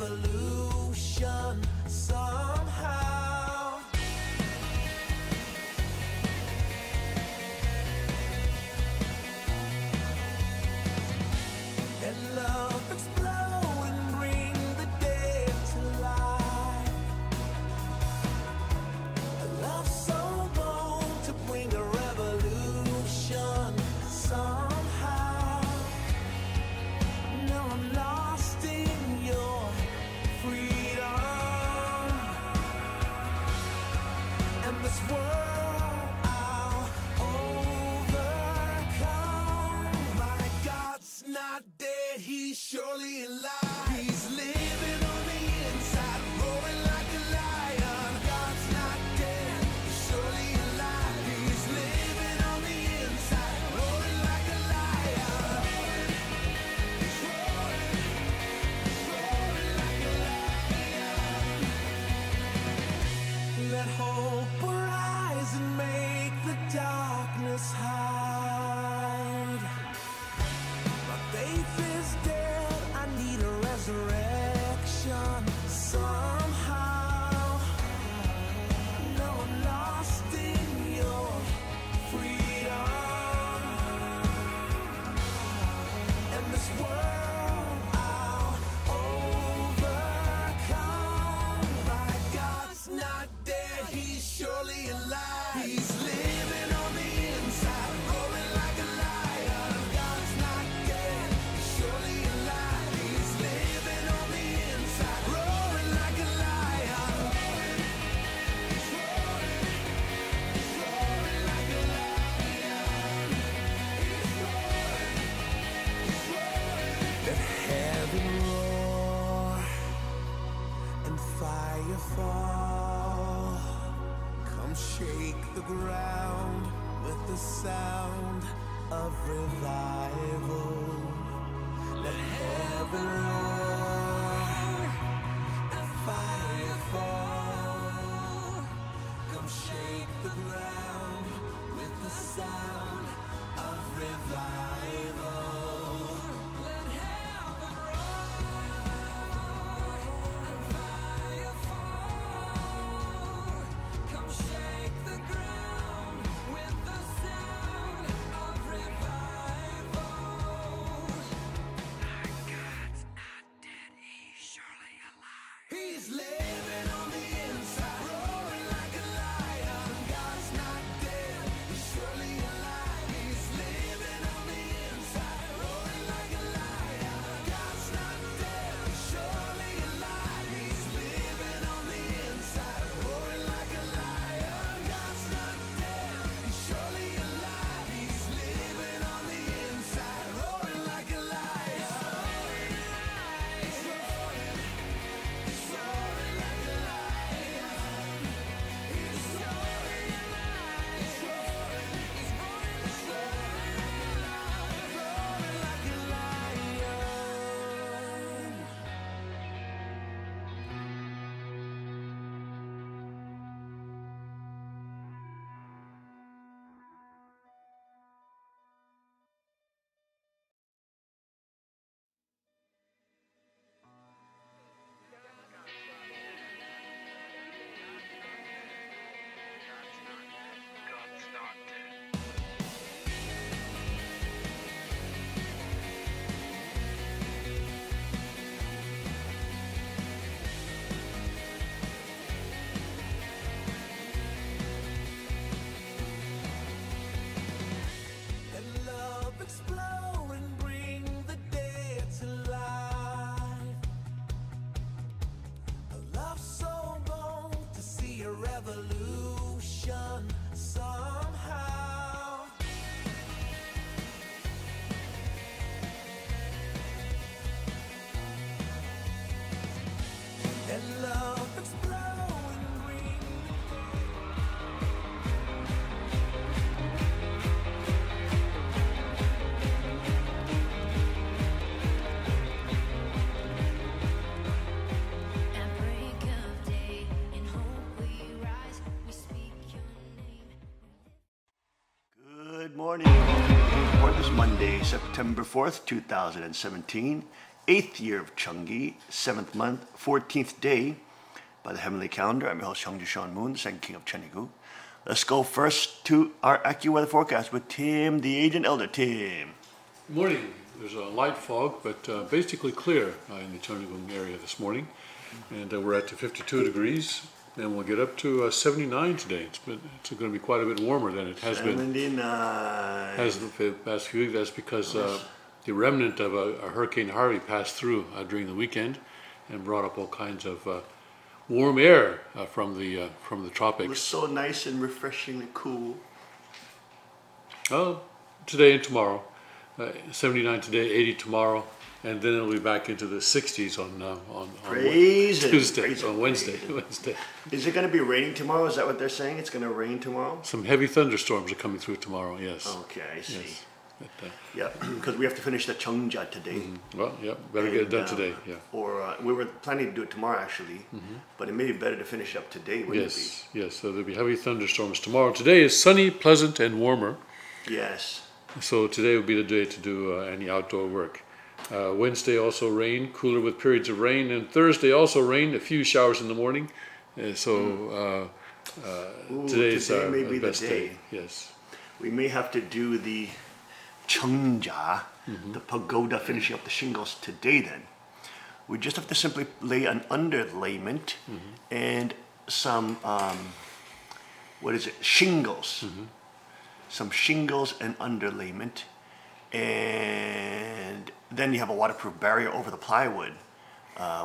revolution somehow. And love explode and bring the dead to life. A love so bold to bring a revolution somehow. Now I'm lost in your freedom, and this world I'll overcome. My God's not dead, he's surely alive. He's living on the inside, roaring like a lion. God's not dead, he's surely alive. He's living on the inside, roaring like a lion. He's roaring like a lion. Let hope arise and make the darkness hide. My faith is dead, I need a resurrection somehow. Now I'm lost in your freedom, and this world I'll overcome. My God's not dead, he's surely alive. He's living on the inside, roaring like a lion. God's not dead, he's surely alive. He's living on the inside, roaring like a lion. He's roaring like a lion. He's roaring. Let heaven roar and fire fall. Come shake the ground with the sound of revival. Let heaven roar and fire fall. Come shake the ground with the sound of revival. Let heaven roar and fire fall. Come shake the ground with the sound of revival. My God's not dead, he's surely alive. He's living on the inside, roaring like a lion. God's not dead, he's surely alive. He's living on the inside, roaring like a lion. God's not dead, he's surely alive. He's living on the inside, roaring like a lion. God's not dead, he's surely alive. He's living on the inside, roaring like a lion. He's roaring like a lion. He's roaring like a lion. Let love explode and bring the dead to life. A love so bold to see a revolution somehow. And love explode and bring At break of day, in hope we rise, we speak your name. Good morning. For this Monday, September 4th, 2017, 8th year of Chungi, 7th month, 14th day by the heavenly calendar. I'm your host, Hyungju Sean Moon, the second king of Chenigu. Let's go first to our AccuWeather forecast with Tim, the agent elder. Tim. Good morning. There's a light fog, but basically clear in the Cheongguk area this morning. And we're at 52 degrees, and we'll get up to 79 today. It's going to be quite a bit warmer than it has been. 79. Has the past few weeks. That's because the remnant of a Hurricane Harvey passed through during the weekend and brought up all kinds of warm air from the It was tropics. so nice and refreshingly cool. Today and tomorrow. 79 today, 80 tomorrow, and then it'll be back into the 60s on Praise it, Tuesday, praise it, on Wednesday. praise Wednesday. Is it going to be raining tomorrow? Is that what they're saying? It's going to rain tomorrow? Some heavy thunderstorms are coming through tomorrow. Yes. Okay, I see. Yes. But, Yeah, because we have to finish the Cheongja today. well, yeah, better get it done And, today. Yeah. Or we were planning to do it tomorrow, actually. But it may be better to finish up today, wouldn't Yes. Yes. So there'll be heavy thunderstorms tomorrow. Today is sunny, pleasant, and warmer. it be? Yes. So today will be the day to do any outdoor work. Wednesday also rain, cooler with periods of rain, and Thursday also rain, a few showers in the morning. Ooh, Today's today our may be the best day. day. Yes. We may have to do the Cheongja, the pagoda, finishing up the shingles today then. We just have to simply lay an underlayment and some, shingles. Some shingles and underlayment. And then you have a waterproof barrier over the plywood,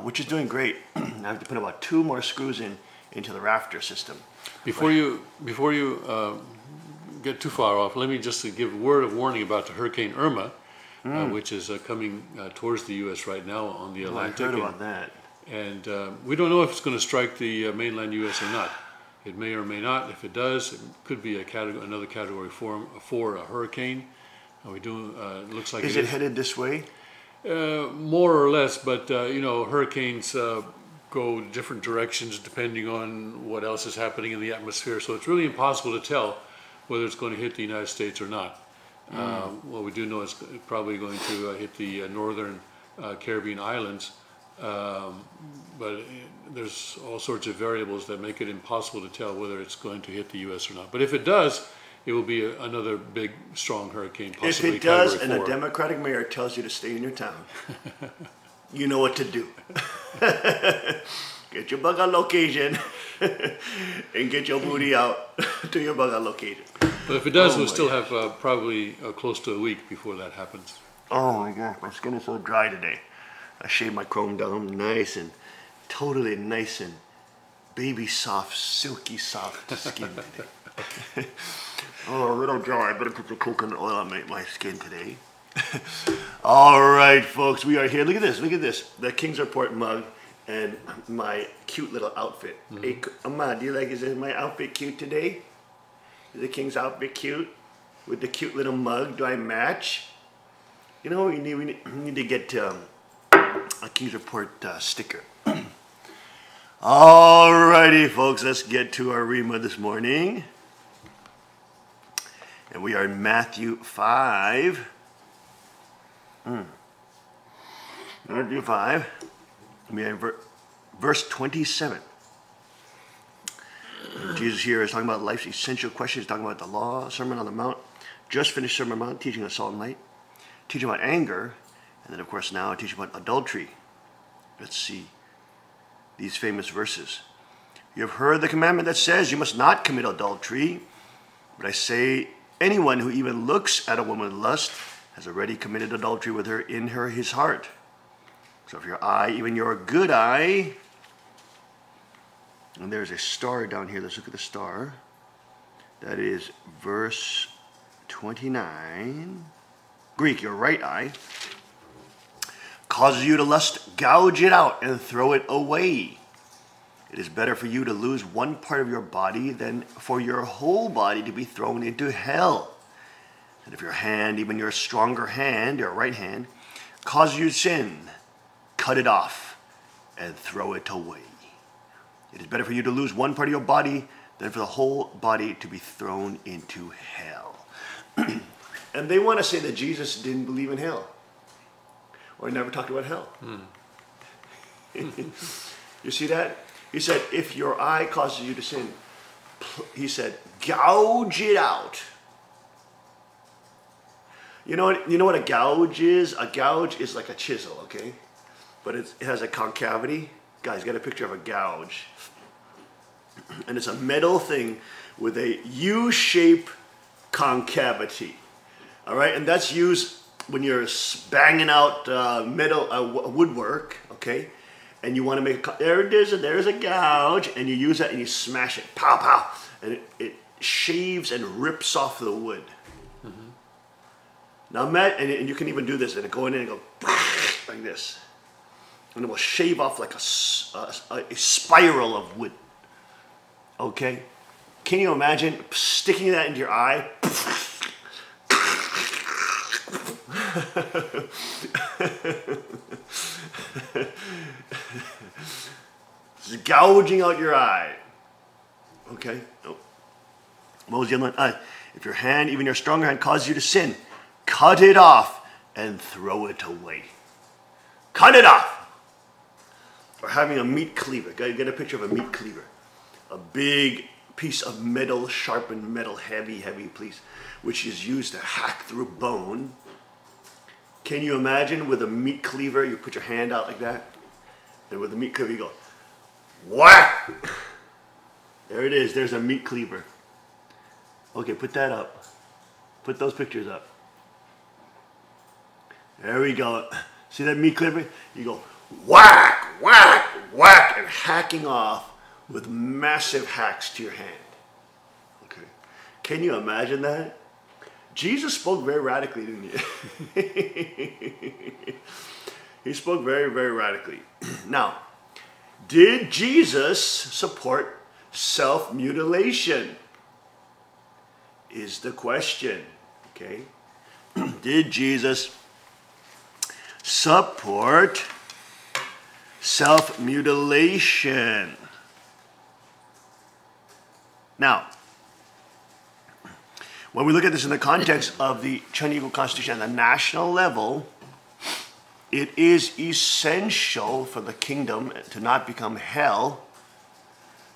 which is doing great. I have to put about 2 more screws into the rafter system. Before you get too far off, let me just give a word of warning about the Hurricane Irma, which is coming towards the U.S. right now on the I Atlantic. heard about that. And we don't know if it's going to strike the mainland U.S. or not. It may or may not. If it does, it could be another category 4 hurricane. We do. It looks like Is it headed this way? more or less, but hurricanes go different directions depending on what else is happening in the atmosphere. So it's really impossible to tell whether it's going to hit the United States or not. What we do know is probably going to hit the northern Caribbean islands, but there's all sorts of variables that make it impossible to tell whether it's going to hit the U.S. or not. But if it does, it will be another big, strong hurricane, If possibly it does, Category and a 4. Democratic mayor tells you to stay in your town, you know what to do. Get your bug on location and get your booty out to your bug on location. But if it does, Oh we'll my still have probably close to a week before that happens. Oh my gosh, my skin is so dry today. I shaved my chrome down. I'm nice and totally nice and baby soft, silky soft skin today. Oh, a little dry. I better put the coconut oil on my skin today. All right, folks, we are here. Look at this. Look at this. The King's Report mug and my cute little outfit. Hey, Amma, do you like? Is my outfit cute today? Is the King's outfit cute? With the cute little mug, do I match? You know what we need? We need to get a King's Report sticker. Alrighty, folks, let's get to our Rima this morning. And we are in Matthew 5. Matthew 5. We are in verse 27. Jesus here is talking about life's essential questions, talking about the law, Sermon on the Mount. Just finished Sermon on the Mount, teaching on salt and light, teaching about anger, and then of course now teaching about adultery. Let's see these famous verses. You have heard the commandment that says you must not commit adultery, but I say anyone who even looks at a woman with lust has already committed adultery with her in his heart. So if your eye, even your good eye, and there's a star down here. Let's look at the star. That is verse 29. Greek, your right eye causes you to lust, gouge it out and throw it away. It is better for you to lose one part of your body than for your whole body to be thrown into hell. And if your hand, even your stronger hand, your right hand, causes you to sin, cut it off and throw it away. It is better for you to lose one part of your body than for the whole body to be thrown into hell. And they want to say that Jesus didn't believe in hell. or he never talked about hell. You see that? He said, if your eye causes you to sin, he said, gouge it out. You know what a gouge is? A gouge is like a chisel, okay? But it has a concavity. Guys, get a picture of a gouge. And it's a metal thing with a U-shaped concavity. All right, and that's used when you're banging out woodwork, okay? And you want to make there's a gouge, and you use that and you smash it, pow, pow, and it shaves and rips off the wood. Now, and you can even do this, and go in and go like this, and it will shave off like a spiral of wood. Okay, can you imagine sticking that into your eye? Just gouging out your eye. Okay. Oh. What was the other one? If your hand, even your stronger hand, causes you to sin, cut it off and throw it away. Cut it off. Or having a meat cleaver. Get a picture of a meat cleaver. A big piece of metal, sharpened metal, heavy piece, which is used to hack through bone. Can you imagine with a meat cleaver, you put your hand out like that, and with a meat cleaver you go, whack! There it is, there's a meat cleaver. Okay, put that up. Put those pictures up. There we go. See that meat cleaver? You go whack, whack, whack, and hacking off with massive hacks to your hand. Okay. Can you imagine that? Jesus spoke very radically, didn't he? He spoke very, very radically. Now, did Jesus support self-mutilation? Is the question. Okay. Did Jesus support self-mutilation? Now, when we look at this in the context of the China Constitution at the national level, it is essential for the kingdom to not become hell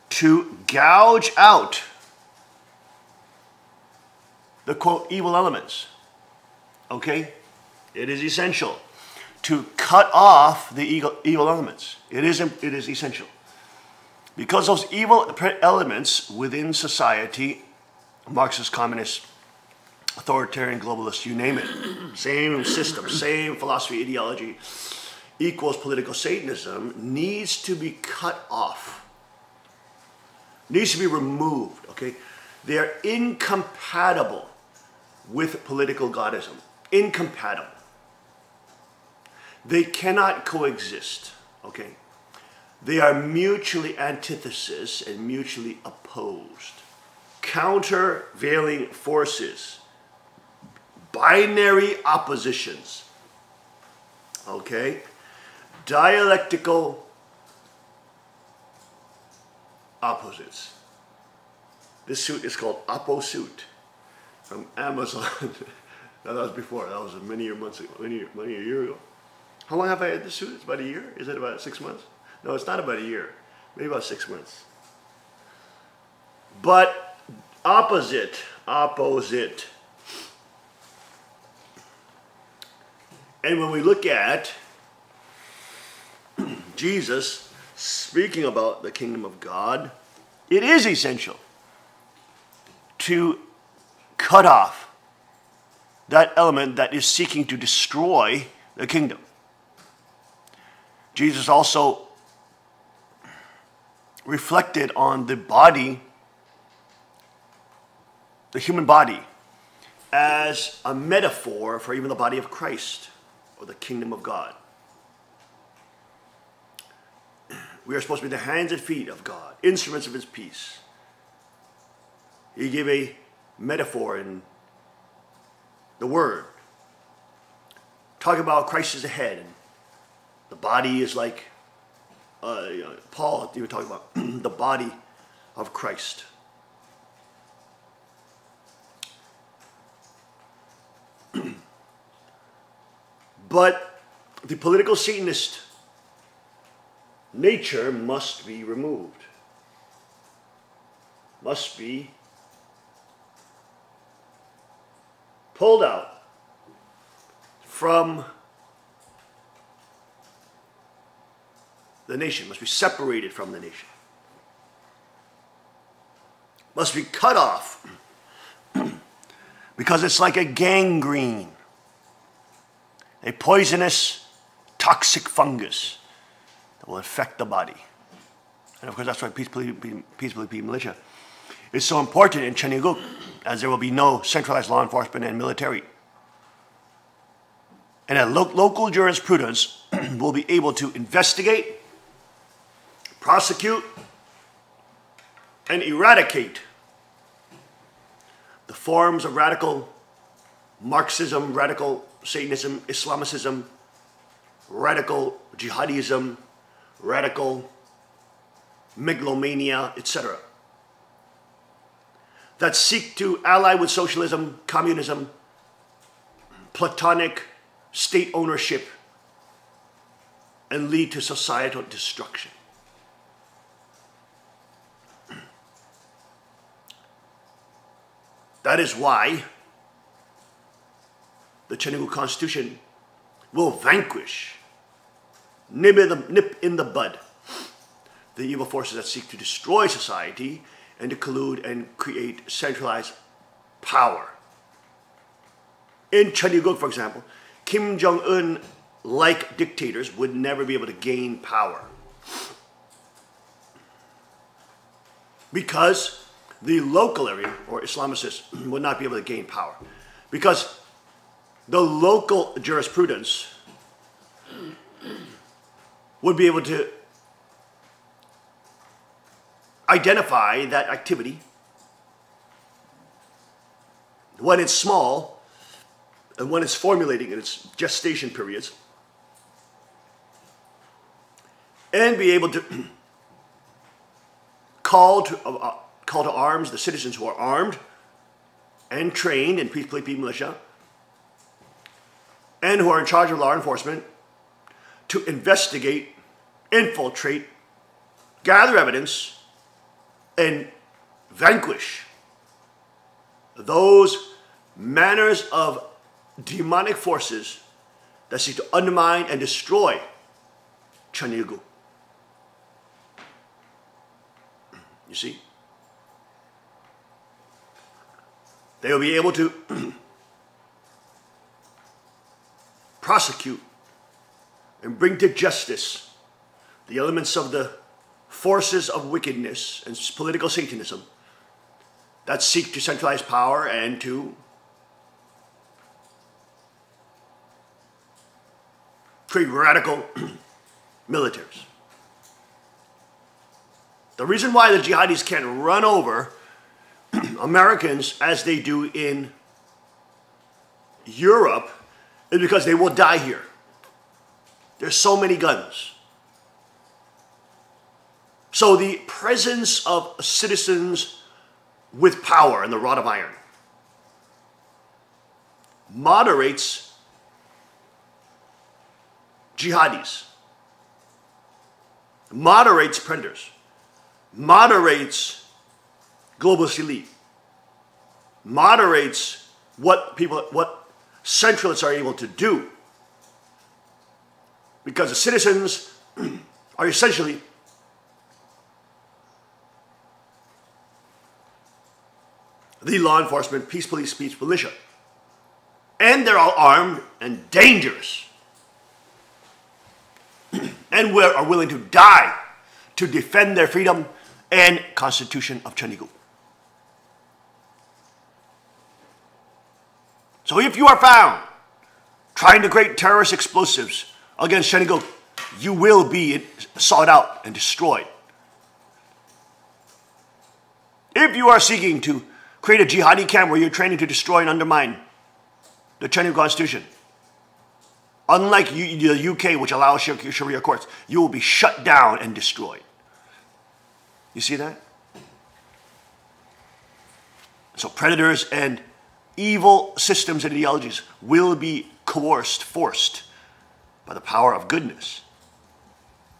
to gouge out the quote evil elements. Okay? It is essential to cut off the evil elements. It is essential. Because those evil elements within society, Marxist, communist, authoritarian, globalist, you name it, same system, same philosophy, ideology, equals political Satanism, needs to be cut off. Needs to be removed, okay? They are incompatible with political Godism. Incompatible. They cannot coexist, okay? They are mutually antithesis and mutually opposed. Countervailing forces. Binary oppositions. Okay? Dialectical opposites. This suit is called Oppo Suit from Amazon. Now, that was before. That was many months ago, many a year ago. How long have I had this suit? It's about a year? Is it about 6 months? No, it's not about a year. Maybe about 6 months. But opposite. And when we look at Jesus speaking about the kingdom of God, it is essential to cut off that element that is seeking to destroy the kingdom. Jesus also reflected on the body, the human body, as a metaphor for even the body of Christ or the kingdom of God. We are supposed to be the hands and feet of God, instruments of his peace. He gave a metaphor in the word, talking about Christ is the head, and the body is like, Paul even talking about the body of Christ. But the political Satanist nature must be removed. Must be pulled out from the nation, must be separated from the nation, must be cut off, because it's like a gangrene, a poisonous, toxic fungus that will infect the body. And of course, that's why Peaceably P Militia is so important in Chaniaguk, as there will be no centralized law enforcement and military. And a local jurisprudence will be able to investigate, prosecute, and eradicate the forms of radical Marxism, radical Satanism, Islamicism, radical jihadism, radical megalomania, etc., that seek to ally with socialism, communism, Platonic state ownership, and lead to societal destruction. That is why the Chaniaguk Constitution will vanquish, nip in the bud, the evil forces that seek to destroy society and to collude and create centralized power. In Chaniaguk, for example, Kim Jong-un-like dictators would never be able to gain power, because the local area, or Islamicists, would not be able to gain power, because the local jurisprudence would be able to identify that activity when it's small and when it's formulating in its gestation periods, and be able to call to arms the citizens who are armed and trained in Peaceably P Militia and who are in charge of law enforcement to investigate, infiltrate, gather evidence, and vanquish those manners of demonic forces that seek to undermine and destroy Chaniaguk. You see? They will be able to prosecute and bring to justice the elements of the forces of wickedness and political Satanism that seek to centralize power and to create radical militaries. The reason why the jihadis can't run over Americans as they do in Europe is because they will die here. There's so many guns. So the presence of citizens with power and the rod of iron moderates jihadis, moderates predators, moderates globalist elite, moderates what centralists are able to do, because the citizens are essentially the law enforcement, peace police, peace militia, and they're all armed and dangerous and are willing to die to defend their freedom and Constitution of Chaniaguk. So if you are found trying to create terrorist explosives against Chaniaguk, you will be sought out and destroyed. If you are seeking to create a jihadi camp where you're training to destroy and undermine the Chaniaguk Constitution, unlike the UK, which allows Sharia courts, you will be shut down and destroyed. You see that? So predators and evil systems and ideologies will be coerced, forced by the power of goodness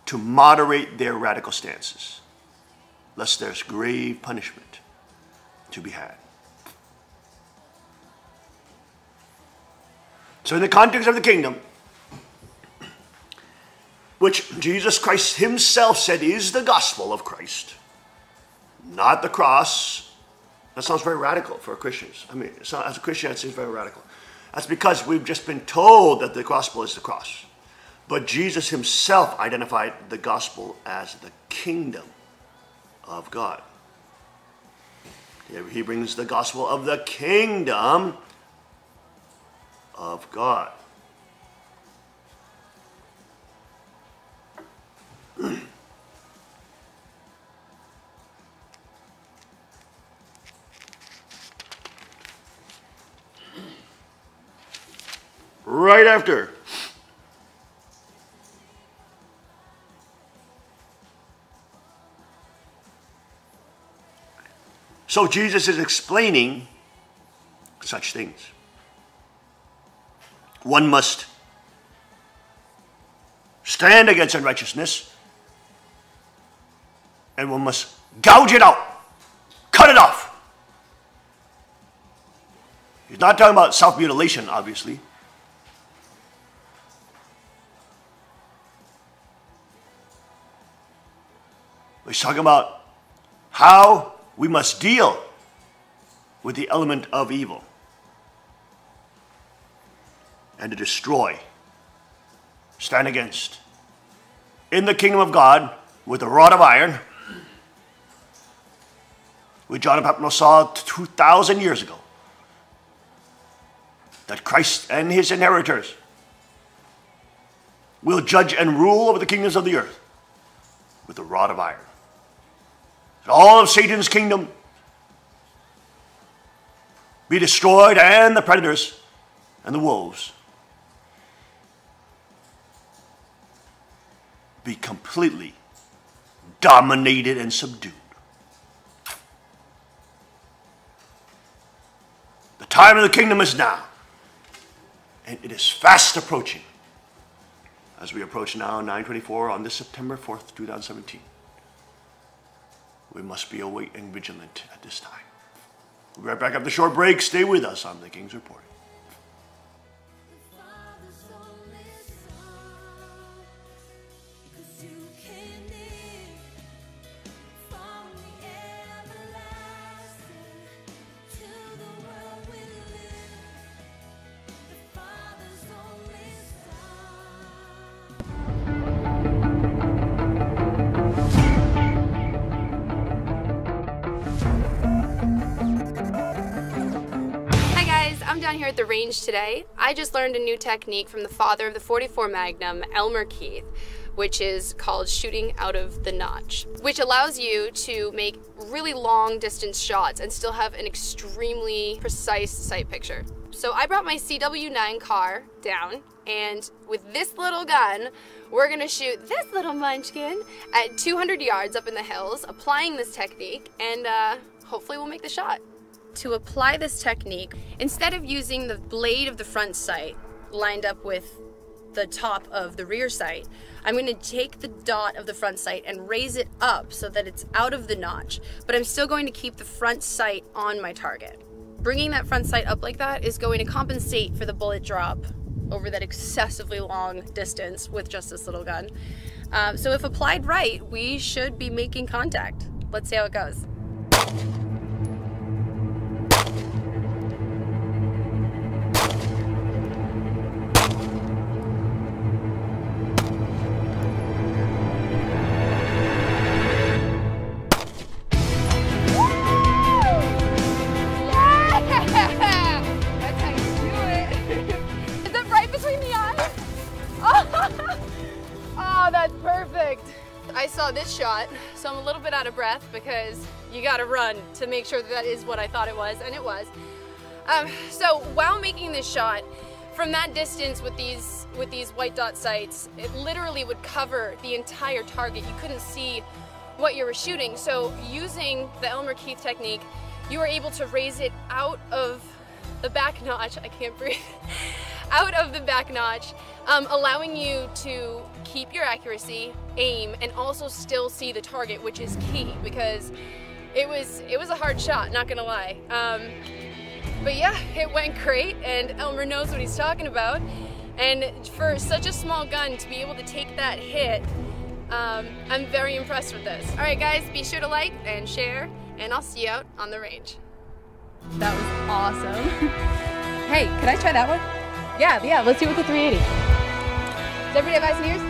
to moderate their radical stances, lest there's grave punishment to be had. So in the context of the kingdom, which Jesus Christ himself said is the gospel of Christ, not the cross. That sounds very radical for Christians. I mean, as a Christian, it seems very radical. That's because we've just been told that the gospel is the cross. But Jesus himself identified the gospel as the kingdom of God. Here he brings the gospel of the kingdom of God. Right after. So Jesus is explaining such things. One must stand against unrighteousness, and one must gouge it out, cut it off. He's not talking about self-mutilation, obviously. He's talking about how we must deal with the element of evil and to destroy, stand against. In the kingdom of God, with a rod of iron, which John the Baptist saw 2,000 years ago, that Christ and his inheritors will judge and rule over the kingdoms of the earth with a rod of iron. All of Satan's kingdom be destroyed, and the predators and the wolves be completely dominated and subdued. The time of the kingdom is now, and it is fast approaching as we approach now 9/24 on this September 4th, 2017. We must be awake and vigilant at this time. We'll be right back after the short break. Stay with us on the King's Report. I'm down here at the range today. I just learned a new technique from the father of the .44 Magnum, Elmer Keith, which is called shooting out of the notch, which allows you to make really long distance shots and still have an extremely precise sight picture. So I brought my CW9 car down, and with this little gun, we're gonna shoot this little munchkin at 200 yards up in the hills, applying this technique, and hopefully we'll make the shot. To apply this technique, instead of using the blade of the front sight lined up with the top of the rear sight, I'm going to take the dot of the front sight and raise it up so that it's out of the notch, but I'm still going to keep the front sight on my target. Bringing that front sight up like that is going to compensate for the bullet drop over that excessively long distance with just this little gun. So if applied right, we should be making contact. Let's see how it goes. I saw this shot, so I'm a little bit out of breath because you gotta run to make sure that is what I thought it was, and it was. So while making this shot, from that distance with these white dot sights, it literally would cover the entire target. You couldn't see what you were shooting. So using the Elmer Keith technique, you were able to raise it out of the back notch, I can't breathe, out of the back notch, allowing you to keep your accuracy, aim, and also still see the target, which is key because it was a hard shot, not gonna lie. But yeah, it went great, and Elmer knows what he's talking about. And for such a small gun to be able to take that hit, I'm very impressed with this. All right, guys, be sure to like and share, and I'll see you out on the range. That was awesome. Hey, can I try that one? Yeah, let's do it with the 380. Does everybody have eyes and ears?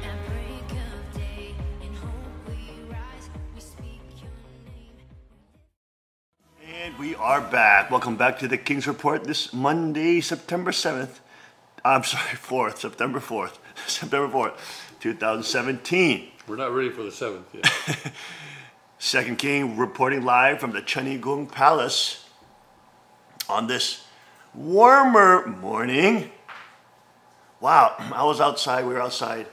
At break of day, in hope we rise, we speak your name. And we are back. Welcome back to the King's Report this Monday, September 7th. I'm sorry, 4th, September 4th. September 4th, 2017. We're not ready for the 7th yet. Second King reporting live from the Chanigung Palace on this warmer morning. Wow, I was outside, we were outside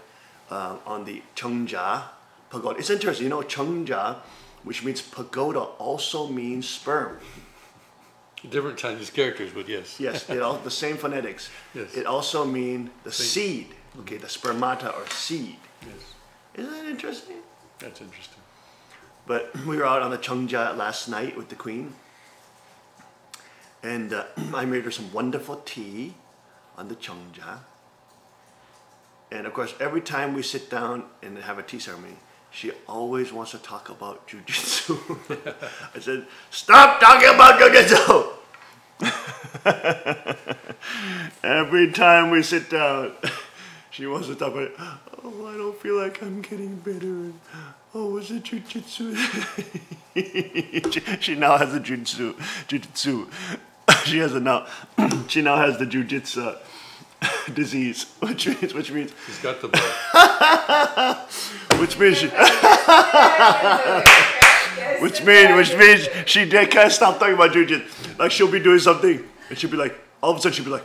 on the Cheongja Pagoda. It's interesting, you know, Cheongja, which means pagoda, also means sperm. Different Chinese characters, but yes. Yes, it all the same phonetics. Yes. It also means the seed. Okay, the spermata or seed. Yes, Isn't that interesting? that's interesting. But we were out on the Cheongja last night with the Queen, and I made her some wonderful tea on the Cheongja. And of course, every time we sit down and have a tea ceremony, she always wants to talk about jujitsu. I said, "Stop talking about jujitsu!" Every time we sit down, she wants to talk about, "Oh, I don't feel like I'm getting better." And, "Oh, was it jujitsu?" she now has the jujitsu. She has it now. She now has the jujitsu disease, which means He's got the ball. which means she can't stop talking about jujitsu. Like she'll be doing something and she'll be like, all of a sudden she'll be like,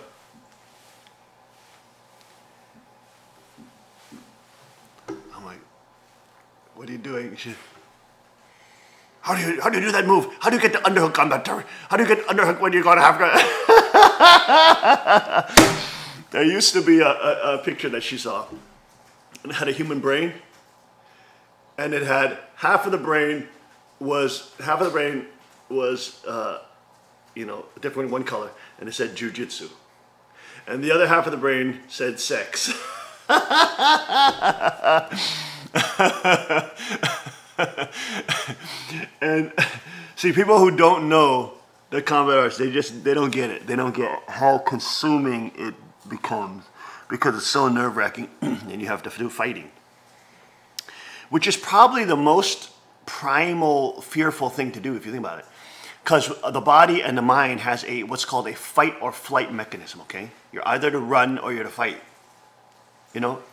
I'm like, what are you doing? How do you do that move? How do you get the underhook on that turret? How do you get underhook when you go to Africa? There used to be a picture that she saw, and it had a human brain, and it had half of the brain was different one color, and it said jujitsu, and the other half of the brain said sex. And see, people who don't know the combat arts, they don't get it. They don't get how consuming it becomes because it's so nerve-wracking and you have to do fighting, which is probably the most primal, fearful thing to do if you think about it, because the body and the mind has what's called a fight or flight mechanism. Okay, you're either to run or you're to fight, you know.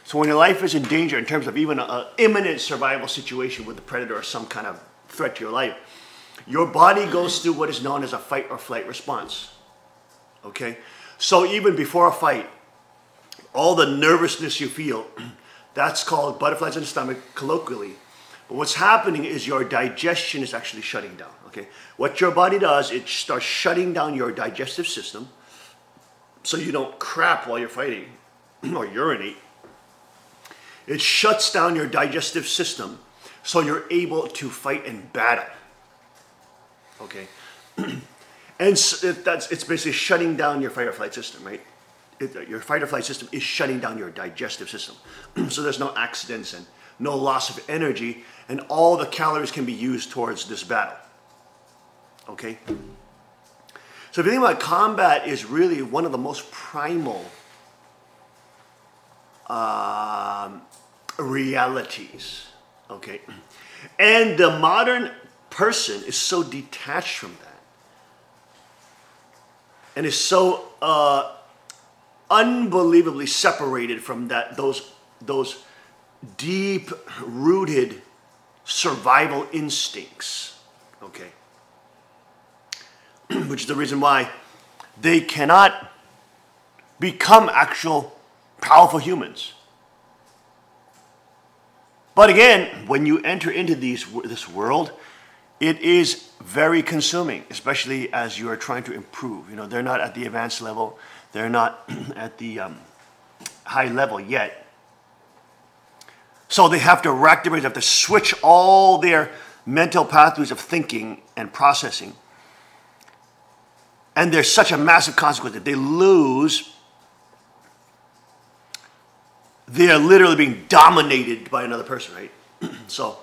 So when your life is in danger in terms of even an imminent survival situation with a predator or some kind of threat to your life, your body goes through what is known as a fight or flight response. Okay? So even before a fight, all the nervousness you feel, that's called butterflies in the stomach colloquially. But what's happening is your digestion is actually shutting down. Okay? What your body does, it starts shutting down your digestive system so you don't crap while you're fighting or urinate. It shuts down your digestive system so you're able to fight and battle. Okay? And so it's basically shutting down your fight or flight system, right? Your fight or flight system is shutting down your digestive system. So there's no accidents and no loss of energy, and all the calories can be used towards this battle. Okay? So if you think about it, combat is really one of the most primal realities. Okay? And the modern person is so detached from that. And is so unbelievably separated from those deep-rooted survival instincts, okay? Which is the reason why they cannot become actual powerful humans. But again, when you enter into this world, it is very consuming, especially as you are trying to improve. You know, they're not at the advanced level. They're not at the high level yet. So they have to reactivate, they have to switch all their mental pathways of thinking and processing. And there's such a massive consequence that they lose. They are literally being dominated by another person, right? So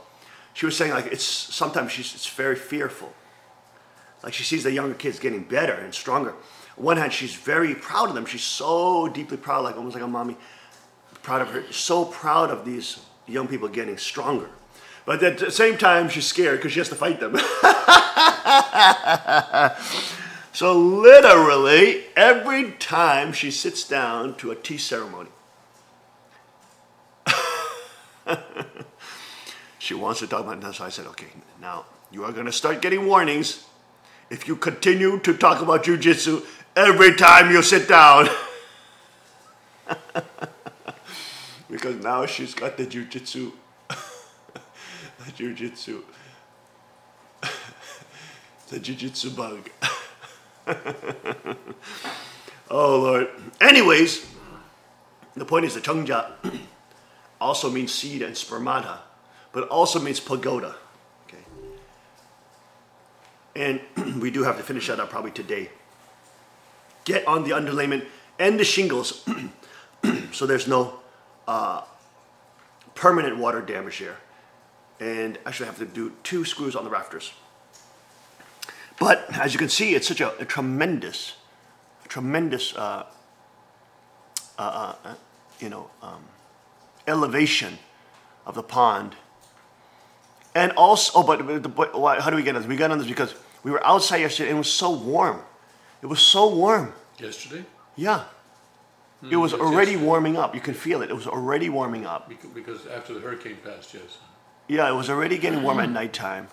she was saying, like, sometimes it's very fearful. Like, she sees the younger kids getting better and stronger. On one hand, she's very proud of them. She's so deeply proud, like almost like a mommy, proud of her. So proud of these young people getting stronger. But at the same time, she's scared because she has to fight them. So literally, every time she sits down to a tea ceremony, she wants to talk about that. So I said, okay, now you are going to start getting warnings if you continue to talk about jiu-jitsu every time you sit down. Because now she's got the jiu-jitsu. The jiu-jitsu. The jiu-jitsu bug. Oh, Lord. Anyways, the point is the Chengja also means seed and spermata, but also means pagoda. Okay. And we do have to finish that up probably today. Get on the underlayment and the shingles so there's no permanent water damage here. And actually I have to do 2 screws on the rafters. But as you can see, it's such a tremendous elevation of the pond. And also, but how do we get on this? We got on this because we were outside yesterday and it was so warm. It was so warm. Yesterday? Yeah. It was already warming up. You can feel it. It was already warming up. Because after the hurricane passed, yes. Yeah, it was already getting warm at nighttime.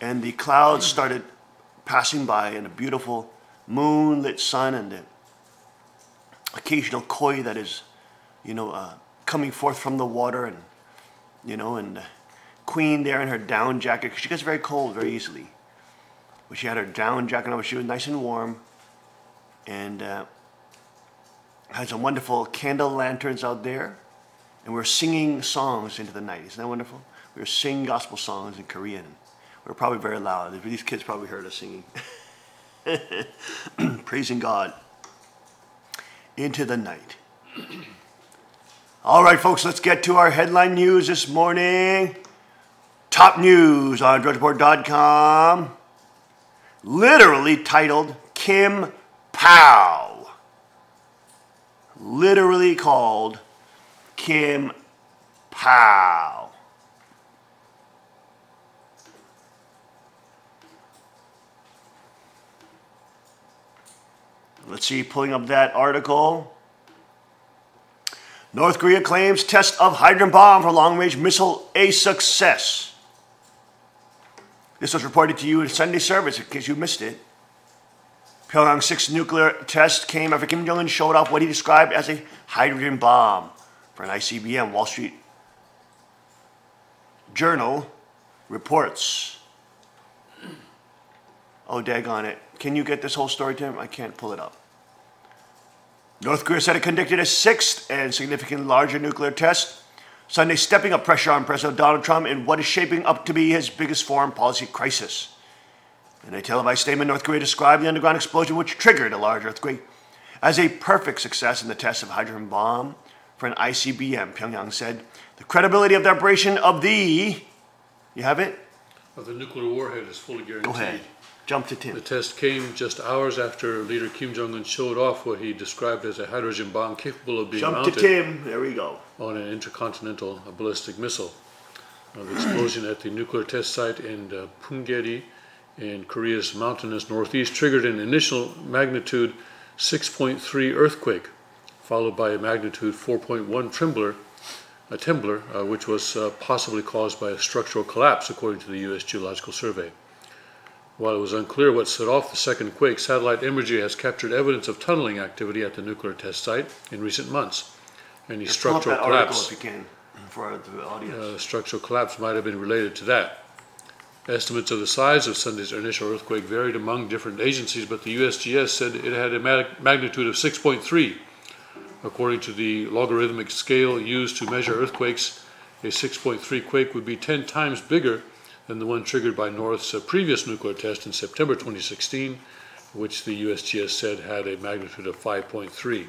And the clouds started passing by and a beautiful moonlit sun and the occasional koi that is, coming forth from the water and, and the queen there in her down jacket. 'Cause she gets very cold very easily. But she had her down jacket on, but she was nice and warm. And had some wonderful candle lanterns out there. And we were singing songs into the night. Isn't that wonderful? We were singing gospel songs in Korean. We were probably very loud. These kids probably heard us singing. Praising God into the night. All right, folks, let's get to our headline news this morning. Top news on DrudgeReport.com. Literally titled Kim Pow. Literally called Kim Pow. Let's see, pulling up that article. North Korea claims test of hydrogen bomb for long-range missile a success. This was reported to you in Sunday service in case you missed it. Pyongyang's 6th nuclear test came after Kim Jong-un showed off what he described as a hydrogen bomb for an ICBM. Wall Street Journal reports. Oh, daggone it. Can you get this whole story, Tim? I can't pull it up. North Korea said it conducted a 6th and significantly larger nuclear test Sunday, stepping up pressure on President Donald Trump in what is shaping up to be his biggest foreign policy crisis. In a televised statement, North Korea described the underground explosion, which triggered a large earthquake, as a perfect success in the test of hydrogen bomb for an ICBM. Pyongyang said the credibility of the operation of the... You have it? Of the nuclear warhead is fully guaranteed. Go ahead. Jump to Tim. The test came just hours after leader Kim Jong-un showed off what he described as a hydrogen bomb capable of being Jump mounted to Tim. There we go. on an intercontinental ballistic missile. The explosion at the nuclear test site in Punggye in Korea's mountainous northeast triggered an initial magnitude 6.3 earthquake, followed by a magnitude 4.1 trembler trembler, which was possibly caused by a structural collapse, according to the U.S. Geological Survey. While it was unclear what set off the second quake, satellite imagery has captured evidence of tunneling activity at the nuclear test site in recent months. Any structural collapse, if you can, for the audience. structural collapse might have been related to that. Estimates of the size of Sunday's initial earthquake varied among different agencies, but the USGS said it had a magnitude of 6.3. According to the logarithmic scale used to measure earthquakes, a 6.3 quake would be 10 times bigger than the one triggered by North's previous nuclear test in September 2016, which the USGS said had a magnitude of 5.3.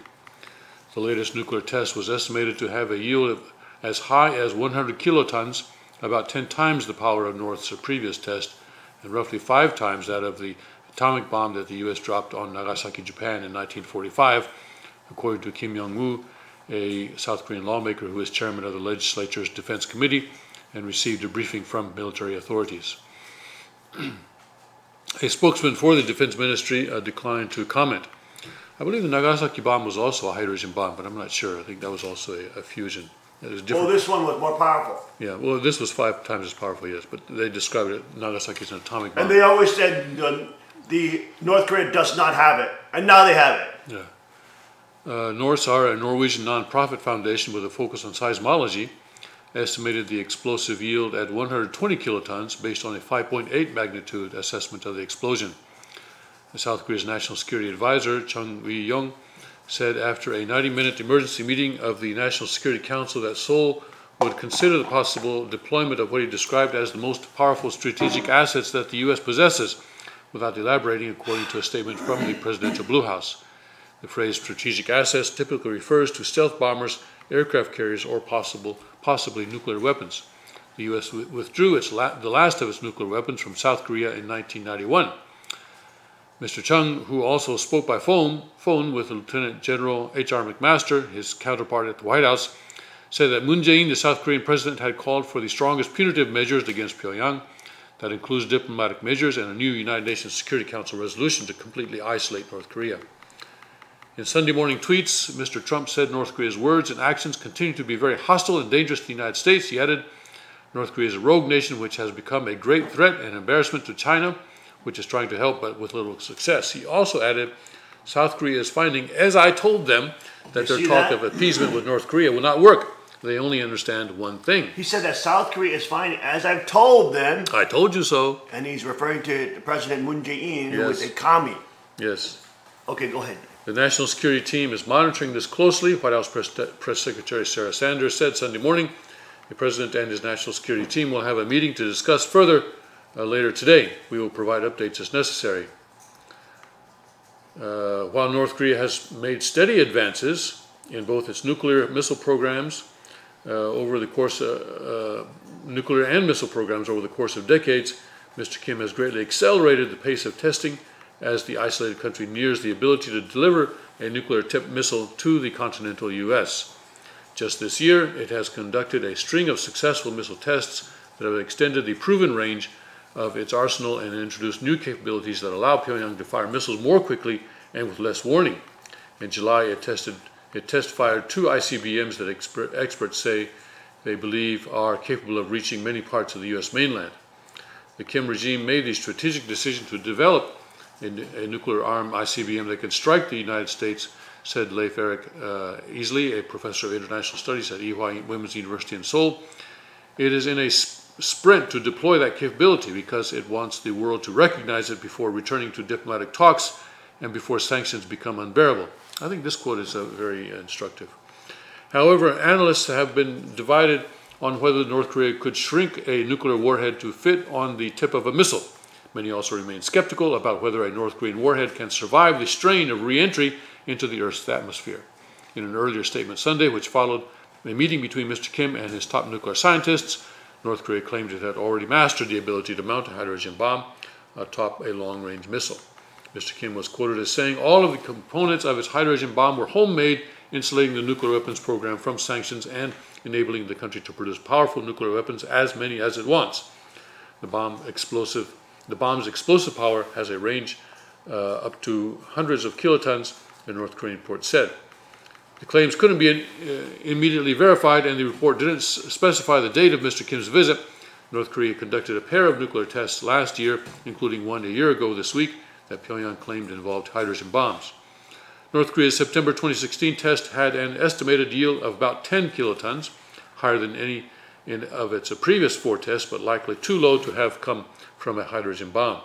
The latest nuclear test was estimated to have a yield of as high as 100 kilotons, about 10 times the power of North's previous test, and roughly 5 times that of the atomic bomb that the U.S. dropped on Nagasaki, Japan in 1945, according to Kim Yong-woo, a South Korean lawmaker who is chairman of the legislature's Defense Committee and received a briefing from military authorities. A spokesman for the Defense Ministry declined to comment. I believe the Nagasaki bomb was also a hydrogen bomb, but I'm not sure. I think that was also a fusion. It was different. Oh, this one was more powerful. Yeah, well, this was 5 times as powerful, yes, but they described it, Nagasaki, as an atomic bomb. And they always said the North Korea does not have it, and now they have it. Yeah. NORSAR, a Norwegian non-profit foundation with a focus on seismology, estimated the explosive yield at 120 kilotons based on a 5.8 magnitude assessment of the explosion. The South Korea's National Security Advisor, Chung Wi-yong, said after a 90-minute emergency meeting of the National Security Council that Seoul would consider the possible deployment of what he described as the most powerful strategic assets that the U.S. possesses, without elaborating, according to a statement from the Presidential Blue House. The phrase strategic assets typically refers to stealth bombers, aircraft carriers, or possibly nuclear weapons. The U.S. withdrew the last of its nuclear weapons from South Korea in 1991. Mr. Chung, who also spoke by phone with Lieutenant General H.R. McMaster, his counterpart at the White House, said that Moon Jae-in, the South Korean president, had called for the strongest punitive measures against Pyongyang. That includes diplomatic measures and a new United Nations Security Council resolution to completely isolate North Korea. In Sunday morning tweets, Mr. Trump said North Korea's words and actions continue to be very hostile and dangerous to the United States. He added, North Korea is a rogue nation which has become a great threat and embarrassment to China, which is trying to help but with little success. He also added, South Korea is finding, as I told them, that their talk of appeasement with North Korea will not work. They only understand one thing. He said that South Korea is finding, as I've told them. I told you so. And he's referring to President Moon Jae-in, who Yes. was a commie. Yes. Okay, go ahead. The National Security Team is monitoring this closely. White House Press Secretary Sarah Sanders said Sunday morning the President and his National Security Team will have a meeting to discuss further later today. We will provide updates as necessary. While North Korea has made steady advances in both its nuclear missile programs over the course nuclear and missile programs over the course of decades, Mr. Kim has greatly accelerated the pace of testing as the isolated country nears the ability to deliver a nuclear-tipped missile to the continental U.S. Just this year, it has conducted a string of successful missile tests that have extended the proven range of its arsenal and introduced new capabilities that allow Pyongyang to fire missiles more quickly and with less warning. In July, it test-fired 2 ICBMs that experts say they believe are capable of reaching many parts of the U.S. mainland. The Kim regime made the strategic decision to develop a nuclear-armed ICBM that can strike the United States, said Leif Erik Easley, a professor of international studies at Ewha Women's University in Seoul. It is in a sprint to deploy that capability because it wants the world to recognize it before returning to diplomatic talks and before sanctions become unbearable. I think this quote is very instructive. However, analysts have been divided on whether North Korea could shrink a nuclear warhead to fit on the tip of a missile. Many also remain skeptical about whether a North Korean warhead can survive the strain of re-entry into the Earth's atmosphere. In an earlier statement Sunday, which followed a meeting between Mr. Kim and his top nuclear scientists, North Korea claimed it had already mastered the ability to mount a hydrogen bomb atop a long-range missile. Mr. Kim was quoted as saying all of the components of its hydrogen bomb were homemade, insulating the nuclear weapons program from sanctions and enabling the country to produce powerful nuclear weapons, as many as it wants. The bomb's explosive power has a range up to hundreds of kilotons, the North Korean port said. The claims couldn't be immediately verified, and the report didn't specify the date of Mr. Kim's visit. North Korea conducted a pair of nuclear tests last year, including one a year ago this week that Pyongyang claimed involved hydrogen bombs. North Korea's September 2016 test had an estimated yield of about 10 kilotons, higher than any of its previous 4 tests, but likely too low to have come from a hydrogen bomb.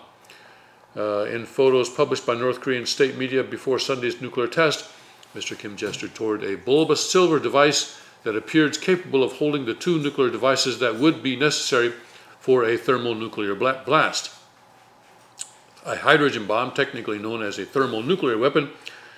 In photos published by North Korean state media before Sunday's nuclear test, Mr. Kim gestured toward a bulbous silver device that appeared capable of holding the 2 nuclear devices that would be necessary for a thermonuclear blast. A hydrogen bomb, technically known as a thermonuclear weapon,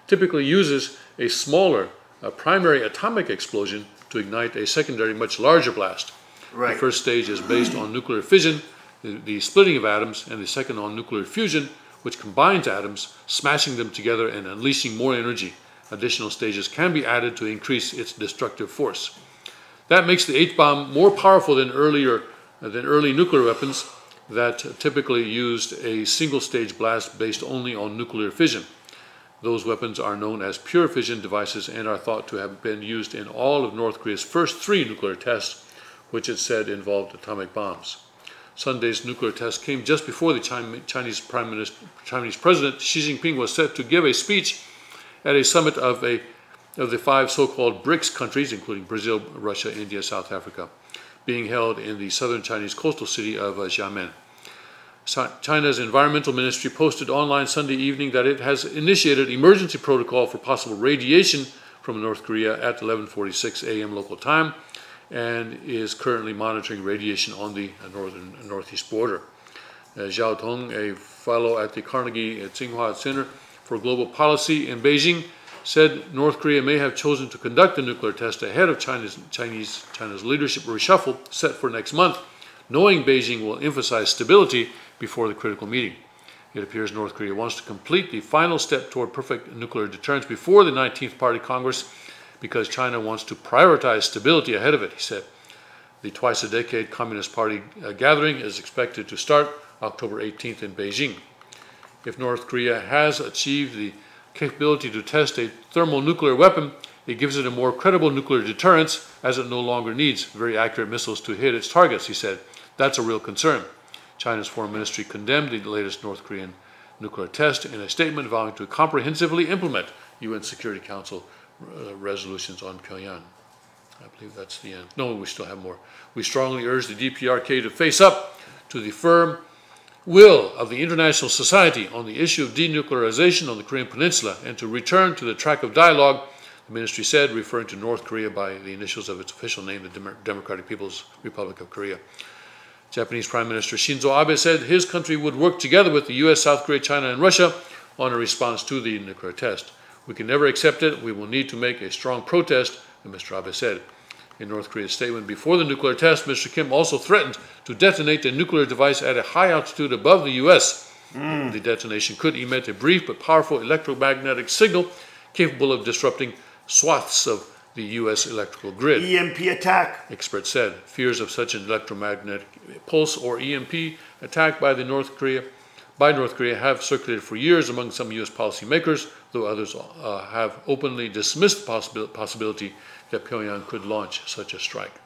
typically uses a smaller primary atomic explosion to ignite a secondary, much larger blast. Right. The first stage is based on nuclear fission, the splitting of atoms, and the second on nuclear fusion, which combines atoms, smashing them together and unleashing more energy. Additional stages can be added to increase its destructive force. That makes the H-bomb more powerful than early nuclear weapons that typically used a single-stage blast based only on nuclear fission. Those weapons are known as pure fission devices and are thought to have been used in all of North Korea's first 3 nuclear tests, which it said involved atomic bombs. Sunday's nuclear test came just before the Chinese President Xi Jinping was set to give a speech at a summit of the 5 so-called BRICS countries, including Brazil, Russia, India, South Africa, being held in the southern Chinese coastal city of Xiamen. China's environmental ministry posted online Sunday evening that it has initiated emergency protocol for possible radiation from North Korea at 11:46 a.m. local time, and is currently monitoring radiation on the northeast border. Zhao Tong, a fellow at the Carnegie Tsinghua Center for Global Policy in Beijing, said North Korea may have chosen to conduct a nuclear test ahead of China's leadership reshuffle set for next month, knowing Beijing will emphasize stability before the critical meeting. It appears North Korea wants to complete the final step toward perfect nuclear deterrence before the 19th Party Congress because China wants to prioritize stability ahead of it, he said. The twice-a-decade Communist Party gathering is expected to start October 18th in Beijing. If North Korea has achieved the capability to test a thermonuclear weapon, it gives it a more credible nuclear deterrence as it no longer needs very accurate missiles to hit its targets, he said. That's a real concern. China's foreign ministry condemned the latest North Korean nuclear test in a statement vowing to comprehensively implement UN Security Council resolutions on Pyongyang. I believe that's the end. No, we still have more. We strongly urge the DPRK to face up to the firm will of the international society on the issue of denuclearization on the Korean Peninsula and to return to the track of dialogue, the ministry said, referring to North Korea by the initials of its official name, the Democratic People's Republic of Korea. Japanese Prime Minister Shinzo Abe said his country would work together with the US, South Korea, China, and Russia on a response to the nuclear test. We can never accept it. We will need to make a strong protest, Mr. Abe said. In North Korea's statement before the nuclear test, Mr. Kim also threatened to detonate a nuclear device at a high altitude above the U.S. The detonation could emit a brief but powerful electromagnetic signal capable of disrupting swaths of the U.S. electrical grid. EMP attack. Experts said fears of such an electromagnetic pulse or EMP attack by North Korea have circulated for years among some U.S. policymakers, though others have openly dismissed the possibility that Pyongyang could launch such a strike.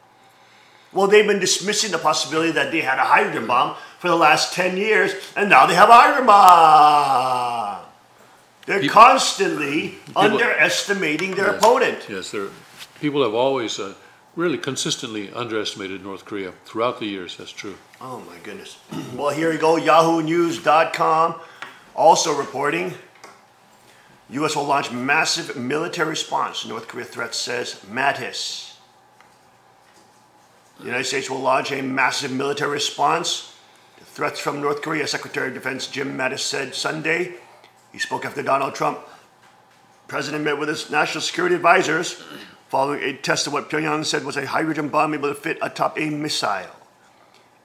Well, they've been dismissing the possibility that they had a hydrogen bomb for the last 10 years, and now they have a hydrogen bomb. They're constantly underestimating their opponent. Yes, people have always really consistently underestimated North Korea throughout the years. That's true. Oh, my goodness. Well, here we go. YahooNews.com also reporting U.S. will launch massive military response. North Korea threat says Mattis. The United States will launch a massive military response to threats from North Korea. Secretary of Defense Jim Mattis said Sunday. He spoke after Donald Trump. President met with his national security advisors following a test of what Pyongyang said was a hydrogen bomb able to fit atop a missile.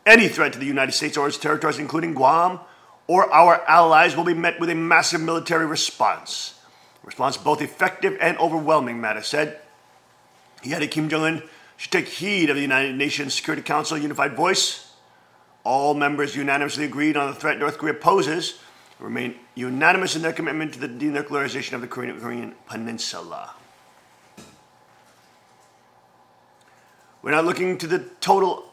Any threat to the United States or its territories, including Guam or our allies, will be met with a massive military response. A response both effective and overwhelming, Mattis said. He added Kim Jong-un should take heed of the United Nations Security Council unified voice. All members unanimously agreed on the threat North Korea poses and remain unanimous in their commitment to the denuclearization of the Korean Peninsula. We're not looking to the total.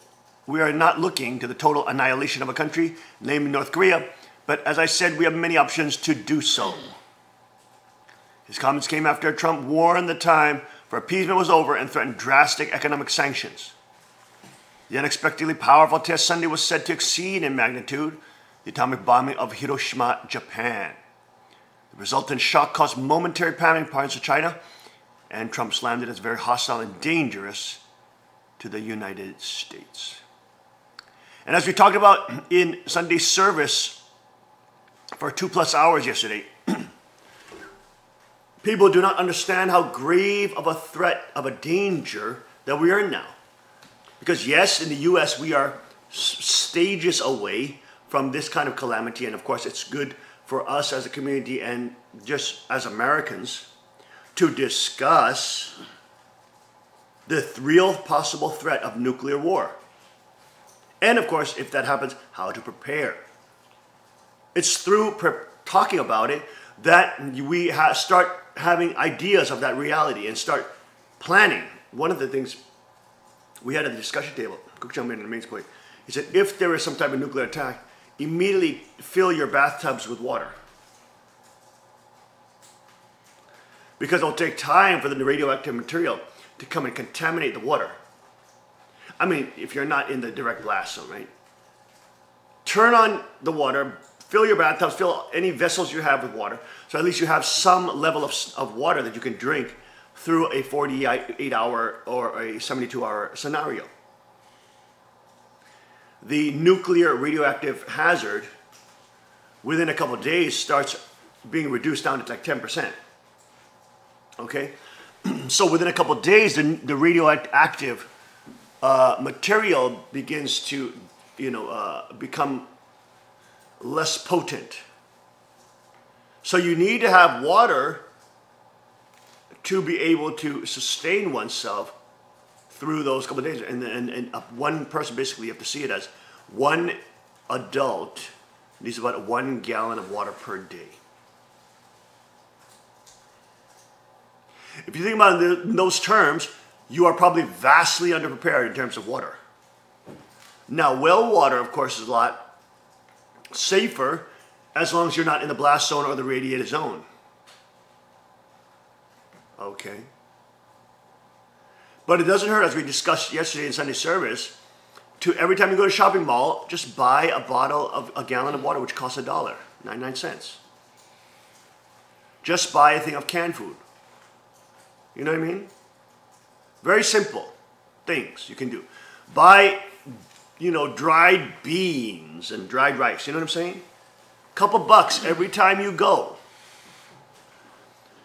We are not looking to the total annihilation of a country, namely North Korea. But as I said, we have many options to do so. His comments came after Trump warned the time for appeasement was over and threatened drastic economic sanctions. The unexpectedly powerful test Sunday was said to exceed in magnitude the atomic bombing of Hiroshima, Japan. The resultant shock caused momentary panic in parts of China, and Trump slammed it as very hostile and dangerous to the United States. And as we talked about in Sunday's service for 2+ hours yesterday, people do not understand how grave of a threat, of a danger that we are in now. Because yes, in the US, we are stages away from this kind of calamity. And of course, it's good for us as a community and just as Americans to discuss the real possible threat of nuclear war. And of course, if that happens, how to prepare. It's through talking about it that we start having ideas of that reality and start planning. One of the things we had at the discussion table, Cook Chung made an amazing point. He said, if there is some type of nuclear attack, immediately fill your bathtubs with water. Because it'll take time for the radioactive material to come and contaminate the water. I mean, if you're not in the direct blast zone, right? Turn on the water, fill your bathtubs, fill any vessels you have with water, so at least you have some level of water that you can drink through a 48-hour or a 72-hour scenario. The nuclear radioactive hazard within a couple of days starts being reduced down to like 10%. Okay? So within a couple of days, the radioactive material begins to, become less potent. So you need to have water to be able to sustain oneself through those couple of days. And one person, basically, you have to see it as one adult needs about 1 gallon of water per day. If you think about it in those terms, you are probably vastly underprepared in terms of water. Now, well water, of course, is a lot safer as long as you're not in the blast zone or the radiated zone. Okay. But it doesn't hurt, as we discussed yesterday in Sunday service, to every time you go to a shopping mall, just buy a gallon of water, which costs $1, 99 cents. Just buy a thing of canned food. You know what I mean? Very simple things you can do. Buy, dried beans and dried rice. You know what I'm saying? Couple bucks every time you go.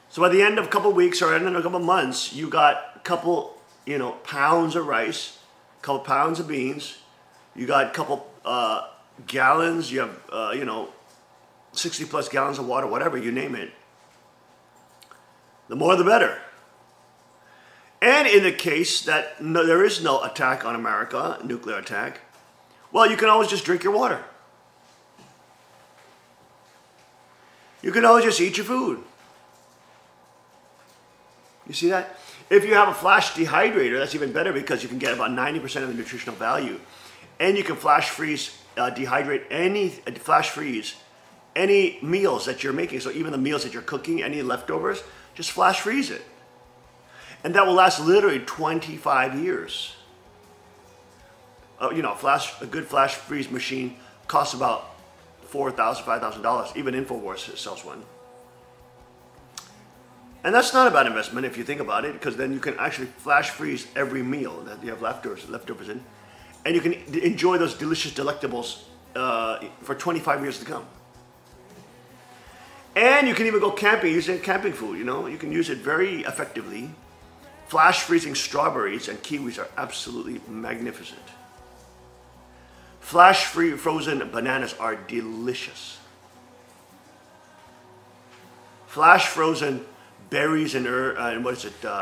So by the end of a couple of weeks or end of a couple of months, you got a couple, pounds of rice, a couple pounds of beans. You got a couple gallons. You have, 60 plus gallons of water, whatever, you name it. The more the better. And in the case that there is no attack on America, nuclear attack, well, you can always just drink your water. You can always just eat your food. You see that? If you have a flash dehydrator, that's even better because you can get about 90% of the nutritional value. And you can flash freeze, flash freeze any meals that you're making. So even the meals that you're cooking, any leftovers, just flash freeze it. And that will last literally 25 years. A good flash freeze machine costs about $4,000, $5,000. Even InfoWars sells one. And that's not a bad investment if you think about it, because then you can actually flash freeze every meal that you have leftovers in. And you can enjoy those delicious delectables for 25 years to come. And you can even go camping using camping food, You can use it very effectively. Flash freezing strawberries and kiwis are absolutely magnificent. Flash frozen bananas are delicious. Flash frozen berries and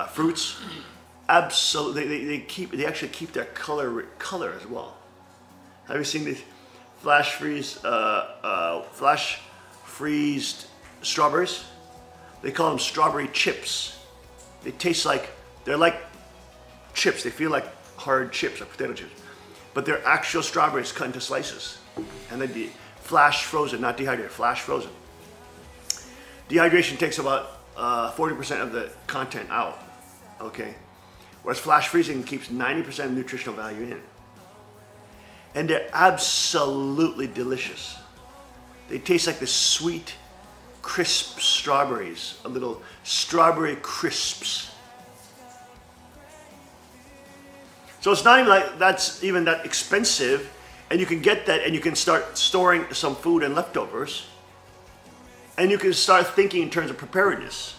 fruits, absolutely. They actually keep their color as well. Have you seen these flash freezed strawberries? They call them strawberry chips. They taste like, they're like chips. They feel like hard chips, like potato chips. But they're actual strawberries cut into slices. And then flash frozen, not dehydrated, flash frozen. Dehydration takes about 40% of the content out, okay? Whereas flash freezing keeps 90% of nutritional value in. And they're absolutely delicious. They taste like the sweet, crisp strawberries, a little strawberry crisps. So it's not even like that's even that expensive, and you can get that and you can start storing some food and leftovers, and you can start thinking in terms of preparedness.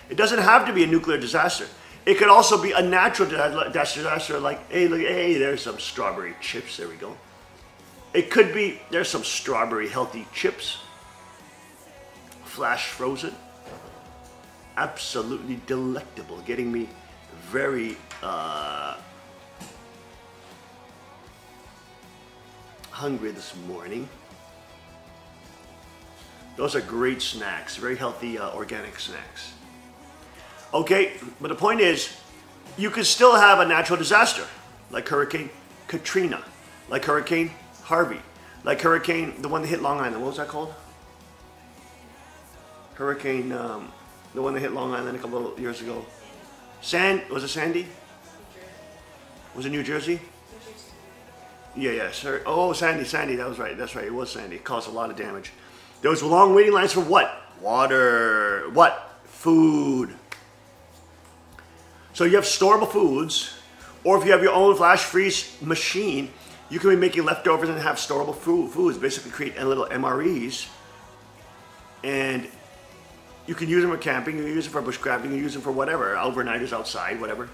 It doesn't have to be a nuclear disaster. It could also be a natural disaster like, hey, look, hey, there's some strawberry chips, there we go. It could be, there's some strawberry healthy chips, flash frozen, absolutely delectable, getting me very hungry this morning. Those are great snacks, very healthy organic snacks. Okay, but the point is, you could still have a natural disaster, like Hurricane Katrina, like Hurricane Harvey, like Hurricane, the one that hit Long Island, what was that called? Hurricane, the one that hit Long Island a couple of years ago. Was it Sandy? Was it New Jersey? Yeah, sir. Oh, Sandy, that was right. That's right, it was Sandy. It caused a lot of damage. There was long waiting lines for what? Water. What? Food. So you have storable foods, or if you have your own flash freeze machine, you can be making leftovers and have storable foods, basically create little MREs. And you can use them for camping, you can use them for bushcrafting, you can use them for whatever, overnighters outside, whatever.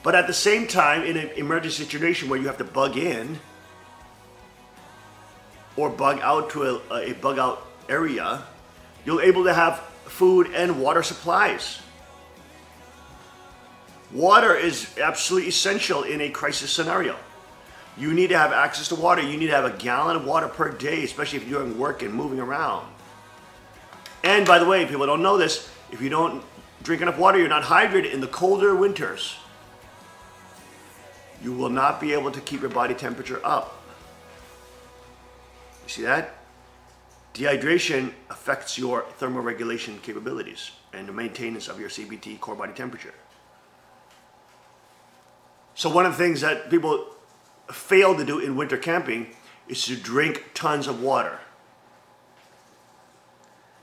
But at the same time, in an emergency situation where you have to bug in or bug out to a bug out area, you're able to have food and water supplies. Water is absolutely essential in a crisis scenario. You need to have access to water. You need to have a gallon of water per day, especially if you're doing work and moving around. And by the way, people don't know this, if you don't drink enough water, you're not hydrated in the colder winters, you will not be able to keep your body temperature up. You see that? Dehydration affects your thermoregulation capabilities and the maintenance of your CBT, core body temperature. So one of the things that people fail to do in winter camping is to drink tons of water.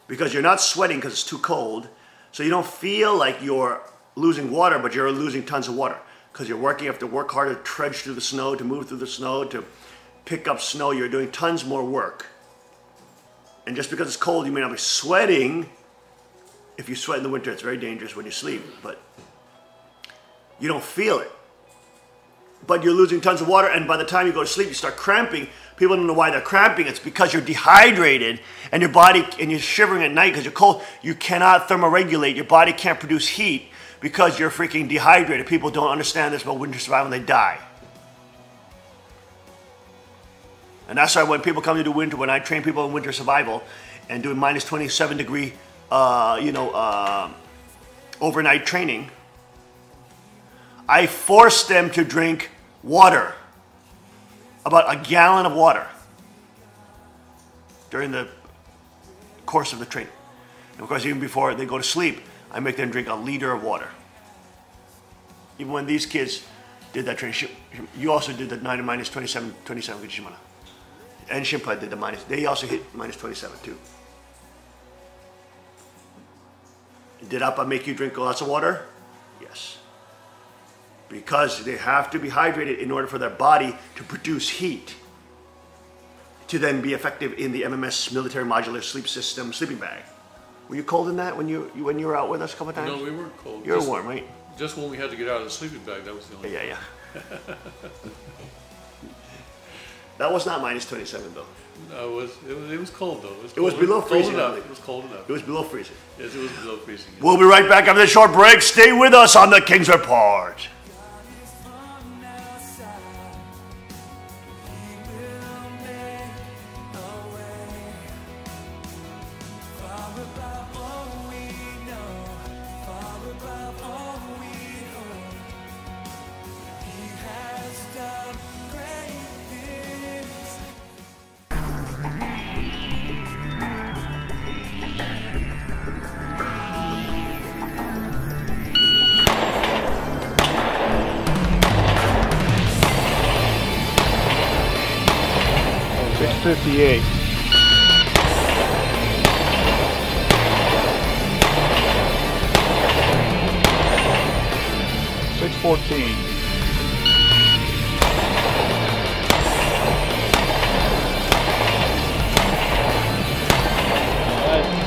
Because you're not sweating because it's too cold, so you don't feel like you're losing water, but you're losing tons of water. Because you're working, you have to work hard to trudge through the snow, to move through the snow, to pick up snow. You're doing tons more work. And just because it's cold, you may not be sweating. If you sweat in the winter, it's very dangerous when you sleep, but you don't feel it. But you're losing tons of water, and by the time you go to sleep, you start cramping. People don't know why they're cramping. It's because you're dehydrated, and your body, and you're shivering at night because you're cold. You cannot thermoregulate. Your body can't produce heat because you're freaking dehydrated. People don't understand this about winter survival, and they die. And that's why when people come to do winter, when I train people in winter survival and doing minus 27 degree, overnight training, I force them to drink water, about a gallon of water during the course of the training. And of course, even before they go to sleep, I make them drink a liter of water. Even when these kids did that training, you also did the minus 27 with Shimana. And Shimpa did the minus, they also hit minus 27 too. Did Appa make you drink lots of water? Yes. Because they have to be hydrated in order for their body to produce heat to then be effective in the MMS military modular sleep system sleeping bag. Were you cold in that when you were out with us a couple of times? No, we weren't cold. You were warm, right? Just when we had to get out of the sleeping bag, that was the only. Yeah. That was not minus 27 though. No, it was cold though. It was below freezing. Cold enough. It was cold enough. It was below freezing. Yes, it was below freezing. Yes. We'll be right back after the short break. Stay with us on the King's Report. 658. 614.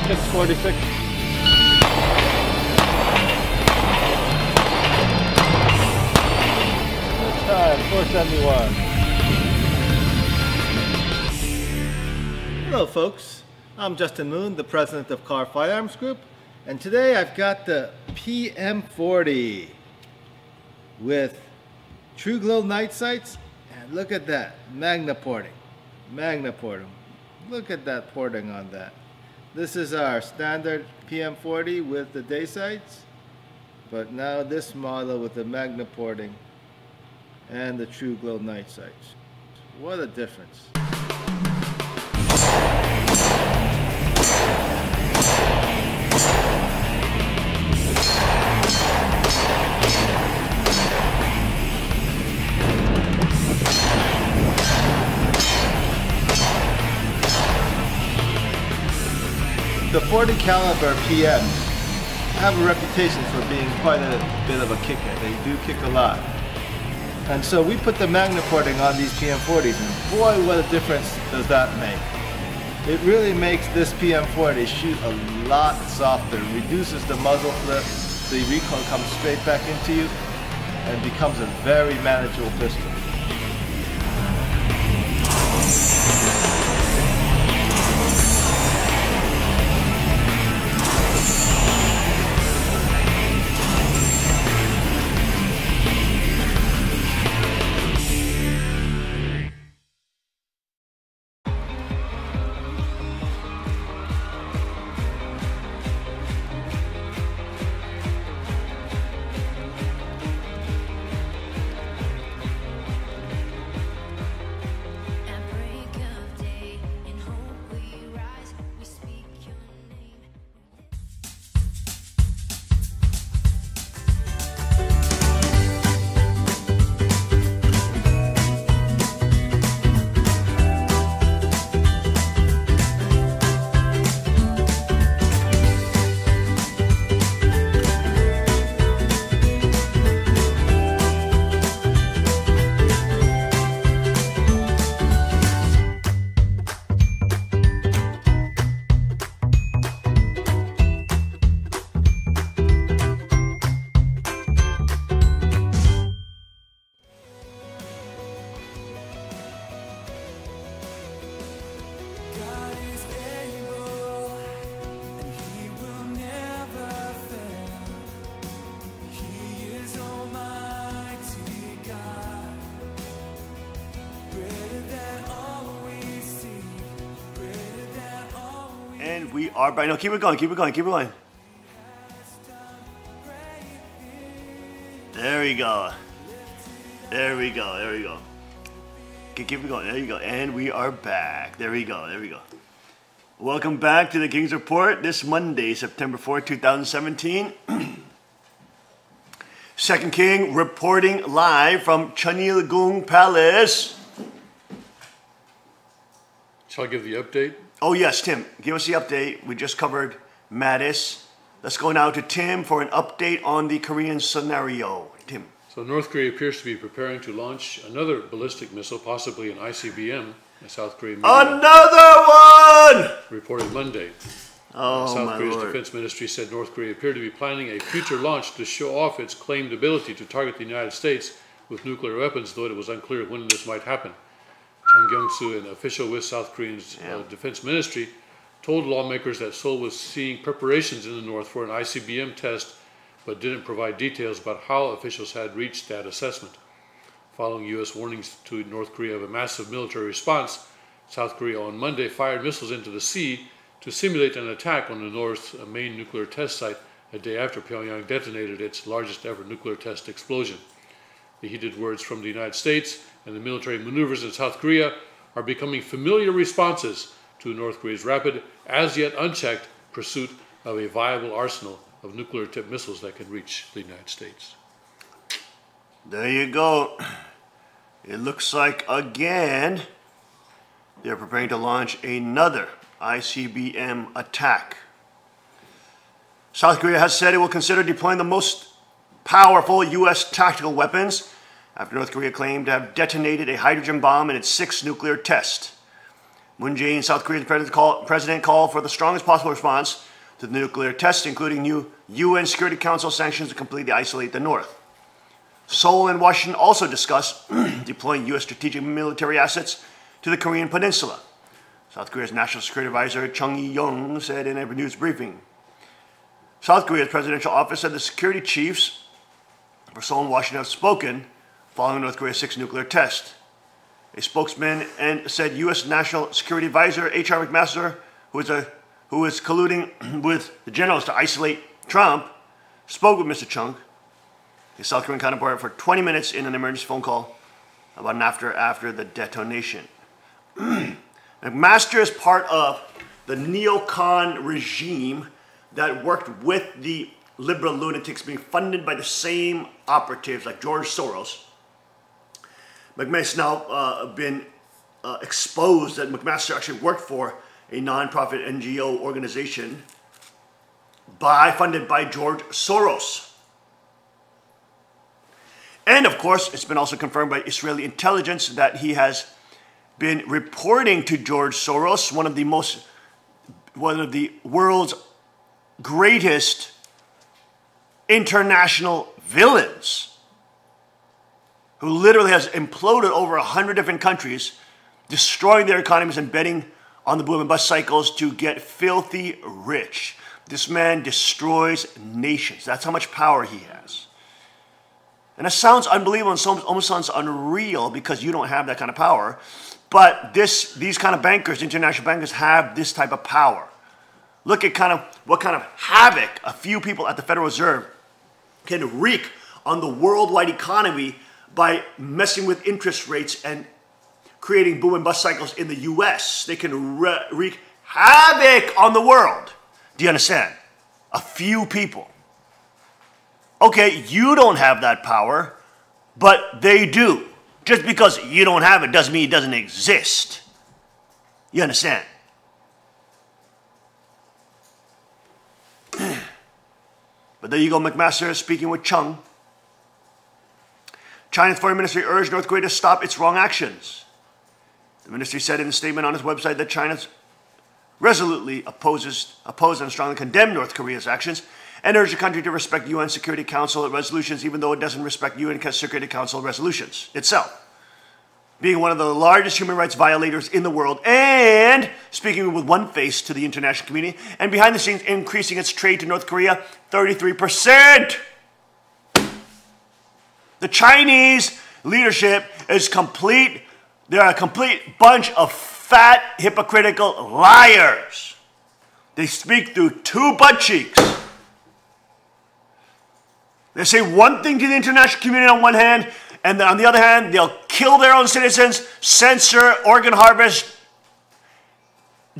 646. Time 471. Hello folks, I'm Justin Moon, the president of Carr Firearms Group, and today I've got the PM40 with True Glow night sights, and look at that, Magna porting. Look at that porting on that. This is our standard PM40 with the day sights, but now this model with the Magna porting and the True Glow night sights. What a difference. The 40 caliber PMs have a reputation for being quite a bit of a kicker. They do kick a lot. And so we put the Magna porting on these PM40s, and boy, what a difference does that make. It really makes this PM40 shoot a lot softer, reduces the muzzle flip, the recoil comes straight back into you, and becomes a very manageable pistol. At break of day, in hope we rise, we speak your name. God is able, and He will never fail. He is Almighty God, greater than all we see, greater than all we And we are back. No, keep it going. There we go. Keep it going. There you go. And we are back. There we go. Welcome back to the King's Report this Monday, September 4th, 2017. Second King reporting live from Chanilgung Palace. Shall I give the update? Oh yes, Tim, give us the update. We just covered Mattis. Let's go now to Tim for an update on the Korean scenario. Tim. So North Korea appears to be preparing to launch another ballistic missile, possibly an ICBM, a South Korean media Another one! reported Monday. Oh South my Korea's Lord. defense ministry said North Korea appeared to be planning a future launch to show off its claimed ability to target the United States with nuclear weapons, though it was unclear when this might happen. Chung Kyung-soo, an official with South Korea's defense ministry, told lawmakers that Seoul was seeing preparations in the north for an ICBM test, but didn't provide details about how officials had reached that assessment. Following U.S. warnings to North Korea of a massive military response, South Korea on Monday fired missiles into the sea to simulate an attack on the North's main nuclear test site a day after Pyongyang detonated its largest ever nuclear test explosion. The heated words from the United States and the military maneuvers in South Korea are becoming familiar responses to North Korea's rapid, as yet unchecked, pursuit of a viable arsenal of nuclear-tipped missiles that can reach the United States. There you go. It looks like, again, They're preparing to launch another ICBM attack. South Korea has said it will consider deploying the most powerful U.S. tactical weapons after North Korea claimed to have detonated a hydrogen bomb in its 6th nuclear test. Moon Jae-in, South Korea's president, called for the strongest possible response to the nuclear test, including new UN Security Council sanctions to completely isolate the North. Seoul and Washington also discussed deploying U.S. strategic military assets to the Korean Peninsula. South Korea's National Security Advisor Chung Eui-yong said in a news briefing. South Korea's presidential office said the security chiefs for Seoul and Washington have spoken following North Korea's 6th nuclear test. A spokesman said U.S. National Security Advisor H.R. McMaster, who is colluding with the generals to isolate Trump, spoke with Mr. Chung, his South Korean counterpart, for 20 minutes in an emergency phone call about an after the detonation. McMaster is part of the neocon regime that worked with the liberal lunatics being funded by the same operatives like George Soros. McMaster's now been exposed that McMaster actually worked for a non-profit NGO organization funded by George Soros. And of course, it's been also confirmed by Israeli intelligence that he has been reporting to George Soros, one of the world's greatest international villains, who literally has imploded over 100 different countries, destroying their economies and betting on the boom and bust cycles to get filthy rich. This man destroys nations. That's how much power he has. And it sounds unbelievable and almost sounds unreal because you don't have that kind of power. But these kind of bankers, international bankers, have this type of power. Look at what kind of havoc a few people at the Federal Reserve can wreak on the worldwide economy by messing with interest rates and creating boom and bust cycles in the U.S. They can wreak havoc on the world. Do you understand? A few people. Okay, you don't have that power, but they do. Just because you don't have it doesn't mean it doesn't exist. You understand? But there you go, McMaster speaking with Chung. China's foreign ministry urged North Korea to stop its wrong actions. The ministry said in a statement on its website that China resolutely opposes and strongly condemned North Korea's actions and urged the country to respect UN Security Council resolutions, even though it doesn't respect UN Security Council resolutions itself. Being one of the largest human rights violators in the world and speaking with one face to the international community and behind the scenes increasing its trade to North Korea 33%. The Chinese leadership is complete. They're a complete bunch of fat, hypocritical liars. They speak through two butt cheeks. They say one thing to the international community on one hand, and then on the other hand, they'll kill their own citizens, censor, organ harvest,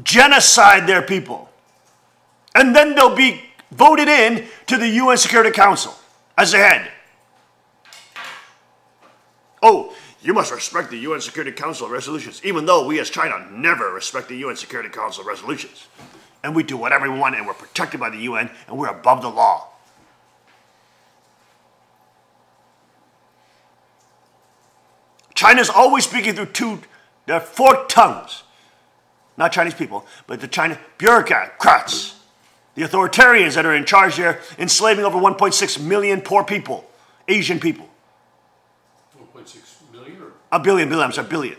genocide their people. And then they'll be voted in to the UN Security Council as the head. Oh, you must respect the UN Security Council resolutions, even though we as China never respect the UN Security Council resolutions. And we do whatever we want, and we're protected by the UN, and we're above the law. China's always speaking through their forked tongues. Not Chinese people, but the China bureaucrats, the authoritarians that are in charge there, enslaving over 1.6 million poor people, Asian people. 1.6 million? Or? A billion, I'm sorry, billion.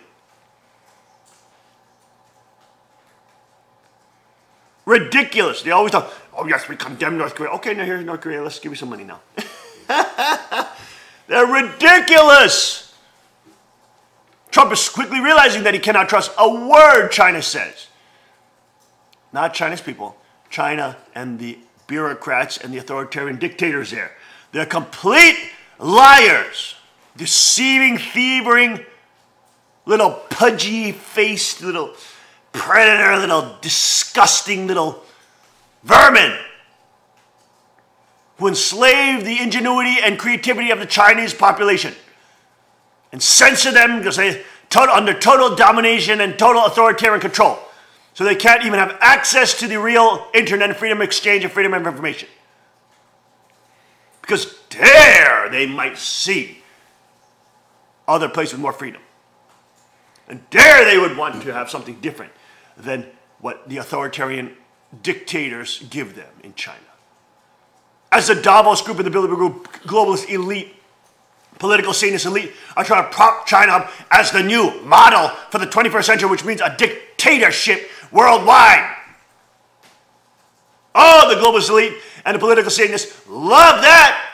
Ridiculous. They always talk, oh yes, we condemn North Korea. Okay, now here's North Korea, let's give you some money now. They're ridiculous. Trump is quickly realizing that he cannot trust a word China says. Not China's people, China and the bureaucrats and the authoritarian dictators there. They're complete liars, deceiving, thieving, little pudgy-faced, little predator, little disgusting little vermin who enslave the ingenuity and creativity of the Chinese population and censor them because they under total domination and total authoritarian control. So they can't even have access to the real internet and freedom of exchange and freedom of information. Because there they might see other places with more freedom. And there they would want to have something different than what the authoritarian dictators give them in China. As the Davos Group and the Bilderberg Group, globalist elite, political Satanist elite, are trying to prop China up as the new model for the 21st century, which means a dictatorship worldwide. Oh, the globalist elite and the political Satanists love that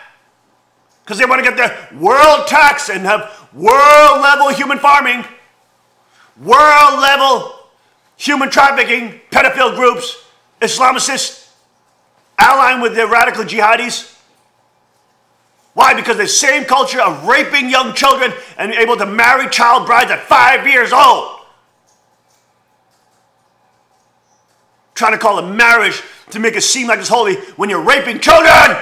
because they want to get their world tax and have world-level human farming, world-level human trafficking, pedophile groups, Islamicists, allying with the radical jihadis. Why? Because the same culture of raping young children and able to marry child brides at 5 years old. Trying to call it marriage to make it seem like it's holy when you're raping children.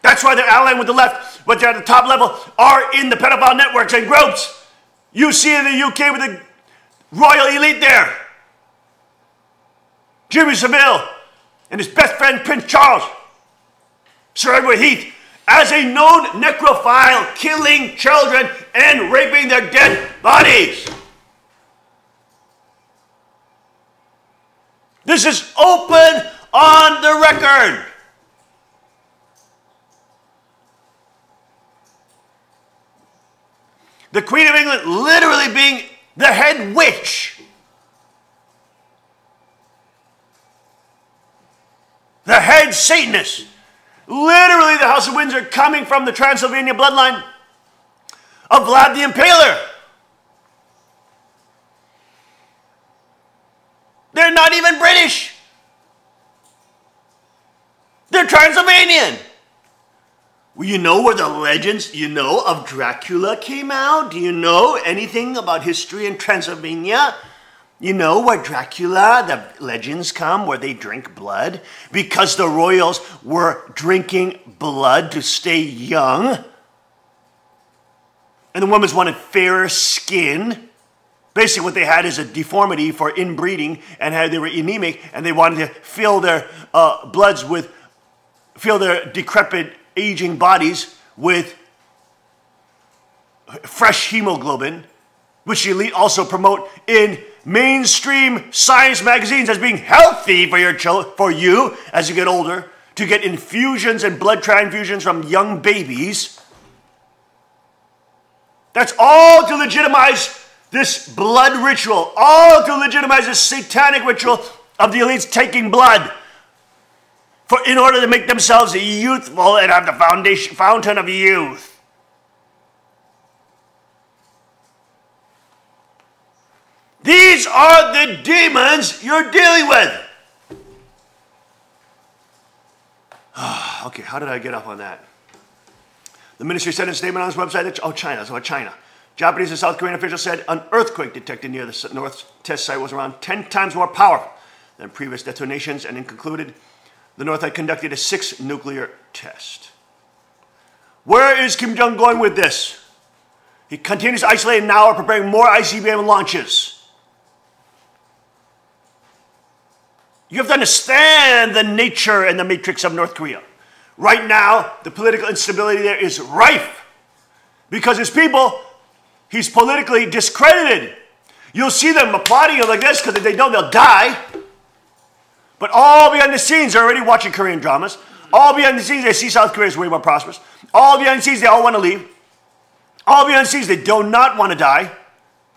That's why they're allying with the left, but they're at the top level, are in the pedophile networks and groups. You see in the UK with the royal elite there. Jimmy Savile and his best friend Prince Charles, Sir Edward Heath, as a known necrophile, killing children and raping their dead bodies. This is open on the record. The Queen of England literally being the head witch. The head Satanist. Literally the House of Windsor coming from the Transylvania bloodline of Vlad the Impaler. They're not even British. They're Transylvanian. Well, you know where the legends, of Dracula came out? Do you know anything about history in Transylvania? You know where Dracula, the legends come, where they drink blood? Because the royals were drinking blood to stay young. And the women wanted fairer skin. Basically what they had is a deformity for inbreeding, and they were anemic, and they wanted to fill their fill their decrepit, aging bodies with fresh hemoglobin, which the elite also promote in mainstream science magazines as being healthy for your for you as you get older, to get infusions and blood transfusions from young babies. That's all to legitimize this blood ritual, all to legitimize this satanic ritual of the elites taking blood in order to make themselves youthful and have the fountain of youth. These are the demons you're dealing with. Okay, how did I get up on that? The ministry said in a statement on its website that, China, that's about China. Japanese and South Korean officials said an earthquake detected near the North test site was around 10 times more powerful than previous detonations, and then concluded the North had conducted a 6th nuclear test. Where is Kim Jong going with this? He continues to isolate and now are preparing more ICBM launches. You have to understand the nature and the matrix of North Korea. Right now, the political instability there is rife because his people, he's politically discredited. You'll see them applauding him like this because they know they'll die. But all behind the scenes, they're already watching Korean dramas. All behind the scenes, they see South Korea is way more prosperous. All behind the scenes, they all want to leave. All behind the scenes, they do not want to die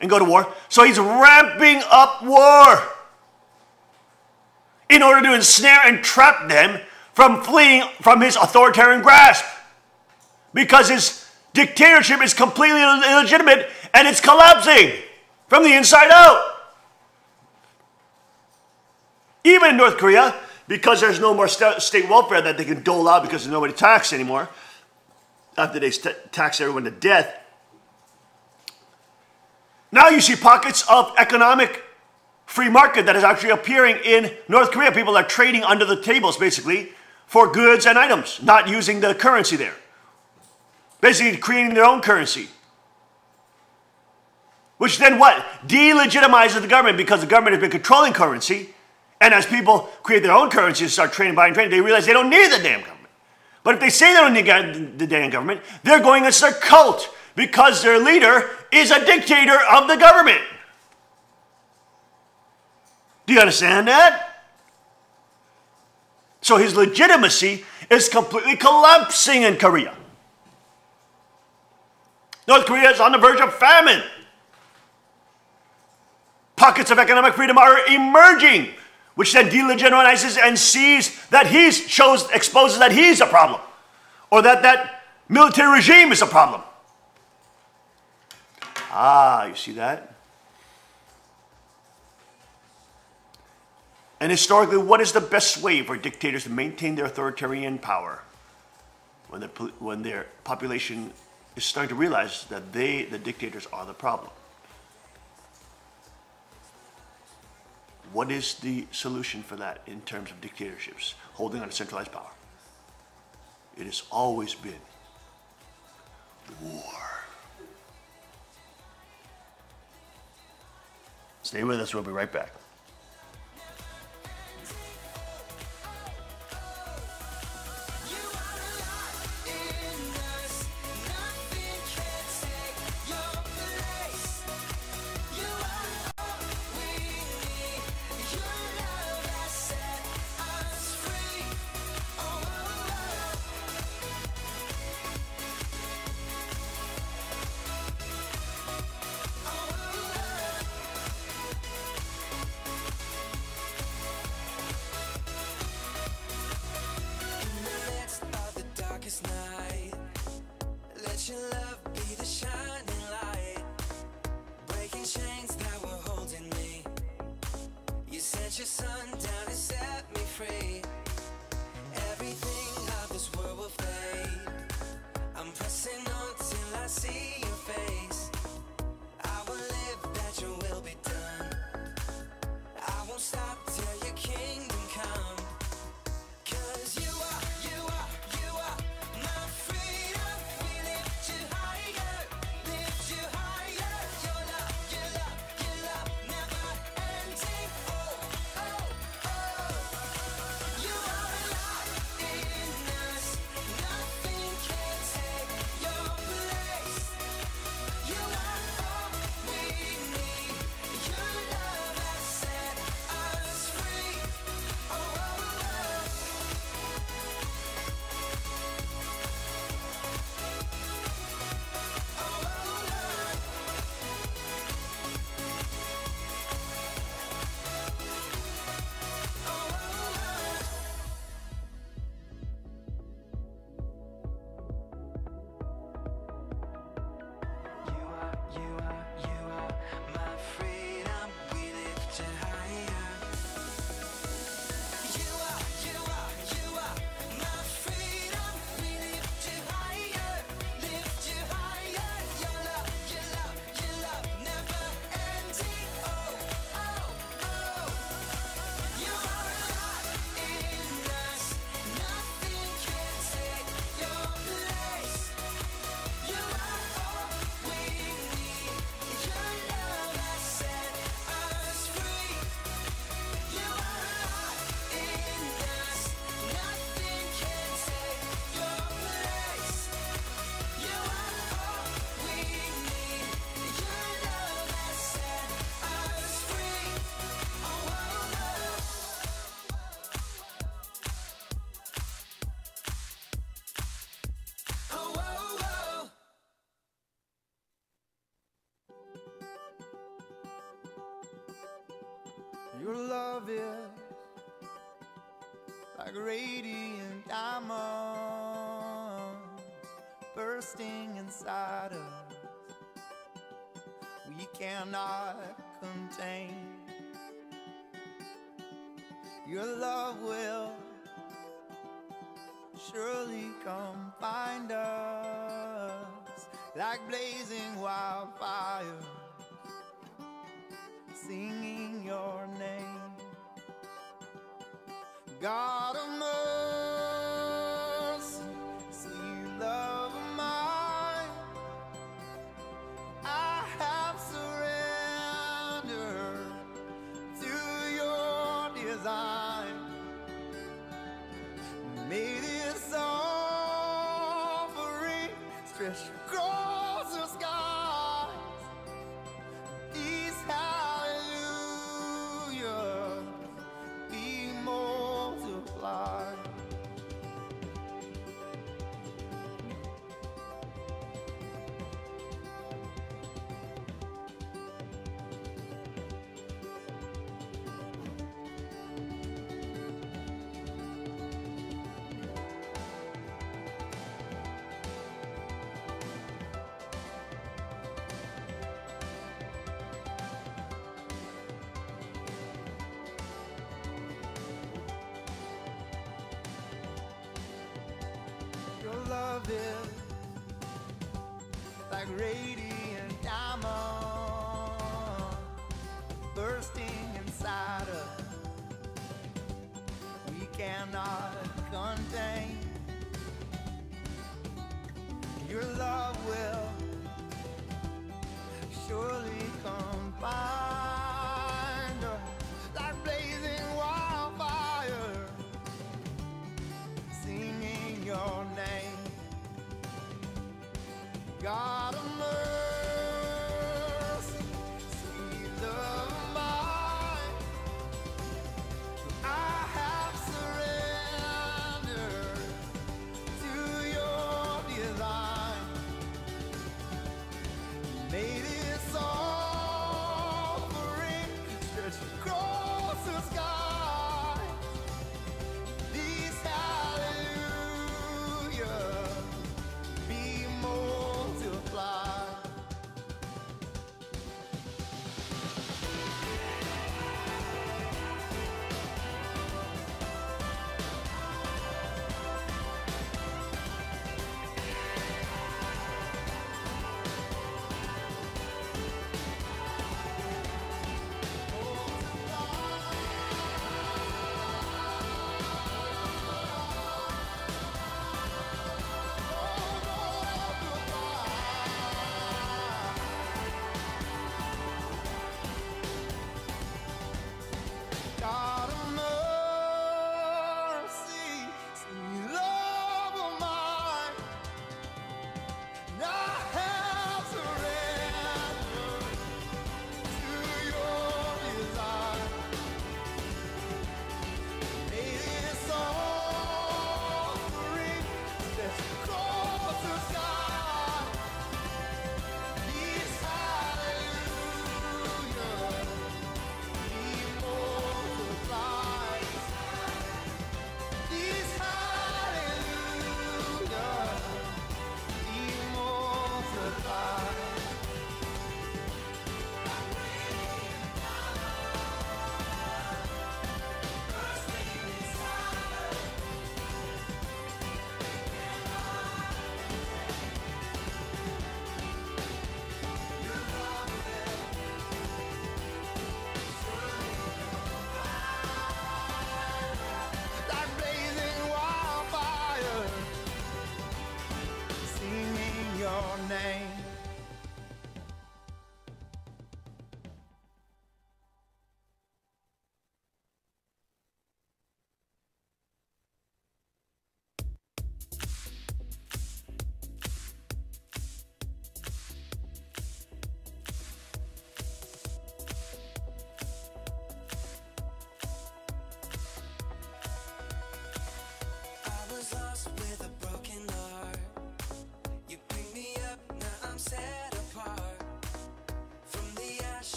and go to war. So he's ramping up war in order to ensnare and trap them from fleeing from his authoritarian grasp. Because his dictatorship is completely illegitimate and it's collapsing from the inside out. Even in North Korea, because there's no more state welfare that they can dole out because there's nobody taxed anymore, after they tax everyone to death. Now you see pockets of economic free market that is actually appearing in North Korea. People are trading under the tables, basically, for goods and items, not using the currency there. Basically creating their own currency. Which then what? Delegitimizes the government because the government has been controlling currency. And as people create their own currency and start trading, buying, trading, they realize they don't need the damn government. But if they say they don't need the damn government, they're going against their cult because their leader is a dictator of the government. Do you understand that? So his legitimacy is completely collapsing in Korea. North Korea is on the verge of famine. Pockets of economic freedom are emerging, which then delegitimizes and sees that exposes that he's a problem, or that military regime is a problem. Ah, you see that? And historically, what is the best way for dictators to maintain their authoritarian power when their population is starting to realize that the dictators, are the problem? What is the solution for that in terms of dictatorships, holding on to centralized power? It has always been war. Stay with us, we'll be right back. Your sun down and set me free. Everything of this world will fade. I'm pressing on till I see your face. I will live that your will be done. I won't stop till your kingdom come. 'Cause you are my freedom. We lift you higher, lift you higher. Your love never ending. You are alive in us. Nothing can take your place. You are all we need. Your love has set us free. You are my freedom. We lift you higher. You are my freedom. We lift you higher, lift you higher. Your love never ending. You are alive in us. Nothing can take your place. You are all we need. Your love has set us free. You are alive in us. Nothing can take your place. You are all we need. Your love has set us free. Your love is like a radiant diamond bursting inside us. We cannot contain. Your love will surely come find us like blazing wildfire, singing your name. God of mercy, sweet love of mine, I have surrendered. stretch across the skies. These hallelujahs be multiplied. Your love is like radiant diamond bursting inside us. We cannot contain. Your love will surely combine us like blazing wildfire, singing your name. God of mercy, sweet love of mine, I have surrendered to your design. Made this all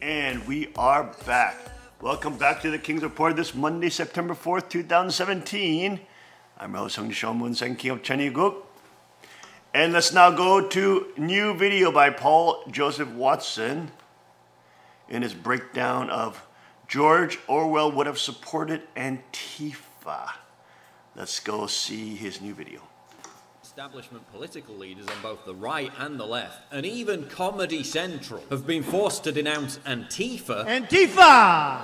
And we are back. Welcome back to the King's Report this Monday, September 4th, 2017. I'm your host, Hung Shommun, second king of Chaniguk. And let's now go to new video by Paul Joseph Watson in his breakdown of George Orwell would have supported Antifa. Let's go see his new video. Establishment political leaders on both the right and the left, and even Comedy Central, have been forced to denounce Antifa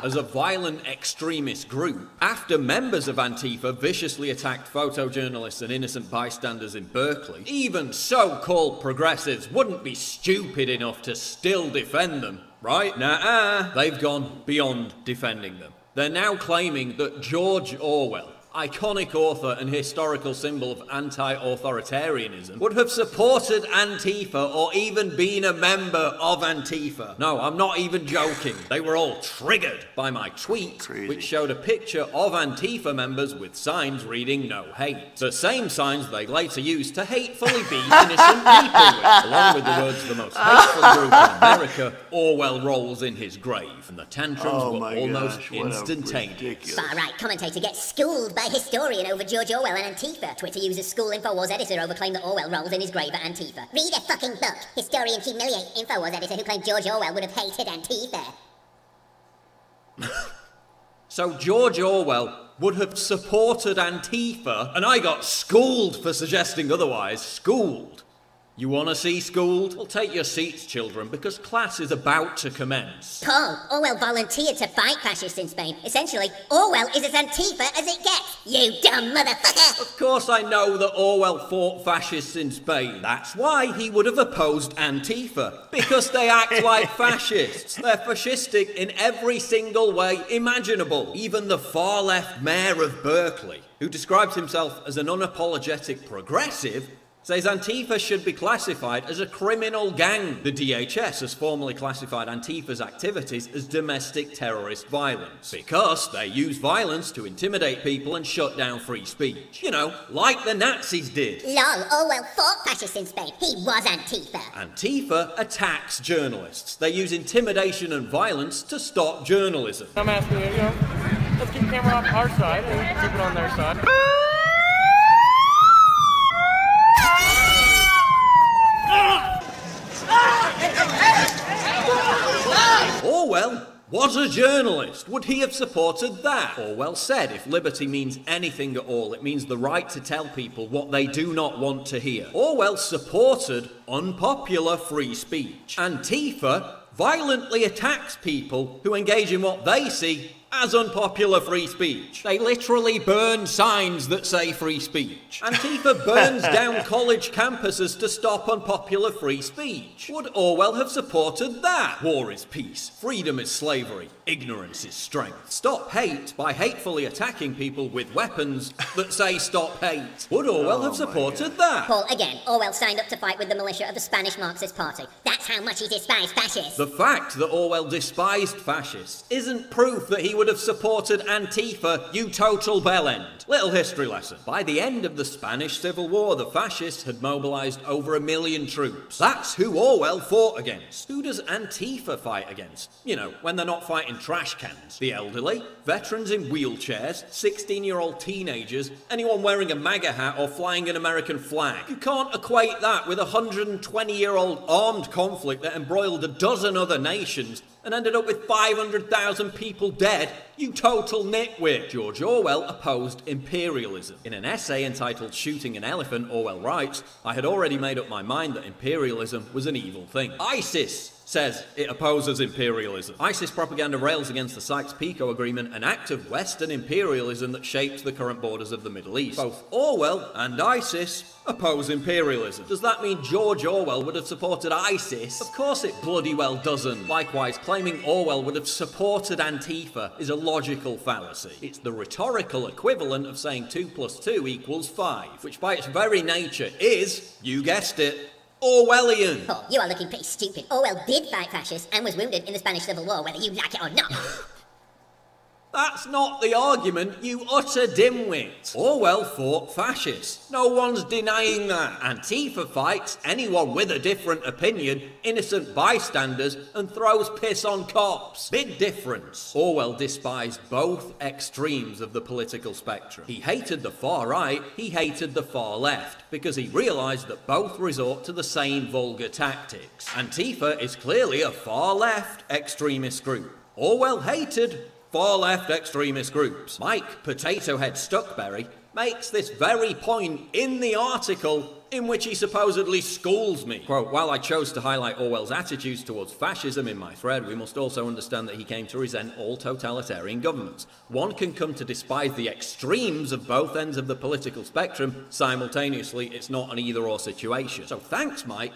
as a violent extremist group after members of Antifa viciously attacked photojournalists and innocent bystanders in Berkeley. Even so-called progressives wouldn't be stupid enough to still defend them, right? Nah, they've gone beyond defending them. They're now claiming that George Orwell, iconic author and historical symbol of anti-authoritarianism, would have supported Antifa or even been a member of Antifa. No, I'm not even joking. They were all triggered by my tweet, which showed a picture of Antifa members with signs reading "No Hate." The same signs they later used to hatefully beat innocent people with, along with the words "the most hateful group in America, Orwell rolls in his grave." And the tantrums were almost instantaneous. Far-right commentator gets schooled by historian over George Orwell and Antifa. Twitter user's school InfoWars editor over claim that Orwell rolls in his grave at Antifa. Read a fucking book. Historian humiliate InfoWars editor who claimed George Orwell would have hated Antifa. So George Orwell would have supported Antifa, and I got schooled for suggesting otherwise. Schooled. You want to see schooled? Well, take your seats, children, because class is about to commence. Paul, Orwell volunteered to fight fascists in Spain. Essentially, Orwell is as Antifa as it gets. You dumb motherfucker! Of course I know that Orwell fought fascists in Spain. That's why he would have opposed Antifa. Because they act like fascists. They're fascistic in every single way imaginable. Even the far-left mayor of Berkeley, who describes himself as an unapologetic progressive, says Antifa should be classified as a criminal gang. The DHS has formally classified Antifa's activities as domestic terrorist violence because they use violence to intimidate people and shut down free speech. You know, like the Nazis did. Lol, Orwell fought fascists in Spain. He was Antifa. Antifa attacks journalists. They use intimidation and violence to stop journalism. I'm asking you, let's keep the camera off our side and keep it on their side. Orwell was a journalist. Would he have supported that? Orwell said if liberty means anything at all, it means the right to tell people what they do not want to hear. Orwell supported unpopular free speech. Antifa violently attacks people who engage in what they see as unpopular free speech. They literally burn signs that say free speech. Antifa burns down college campuses to stop unpopular free speech. Would Orwell have supported that? War is peace, freedom is slavery, ignorance is strength. Stop hate by hatefully attacking people with weapons that say stop hate. Would Orwell have supported that? Paul, again, Orwell signed up to fight with the militia of the Spanish Marxist Party. That's how much he despised fascists. The fact that Orwell despised fascists isn't proof that he would have supported Antifa, you total bellend. Little history lesson. By the end of the Spanish Civil War, the fascists had mobilized over 1 million troops. That's who Orwell fought against. Who does Antifa fight against? You know, when they're not fighting trash cans. The elderly, veterans in wheelchairs, 16-year-old teenagers, anyone wearing a MAGA hat or flying an American flag. You can't equate that with a 120-year-old armed conflict that embroiled a dozen other nations and ended up with 500,000 people dead, you total nitwit. George Orwell opposed imperialism. In an essay entitled Shooting an Elephant, Orwell writes, I had already made up my mind that imperialism was an evil thing. ISIS says it opposes imperialism. ISIS propaganda rails against the Sykes-Picot Agreement, an act of Western imperialism that shaped the current borders of the Middle East. Both Orwell and ISIS oppose imperialism. Does that mean George Orwell would have supported ISIS? Of course it bloody well doesn't. Likewise, claiming Orwell would have supported Antifa is a logical fallacy. It's the rhetorical equivalent of saying 2 + 2 = 5, which by its very nature is, you guessed it, Orwellian. Paul, you are looking pretty stupid. Orwell did fight fascists and was wounded in the Spanish Civil War, whether you like it or not. That's not the argument, you utter dimwit. Orwell fought fascists. No one's denying that. Antifa fights anyone with a different opinion, innocent bystanders, and throws piss on cops. Big difference. Orwell despised both extremes of the political spectrum. He hated the far right, he hated the far left, because he realised that both resort to the same vulgar tactics. Antifa is clearly a far left extremist group. Orwell hated far-left extremist groups. Mike Potato Head Stuckberry makes this very point in the article in which he supposedly schools me. Quote, while I chose to highlight Orwell's attitudes towards fascism in my thread, we must also understand that he came to resent all totalitarian governments. One can come to despise the extremes of both ends of the political spectrum simultaneously. It's not an either-or situation. So thanks, Mike,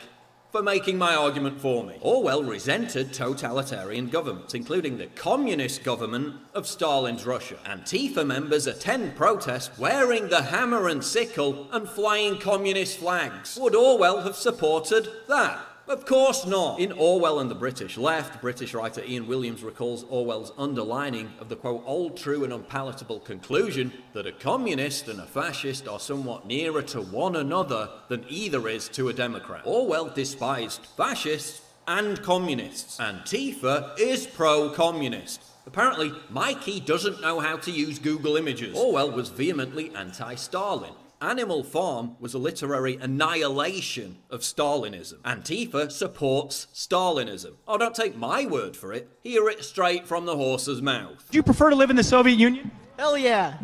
for making my argument for me. Orwell resented totalitarian governments, including the communist government of Stalin's Russia. Antifa members attend protests wearing the hammer and sickle and flying communist flags. Would Orwell have supported that? Of course not. In Orwell and the British Left, British writer Ian Williams recalls Orwell's underlining of the, quote, old, true and unpalatable conclusion that a communist and a fascist are somewhat nearer to one another than either is to a Democrat. Orwell despised fascists and communists. Antifa is pro-communist. Apparently, Mikey doesn't know how to use Google Images. Orwell was vehemently anti-Stalin. Animal Farm was a literary annihilation of Stalinism. Antifa supports Stalinism. Oh, don't take my word for it. Hear it straight from the horse's mouth. Would you prefer to live in the Soviet Union? Hell yeah.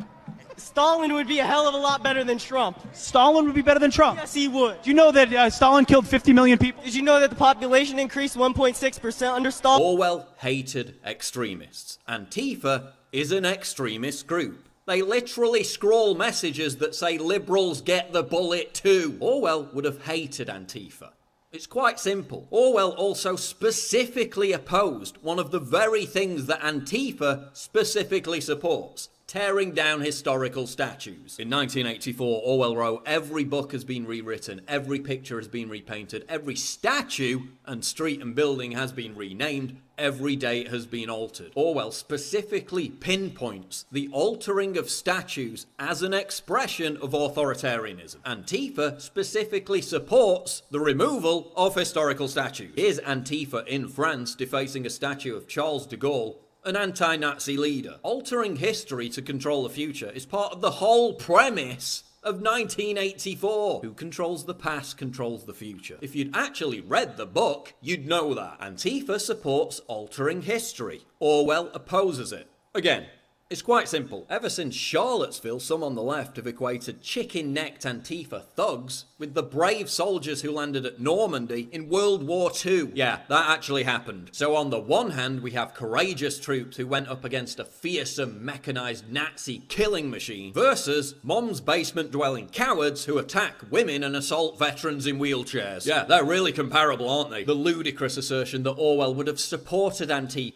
Stalin would be a hell of a lot better than Trump. Stalin would be better than Trump? Yes, he would. Do you know that Stalin killed 50 million people? Did you know that the population increased 1.6% under Stalin? Orwell hated extremists. Antifa is an extremist group. They literally scroll messages that say liberals get the bullet too. Orwell would have hated Antifa. It's quite simple. Orwell also specifically opposed one of the very things that Antifa specifically supports: tearing down historical statues. In 1984, Orwell wrote, every book has been rewritten, every picture has been repainted, every statue and street and building has been renamed, every date has been altered. Orwell specifically pinpoints the altering of statues as an expression of authoritarianism. Antifa specifically supports the removal of historical statues. Here's Antifa in France defacing a statue of Charles de Gaulle, an anti-Nazi leader. Altering history to control the future is part of the whole premise of 1984. Who controls the past controls the future. If you'd actually read the book, you'd know that. Antifa supports altering history. Orwell opposes it. Again, it's quite simple. Ever since Charlottesville, some on the left have equated chicken-necked Antifa thugs with the brave soldiers who landed at Normandy in World War II. Yeah, that actually happened. So on the one hand, we have courageous troops who went up against a fearsome, mechanized Nazi killing machine, versus mom's basement-dwelling cowards who attack women and assault veterans in wheelchairs. Yeah, they're really comparable, aren't they? The ludicrous assertion that Orwell would have supported Antifa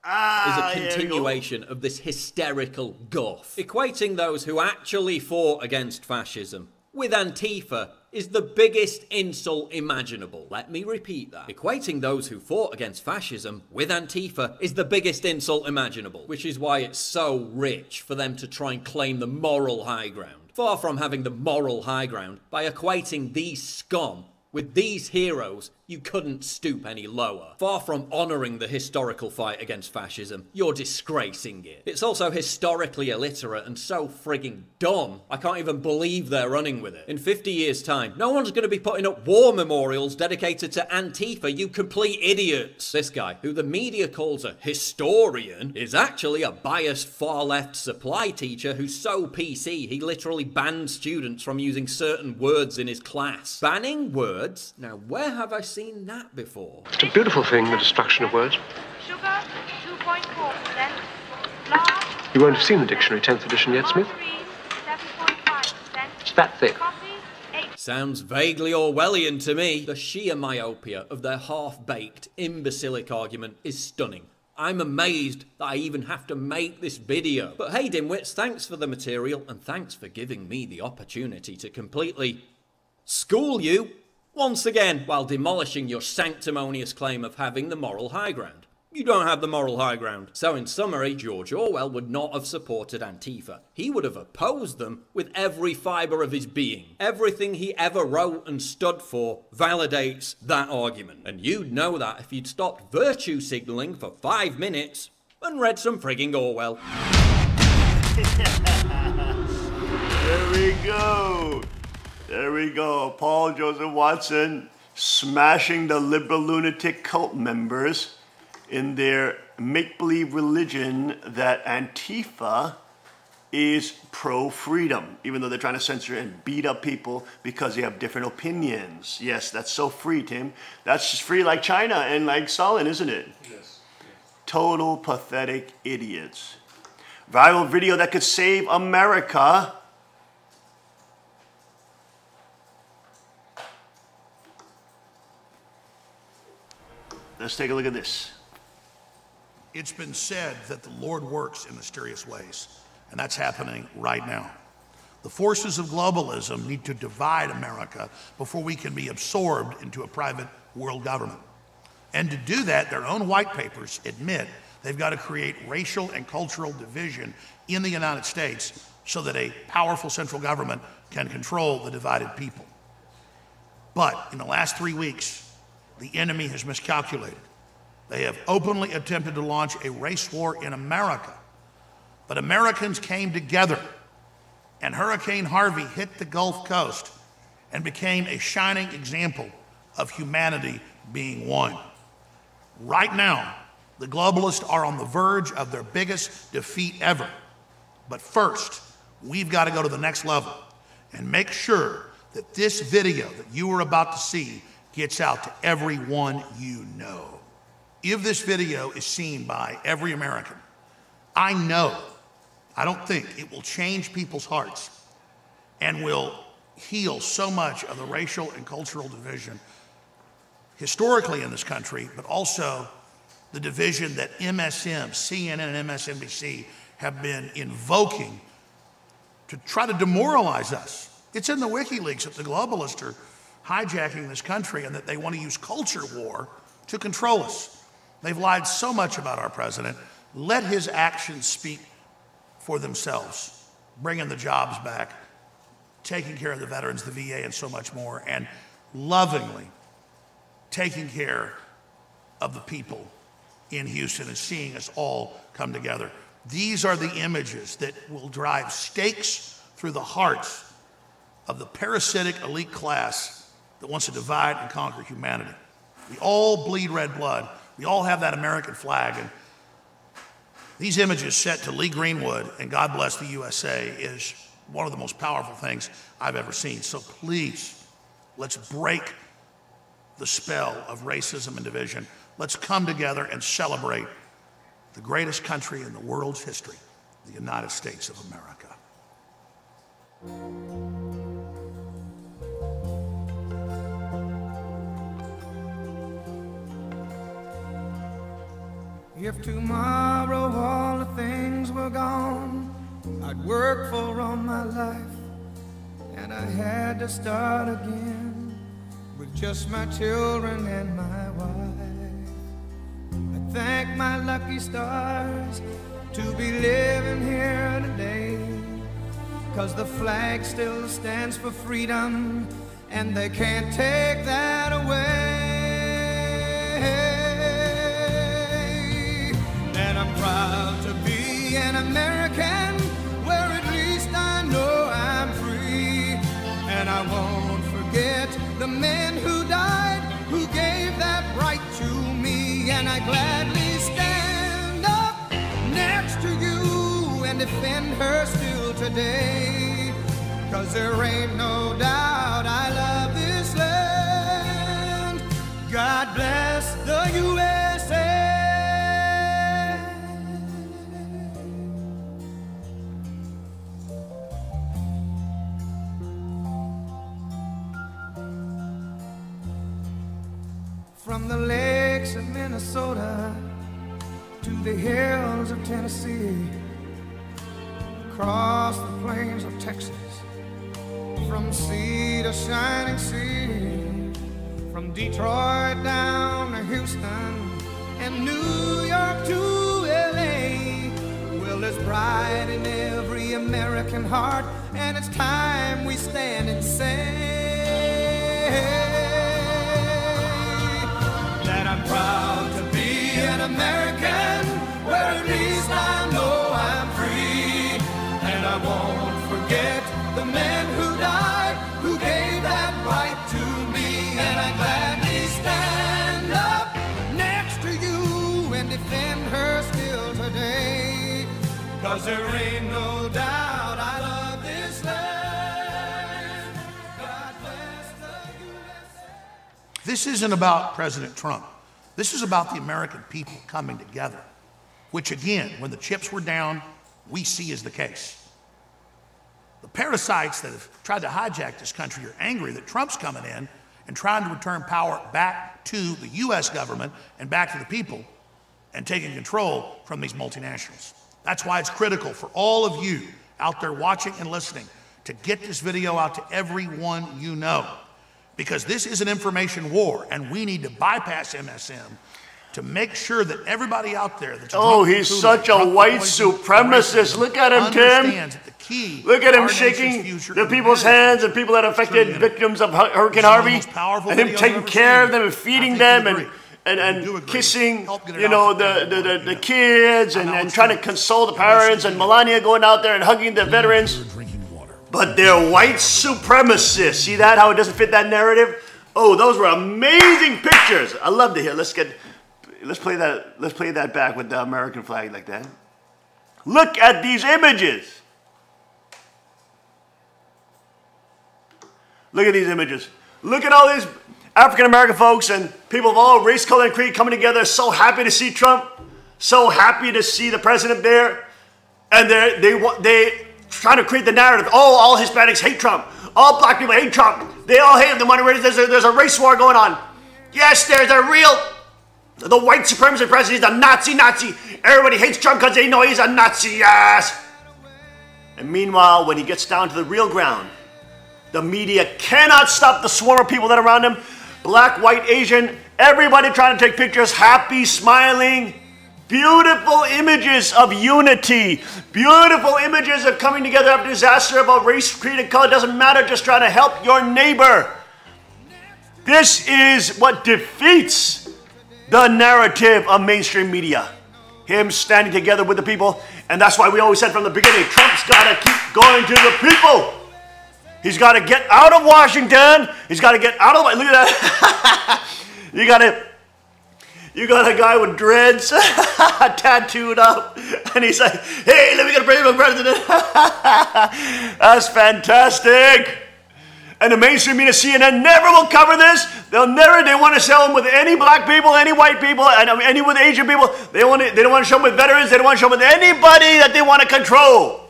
is a continuation of this hysterical guff. Equating those who actually fought against fascism with Antifa is the biggest insult imaginable. Let me repeat that. Equating those who fought against fascism with Antifa is the biggest insult imaginable, which is why it's so rich for them to try and claim the moral high ground. Far from having the moral high ground, by equating these scum with these heroes, you couldn't stoop any lower. Far from honouring the historical fight against fascism, you're disgracing it. It's also historically illiterate and so frigging dumb, I can't even believe they're running with it. In 50 years' time, no one's going to be putting up war memorials dedicated to Antifa, you complete idiots. This guy, who the media calls a historian, is actually a biased far-left supply teacher who's so PC he literally banned students from using certain words in his class. Banning words? Now, where have I seen that before? It's a beautiful thing, the destruction of words. Sugar, 2.4%. Flour, You won't have seen the dictionary, 10th edition yet, Smith. 7.5%. It's that thick. Sounds vaguely Orwellian to me. The sheer myopia of their half-baked, imbecilic argument is stunning. I'm amazed that I even have to make this video. But hey, dimwits, thanks for the material, and thanks for giving me the opportunity to completely school you Once again, while demolishing your sanctimonious claim of having the moral high ground. You don't have the moral high ground. So in summary, George Orwell would not have supported Antifa. He would have opposed them with every fibre of his being. Everything he ever wrote and stood for validates that argument. And you'd know that if you'd stopped virtue signalling for 5 minutes and read some frigging Orwell. There we go. There we go. Paul Joseph Watson smashing the liberal lunatic cult members in their make-believe religion that Antifa is pro-freedom, even though they're trying to censor and beat up people because they have different opinions. Yes, that's so free, Tim. That's just free like China and like Stalin, isn't it? Yes. Total pathetic idiots. Viral video that could save America. Let's take a look at this. It's been said that the Lord works in mysterious ways, and that's happening right now. The forces of globalism need to divide America before we can be absorbed into a private world government. And to do that, their own white papers admit they've got to create racial and cultural division in the United States so that a powerful central government can control the divided people. But in the last 3 weeks, the enemy has miscalculated. They have openly attempted to launch a race war in America. But Americans came together, and Hurricane Harvey hit the Gulf Coast and became a shining example of humanity being one. Right now, the globalists are on the verge of their biggest defeat ever. But first, we've got to go to the next level and make sure that this video that you are about to see gets out to everyone you know. If this video is seen by every American, I don't think it will change people's hearts and will heal so much of the racial and cultural division historically in this country, but also the division that MSM, CNN, and MSNBC have been invoking to try to demoralize us. It's in the WikiLeaks that the globalists are hijacking this country and that they want to use culture war to control us. They've lied so much about our president. Let his actions speak for themselves, bringing the jobs back, taking care of the veterans, the VA, and so much more, and lovingly taking care of the people in Houston and seeing us all come together. These are the images that will drive stakes through the hearts of the parasitic elite class that wants to divide and conquer humanity. We all bleed red blood. We all have that American flag. And these images set to Lee Greenwood and God Bless the USA is one of the most powerful things I've ever seen. So please, let's break the spell of racism and division. Let's come together and celebrate the greatest country in the world's history, the United States of America. If tomorrow all the things were gone I'd worked for all my life, and I had to start again with just my children and my wife. I thank my lucky stars to be living here today, 'cause the flag still stands for freedom, and they can't take that away. And I'm proud to be an American, where at least I know I'm free. And I won't forget the men who died, who gave that right to me. And I gladly stand up next to you and defend her still today. 'Cause there ain't no doubt I love this land. God bless the USA. From the lakes of Minnesota to the hills of Tennessee, across the plains of Texas, from sea to shining sea, From Detroit down to Houston and New York to LA. Well, it's bright in every American heart, and it's time we stand and say that I'm proud to be an American, where at least I know I'm free. And I won't forget the men who died, who gave that right to me. And I gladly stand up next to you and defend her still today. 'Cause there ain't no doubt I love this land. God bless the USA. This isn't about President Trump. This is about the American people coming together, which again, when the chips were down, we see is the case. The parasites that have tried to hijack this country are angry that Trump's coming in and trying to return power back to the US government and back to the people and taking control from these multinationals. That's why it's critical for all of you out there watching and listening to get this video out to everyone you know, because this is an information war and we need to bypass MSM to make sure that everybody out there that's he's such a white supremacist. Look at him, Tim. Look at him shaking the people's hands and people that affected victims of Hurricane Harvey, and him taking care of them and feeding them and kissing, you know, the kids and trying to console the parents, and Melania going out there and hugging the veterans. But they're white supremacists. See that? How it doesn't fit that narrative? Oh, those were amazing pictures. I love to hear. Let's play that back with the American flag like that. Look at these images. Look at these images. Look at all these African American folks and people of all race, color, and creed coming together. So happy to see Trump. So happy to see the president there. And they trying to create the narrative. Oh, all Hispanics hate Trump. All black people hate Trump. They all hate him. There's a race war going on. Yes, there's a real... The white supremacist president is a Nazi. Everybody hates Trump because they know he's a Nazi, yes. And meanwhile, when he gets down to the real ground, the media cannot stop the swarm of people that are around him. Black, white, Asian, everybody trying to take pictures, happy, smiling. Beautiful images of unity. Beautiful images of coming together after disaster about race, creed, and color. Doesn't matter, just trying to help your neighbor. This is what defeats the narrative of mainstream media. Him standing together with the people. And that's why we always said from the beginning, Trump's got to keep going to the people. He's got to get out of Washington. He's got to get out of... Look at that. You got a guy with dreads tattooed up. And he's like, hey, let me get a break with the president. That's fantastic. And the mainstream media, CNN, never will cover this. They want to show them with any black people, any white people, and any with Asian people. They don't want to show them with veterans. They don't want to show them with anybody that they want to control.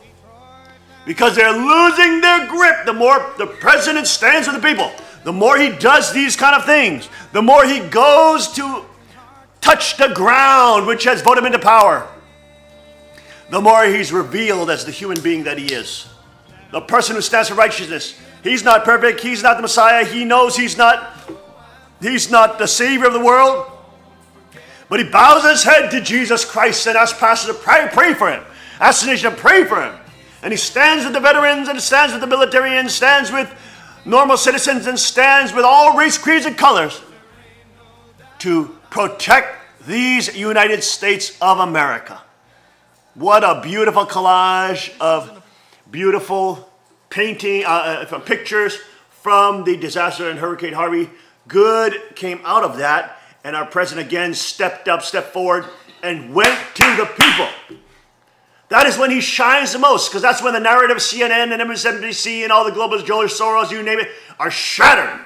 Because they're losing their grip. The more the president stands with the people, the more he does these kind of things, the more he goes to touch the ground, which has voted him into power, the more he's revealed as the human being that he is. The person who stands for righteousness. He's not perfect. He's not the Messiah. He knows he's not the Savior of the world. But he bows his head to Jesus Christ and asks pastors to pray for him. Asks the nation to pray for him. And he stands with the veterans and stands with the military and stands with normal citizens and stands with all race, creeds, and colors to protect these United States of America. What a beautiful collage of beautiful painting, pictures from the disaster in Hurricane Harvey. Good came out of that, and our president again stepped forward, and went to the people. That is when he shines the most, because that's when the narrative of CNN and MSNBC and all the globalists, George Soros, you name it, are shattered.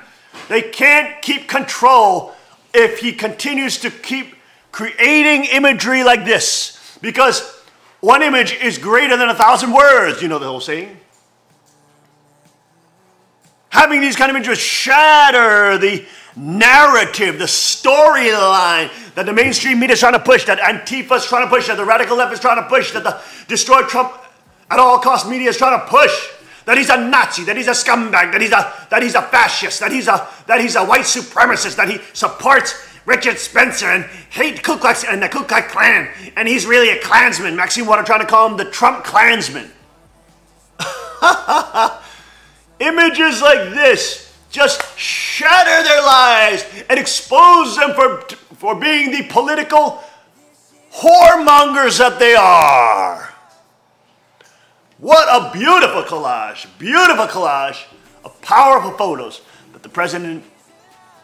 They can't keep control if he continues to keep creating imagery like this, because one image is greater than 1,000 words. You know the whole saying. Having these kind of images shatter the narrative, the storyline that the mainstream media is trying to push, that Antifa is trying to push, that the radical left is trying to push, that the destroy Trump at all cost media is trying to push. that he's a Nazi, that he's a scumbag, that he's a fascist, that he's a white supremacist, that he supports Richard Spencer and hate Ku Klux and the Ku Klux Klan, and he's really a Klansman. Maxine Waters trying to call him the Trump Klansman. Images like this just shatter their lives and expose them for being the political whoremongers that they are. What a beautiful collage of powerful photos that the president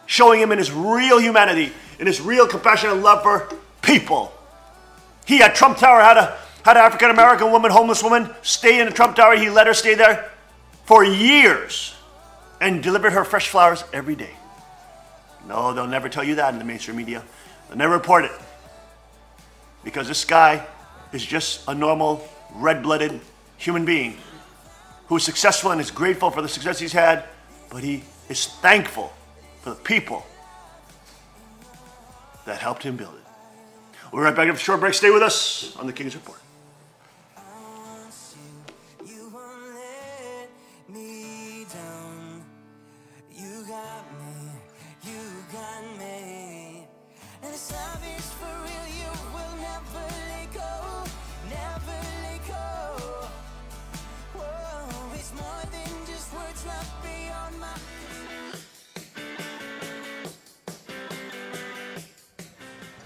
showing him in his real humanity, in his real compassion and love for people. He at Trump Tower had an African-American woman, homeless woman, stay in the Trump Tower. He let her stay there for years and delivered her fresh flowers every day. No, they'll never tell you that in the mainstream media. They'll never report it. Because this guy is just a normal, red-blooded human being who is successful and is grateful for the success he's had, but he is thankful for the people that helped him build it. We'll be right back after a short break. Stay with us on the King's Report.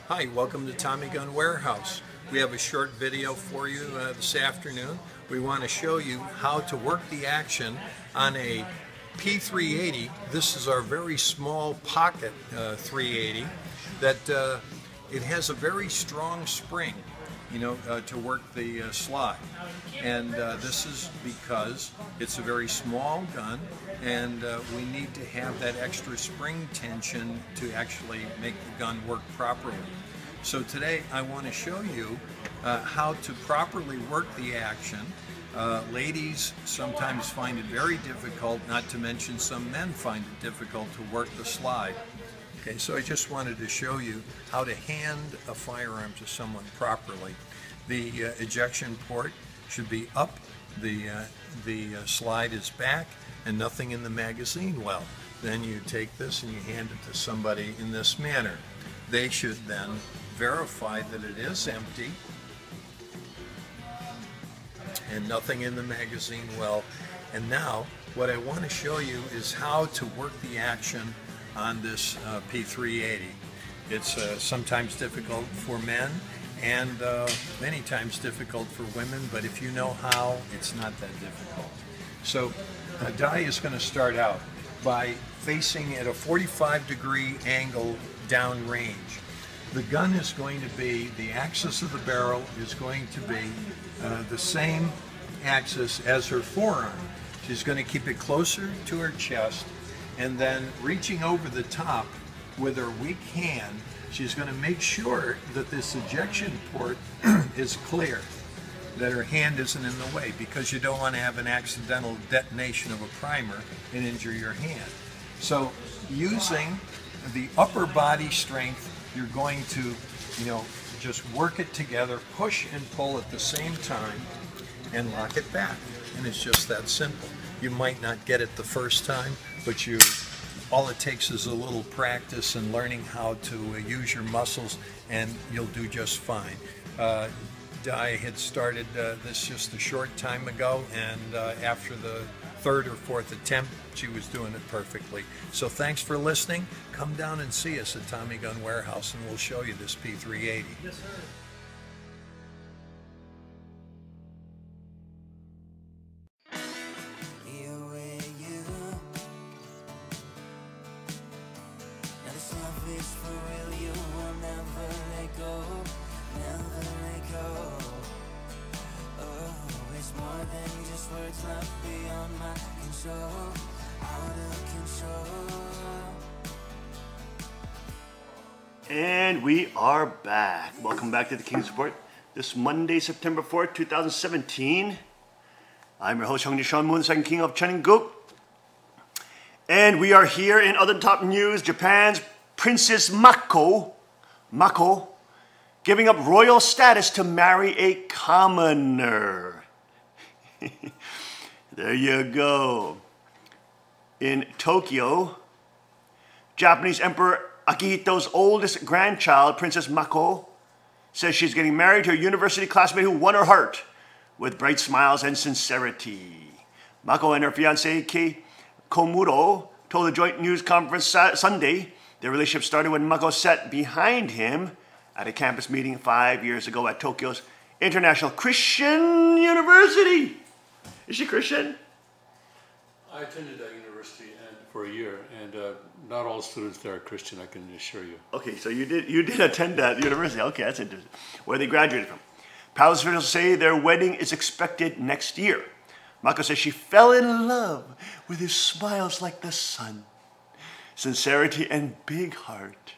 Hi, welcome to Tommy Gun Warehouse. We have a short video for you this afternoon. We want to show you how to work the action on a P380. This is our very small pocket 380 that it has a very strong spring, to work the slide. And this is because it's a very small gun, and we need to have that extra spring tension to actually make the gun work properly. So today I want to show you how to properly work the action. Ladies sometimes find it very difficult, not to mention some men find it difficult to work the slide. Okay, so I just wanted to show you how to hand a firearm to someone properly. The ejection port should be up, the slide is back, and nothing in the magazine well. Then you take this and you hand it to somebody in this manner. They should then verify that it is empty and nothing in the magazine well. And now what I want to show you is how to work the action on this P380. It's sometimes difficult for men and many times difficult for women, but if you know how, it's not that difficult. So Di is going to start out by facing at a 45-degree angle downrange. The gun is going to be, the axis of the barrel is going to be the same axis as her forearm. She's going to keep it closer to her chest, and then reaching over the top with her weak hand, she's going to make sure that this ejection port is clear, that her hand isn't in the way, because you don't want to have an accidental detonation of a primer and injure your hand. So using the upper body strength, you're going to, just work it together, push and pull at the same time, and lock it back. And it's just that simple. You might not get it the first time, but all it takes is a little practice and learning how to use your muscles, and you'll do just fine. Di had started this just a short time ago, and after the third or fourth attempt, she was doing it perfectly. So thanks for listening. Come down and see us at Tommy Gun Warehouse, and we'll show you this P380. Yes, sir. And we are back. Welcome back to the King's Report. This Monday, September 4th, 2017. I'm your host, Hung Sean Moon, the second king of Cheongguk. And we are here in other top news. Japan's Princess Mako giving up royal status to marry a commoner. There you go. In Tokyo, Japanese Emperor Akihito's oldest grandchild, Princess Mako, says she's getting married to a university classmate who won her heart with bright smiles and sincerity. Mako and her fiancé, Kei Komuro, told the joint news conference Sunday their relationship started when Mako sat behind him at a campus meeting 5 years ago at Tokyo's International Christian University. Is she Christian? I attended that university for a year, and not all students there are Christian, I can assure you. Okay, so you did attend that university. Okay, that's interesting. Where they graduated from. Palace officials say their wedding is expected next year. Mako says she fell in love with his smiles like the sun, sincerity, and big heart.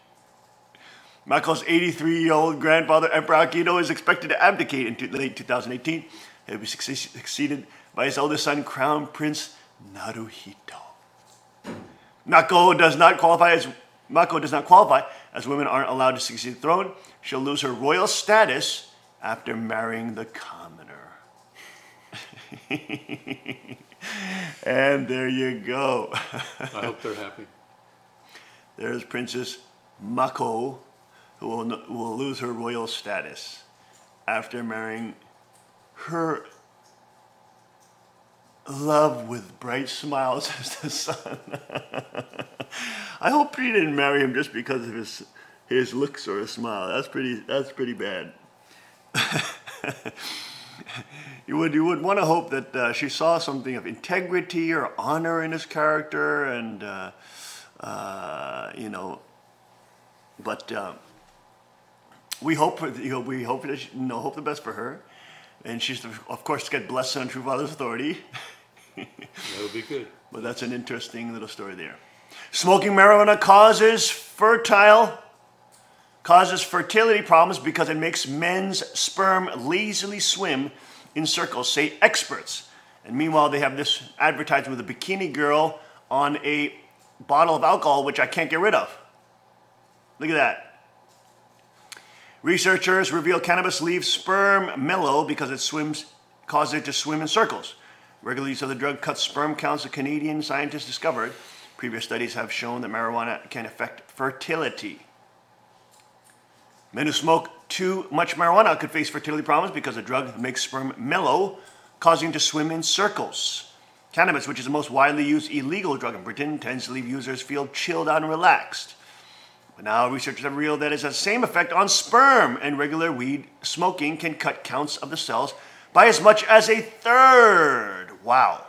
Mako's 83-year-old grandfather, Emperor Akihito, is expected to abdicate in late 2018. He'll be succeeded by his eldest son, Crown Prince Naruhito. Mako does not qualify as women aren't allowed to succeed the throne. She'll lose her royal status after marrying the commoner. And there you go. I hope they're happy. There's Princess Mako, who will lose her royal status after marrying her love with bright smiles as the sun. I hope she didn't marry him just because of his looks or his smile. That's pretty bad. You would want to hope that she saw something of integrity or honor in his character, and you know. But we hope hope the best for her, and she's of course to get blessed on True Father's authority. That'll be good. But that's an interesting little story there. Smoking marijuana causes fertility problems because it makes men's sperm lazily swim in circles, say experts. And meanwhile, they have this advertised with a bikini girl on a bottle of alcohol, which I can't get rid of. Look at that. Researchers reveal cannabis leaves sperm mellow because it causes it to swim in circles. Regular use of the drug cuts sperm counts, the Canadian scientists discovered. Previous studies have shown that marijuana can affect fertility. Men who smoke too much marijuana could face fertility problems because the drug makes sperm mellow, causing it to swim in circles. Cannabis, which is the most widely used illegal drug in Britain, tends to leave users feel chilled out and relaxed. But now researchers have revealed that it has the same effect on sperm, and regular weed smoking can cut counts of the cells by as much as a third. Wow.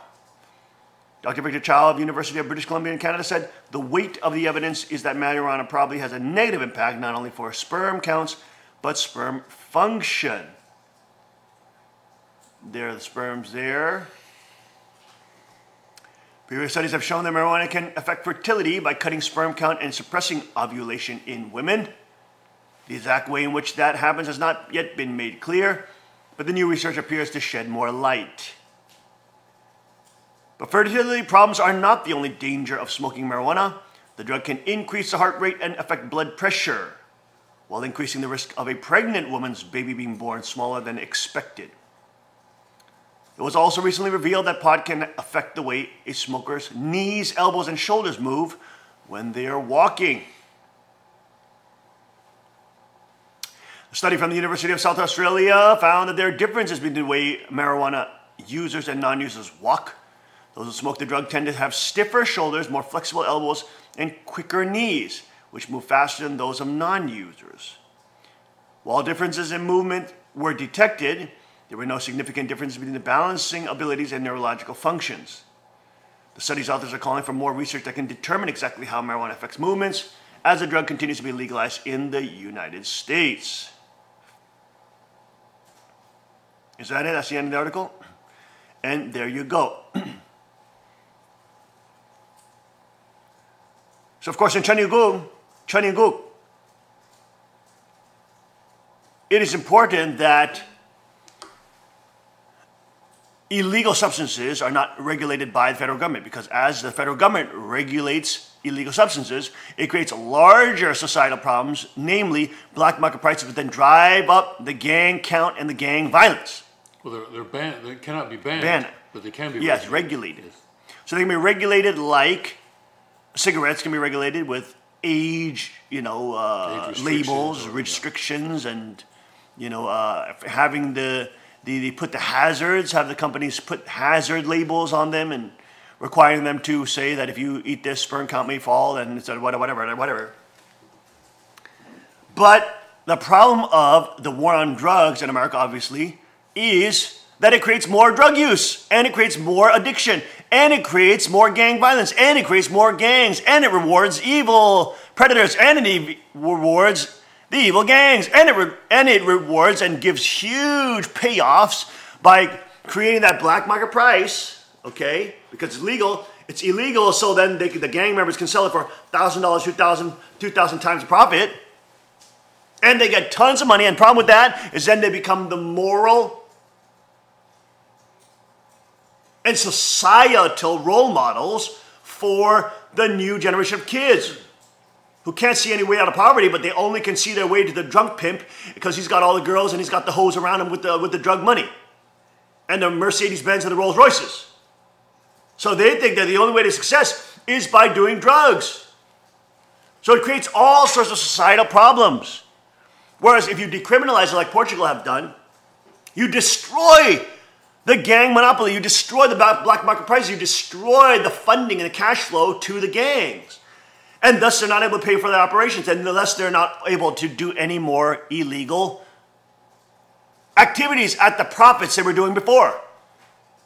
Dr. Victor Chow of the University of British Columbia in Canada said the weight of the evidence is that marijuana probably has a negative impact not only for sperm counts, but sperm function. There are the sperms there. Previous studies have shown that marijuana can affect fertility by cutting sperm count and suppressing ovulation in women. The exact way in which that happens has not yet been made clear, but the new research appears to shed more light. But fertility problems are not the only danger of smoking marijuana. The drug can increase the heart rate and affect blood pressure, while increasing the risk of a pregnant woman's baby being born smaller than expected. It was also recently revealed that pot can affect the way a smoker's knees, elbows, and shoulders move when they are walking. A study from the University of South Australia found that there are differences between the way marijuana users and non-users walk. Those who smoke the drug tend to have stiffer shoulders, more flexible elbows, and quicker knees, which move faster than those of non-users. While differences in movement were detected, there were no significant differences between the balancing abilities and neurological functions. The study's authors are calling for more research that can determine exactly how marijuana affects movements as the drug continues to be legalized in the United States. Is that it? That's the end of the article. And there you go. So, of course, in Chanyagung, it is important that illegal substances are not regulated by the federal government, because as the federal government regulates illegal substances, it creates larger societal problems, namely black market prices, that then drive up the gang count and the gang violence. Well, they're banned. They cannot be banned. But they can be Yes, regulated. So they can be regulated like cigarettes can be regulated with age, Age labels, restrictions, and having they put the hazards, have the companies put hazard labels on them and requiring them to say that if you eat this, sperm count may fall, and it's whatever. But the problem of the war on drugs in America, obviously, is that it creates more drug use, and it creates more addiction, and it creates more gang violence, and it creates more gangs, and it rewards evil predators, and it rewards the evil gangs, and it rewards and gives huge payoffs by creating that black market price, okay? Because it's illegal, so then the gang members can sell it for $1,000, $2,000 times the profit, and they get tons of money. And the problem with that is then they become the moral and societal role models for the new generation of kids who can't see any way out of poverty, but they only can see their way to the drunk pimp because he's got all the girls and he's got the hoes around him with the drug money and the Mercedes-Benz and the Rolls Royces. So they think that the only way to success is by doing drugs. So it creates all sorts of societal problems. Whereas if you decriminalize it like Portugal have done, you destroy the gang monopoly, you destroy the black market price, you destroy the funding and the cash flow to the gangs. And thus they're not able to pay for their operations, and thus they're not able to do any more illegal activities at the profits they were doing before.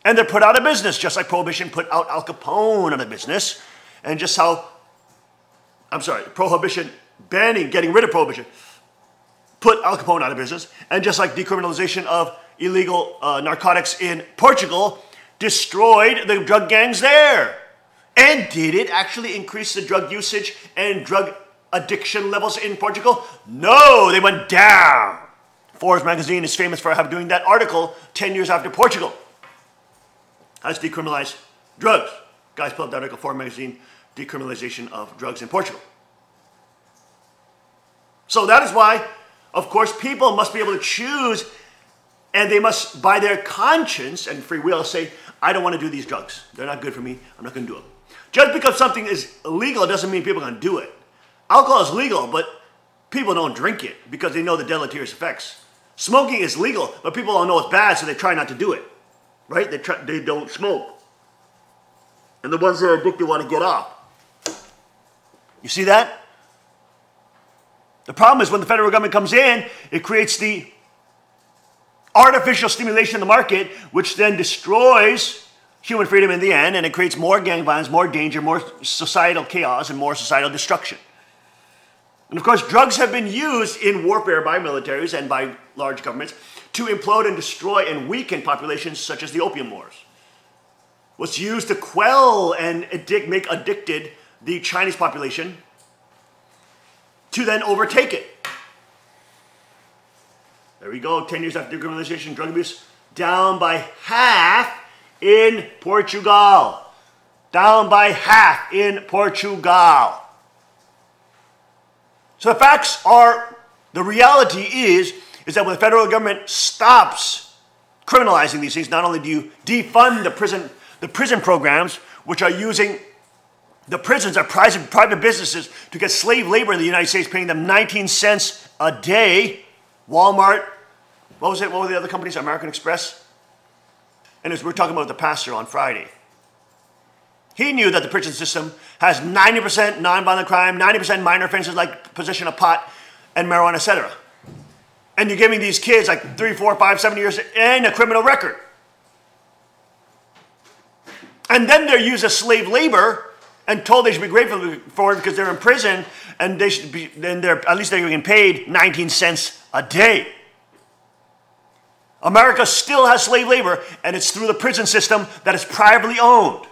And they're put out of business, just like Prohibition put out Al Capone out of business, and just how, Prohibition, getting rid of Prohibition, put Al Capone out of business, and just like decriminalization of illegal narcotics in Portugal destroyed the drug gangs there. And did it actually increase the drug usage and drug addiction levels in Portugal? No, they went down. Forbes magazine is famous for doing that article 10 years after Portugal has decriminalized drugs. Guys, pull up that article, Forbes magazine, decriminalization of drugs in Portugal. So that is why, of course, people must be able to choose, and they must, by their conscience and free will, say, I don't want to do these drugs. They're not good for me. I'm not going to do them. Just because something is illegal doesn't mean people are going to do it. Alcohol is legal, but people don't drink it because they know the deleterious effects. Smoking is legal, but people don't know it's bad, so they try not to do it. Right? They don't smoke. And the ones that are addicted want to get off. You see that? The problem is when the federal government comes in, it creates the artificial stimulation in the market, which then destroys human freedom in the end, and it creates more gang violence, more danger, more societal chaos, and more societal destruction. And of course, drugs have been used in warfare by militaries and by large governments to implode and destroy and weaken populations such as the Opium Wars. Was used to quell and make addicted the Chinese population to then overtake it. There we go, 10 years after decriminalization, drug abuse down by half in Portugal. Down by half in Portugal. So the facts are, the reality is that when the federal government stops criminalizing these things, not only do you defund the prison programs, which are using the prisons are private businesses to get slave labor in the United States, paying them 19 cents a day. Walmart, what was it? What were the other companies? American Express? And as we were talking about the pastor on Friday, he knew that the prison system has 90% nonviolent crime, 90% minor offenses like possession of pot and marijuana, etc. And you're giving these kids like 3, 4, 5, 7 years and a criminal record. And then they're used as slave labor and told they should be grateful for it because they're in prison and they should be, then at least they're getting paid 19 cents a day. America still has slave labor, and it's through the prison system that is privately owned,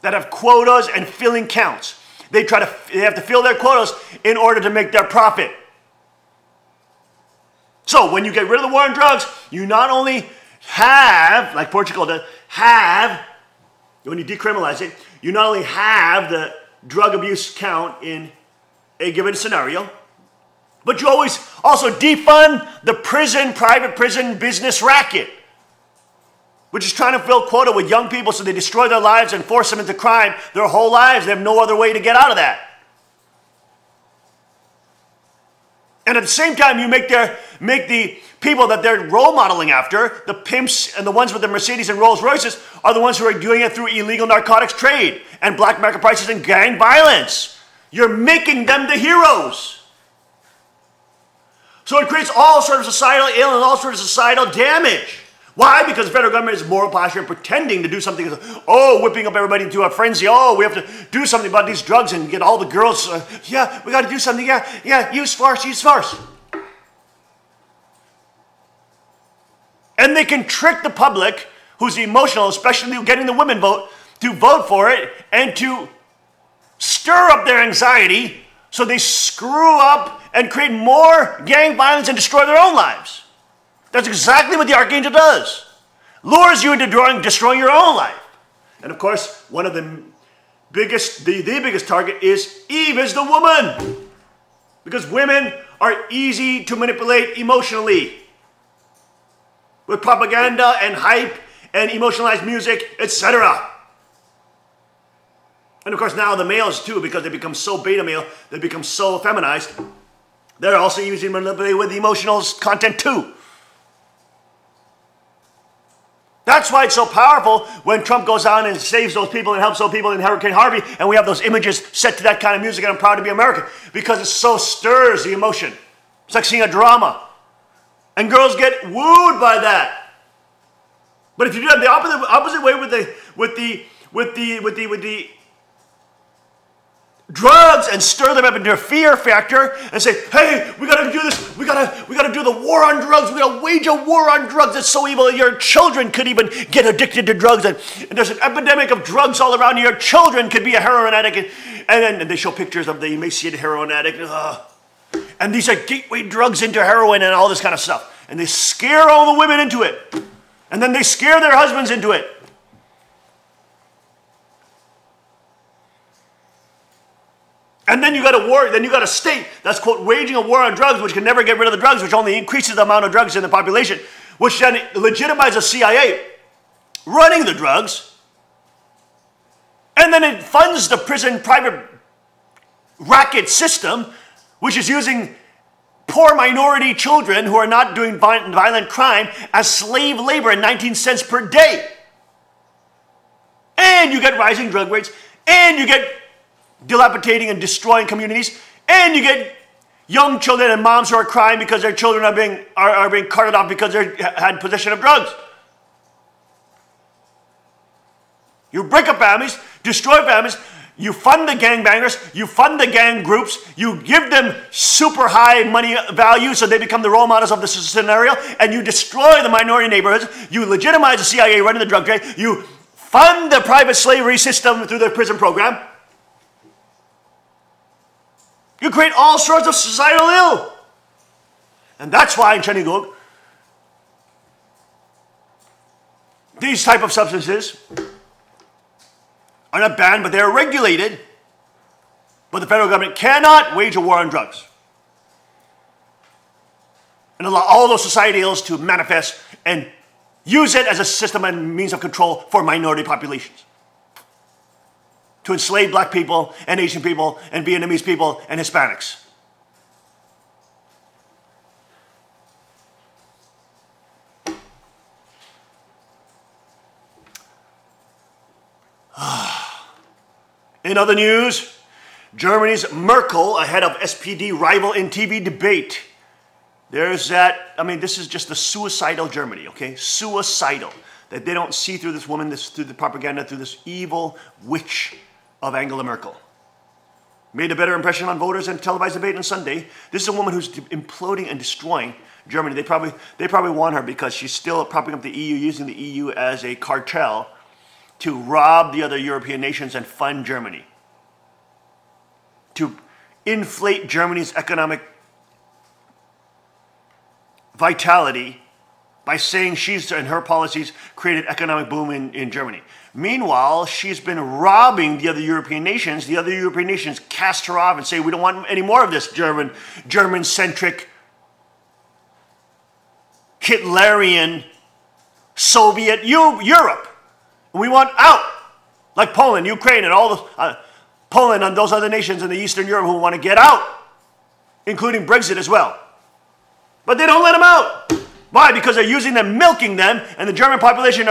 that have quotas and filling counts. They have to fill their quotas in order to make their profit. So when you get rid of the war on drugs, you not only have, like Portugal does, when you decriminalize it, you not only have the drug abuse count in a given scenario, but you always also defund the private prison business racket. which is trying to fill quota with young people so they destroy their lives and force them into crime their whole lives. They have no other way to get out of that. And at the same time, you make the people that they're role modeling after, the pimps and the ones with the Mercedes and Rolls Royces, are the ones who are doing it through illegal narcotics trade and black market prices and gang violence. You're making them the heroes. So it creates all sorts of societal ill and all sorts of societal damage. Why? Because the federal government is moral posture and pretending to do something. Oh, whipping up everybody into a frenzy. Oh, we have to do something about these drugs and get all the girls. Yeah, we got to do something. Yeah, use force, use force. And they can trick the public, who's emotional, especially getting the women vote, to vote for it and to stir up their anxiety so they screw up and create more gang violence and destroy their own lives. That's exactly what the archangel does. Lures you into destroying your own life. And of course, one of the biggest, the biggest target is Eve, is the woman. Because women are easy to manipulate emotionally. With propaganda and hype and emotionalized music, etc. And of course now the males too, because they become so beta male, they become so feminized, they're also using manipulate with emotional content too. That's why it's so powerful when Trump goes on and saves those people and helps those people in Hurricane Harvey, and we have those images set to that kind of music, and I'm proud to be American, because it so stirs the emotion. It's like seeing a drama. And girls get wooed by that. But if you do it the opposite way with the drugs and stir them up into a fear factor and say, hey, we gotta do this, we gotta do the war on drugs, we gotta wage a war on drugs. It's so evil. Your children could even get addicted to drugs, and there's an epidemic of drugs all around. Your children could be a heroin addict, and they show pictures of the emaciated heroin addict. And these are gateway drugs into heroin and all this kind of stuff. And they scare all the women into it. And then they scare their husbands into it. And then you got a war, then you got a state that's, quote, waging a war on drugs, which can never get rid of the drugs, which only increases the amount of drugs in the population, which then legitimizes the CIA running the drugs. And then it funds the prison private racket system, which is using poor minority children who are not doing violent crime as slave labor at 19 cents per day. And you get rising drug rates, and you get dilapidating and destroying communities, and you get young children and moms who are crying because their children are being carted off because they had possession of drugs. You break up families, destroy families, you fund the gangbangers, you fund the gang groups, you give them super high money value so they become the role models of this scenario, and you destroy the minority neighborhoods, you legitimize the CIA running the drug trade, you fund the private slavery system through the prison program. You create all sorts of societal ill. And that's why in Chanigog, these type of substances are not banned, but they are regulated. But the federal government cannot wage a war on drugs and allow all those societal ills to manifest and use it as a system and means of control for minority populations. To enslave black people and Asian people and Vietnamese people and Hispanics. In other news, Germany's Merkel ahead of SPD rival in TV debate. There's that, I mean, this is just the suicidal Germany, okay? Suicidal. That they don't see through this woman, through the propaganda, through this evil witch of Angela Merkel. Made a better impression on voters in televised debate on Sunday. This is a woman who's imploding and destroying Germany. They probably want her because she's still propping up the EU, using the EU as a cartel to rob the other European nations and fund Germany. To inflate Germany's economic vitality by saying she's and her policies created economic boom in Germany. Meanwhile, she's been robbing the other European nations. The other European nations cast her off and say, we don't want any more of this German-centric, Hitlerian Soviet Europe. We want out, like Poland, Ukraine, and all the Poland and those other nations in the Eastern Europe who want to get out, including Brexit as well. But they don't let them out. Why? Because they're using them, milking them, and the German population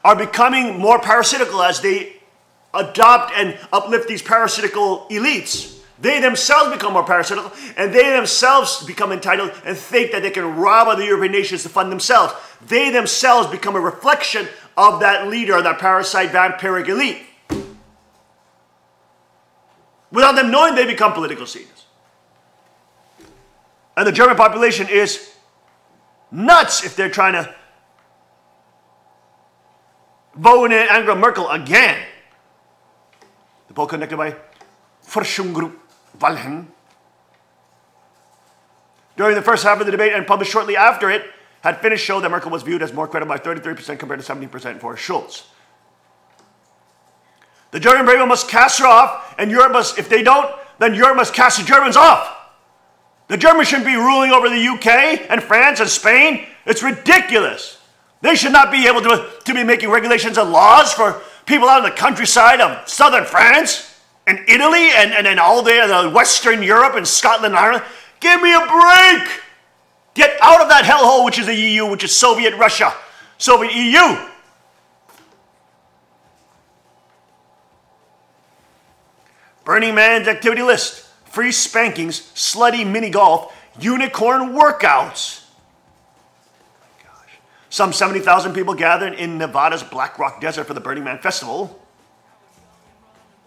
are becoming more parasitical as they adopt and uplift these parasitical elites. They themselves become more parasitical, and they themselves become entitled and think that they can rob other European nations to fund themselves. They themselves become a reflection of that leader, that parasite vampiric elite. Without them knowing, they become political seeds. And the German population is nuts if they're trying to vote in Angela Merkel again. The poll conducted by Forschungsgruppe Walhen. During the first half of the debate and published shortly after it had finished, showed that Merkel was viewed as more credible by 33% compared to 17% for Schulz. The German Brave must cast her off, and Europe must, if they don't, then Europe must cast the Germans off. The Germans shouldn't be ruling over the UK and France and Spain. It's ridiculous. They should not be able to be making regulations and laws for people out in the countryside of southern France and Italy and all the Western Europe and Scotland and Ireland. Give me a break. Get out of that hellhole, which is the EU, which is Soviet Russia, Soviet EU. Burning Man's activity list. Free spankings, slutty mini golf, unicorn workouts. Some 70,000 people gathered in Nevada's Black Rock Desert for the Burning Man Festival.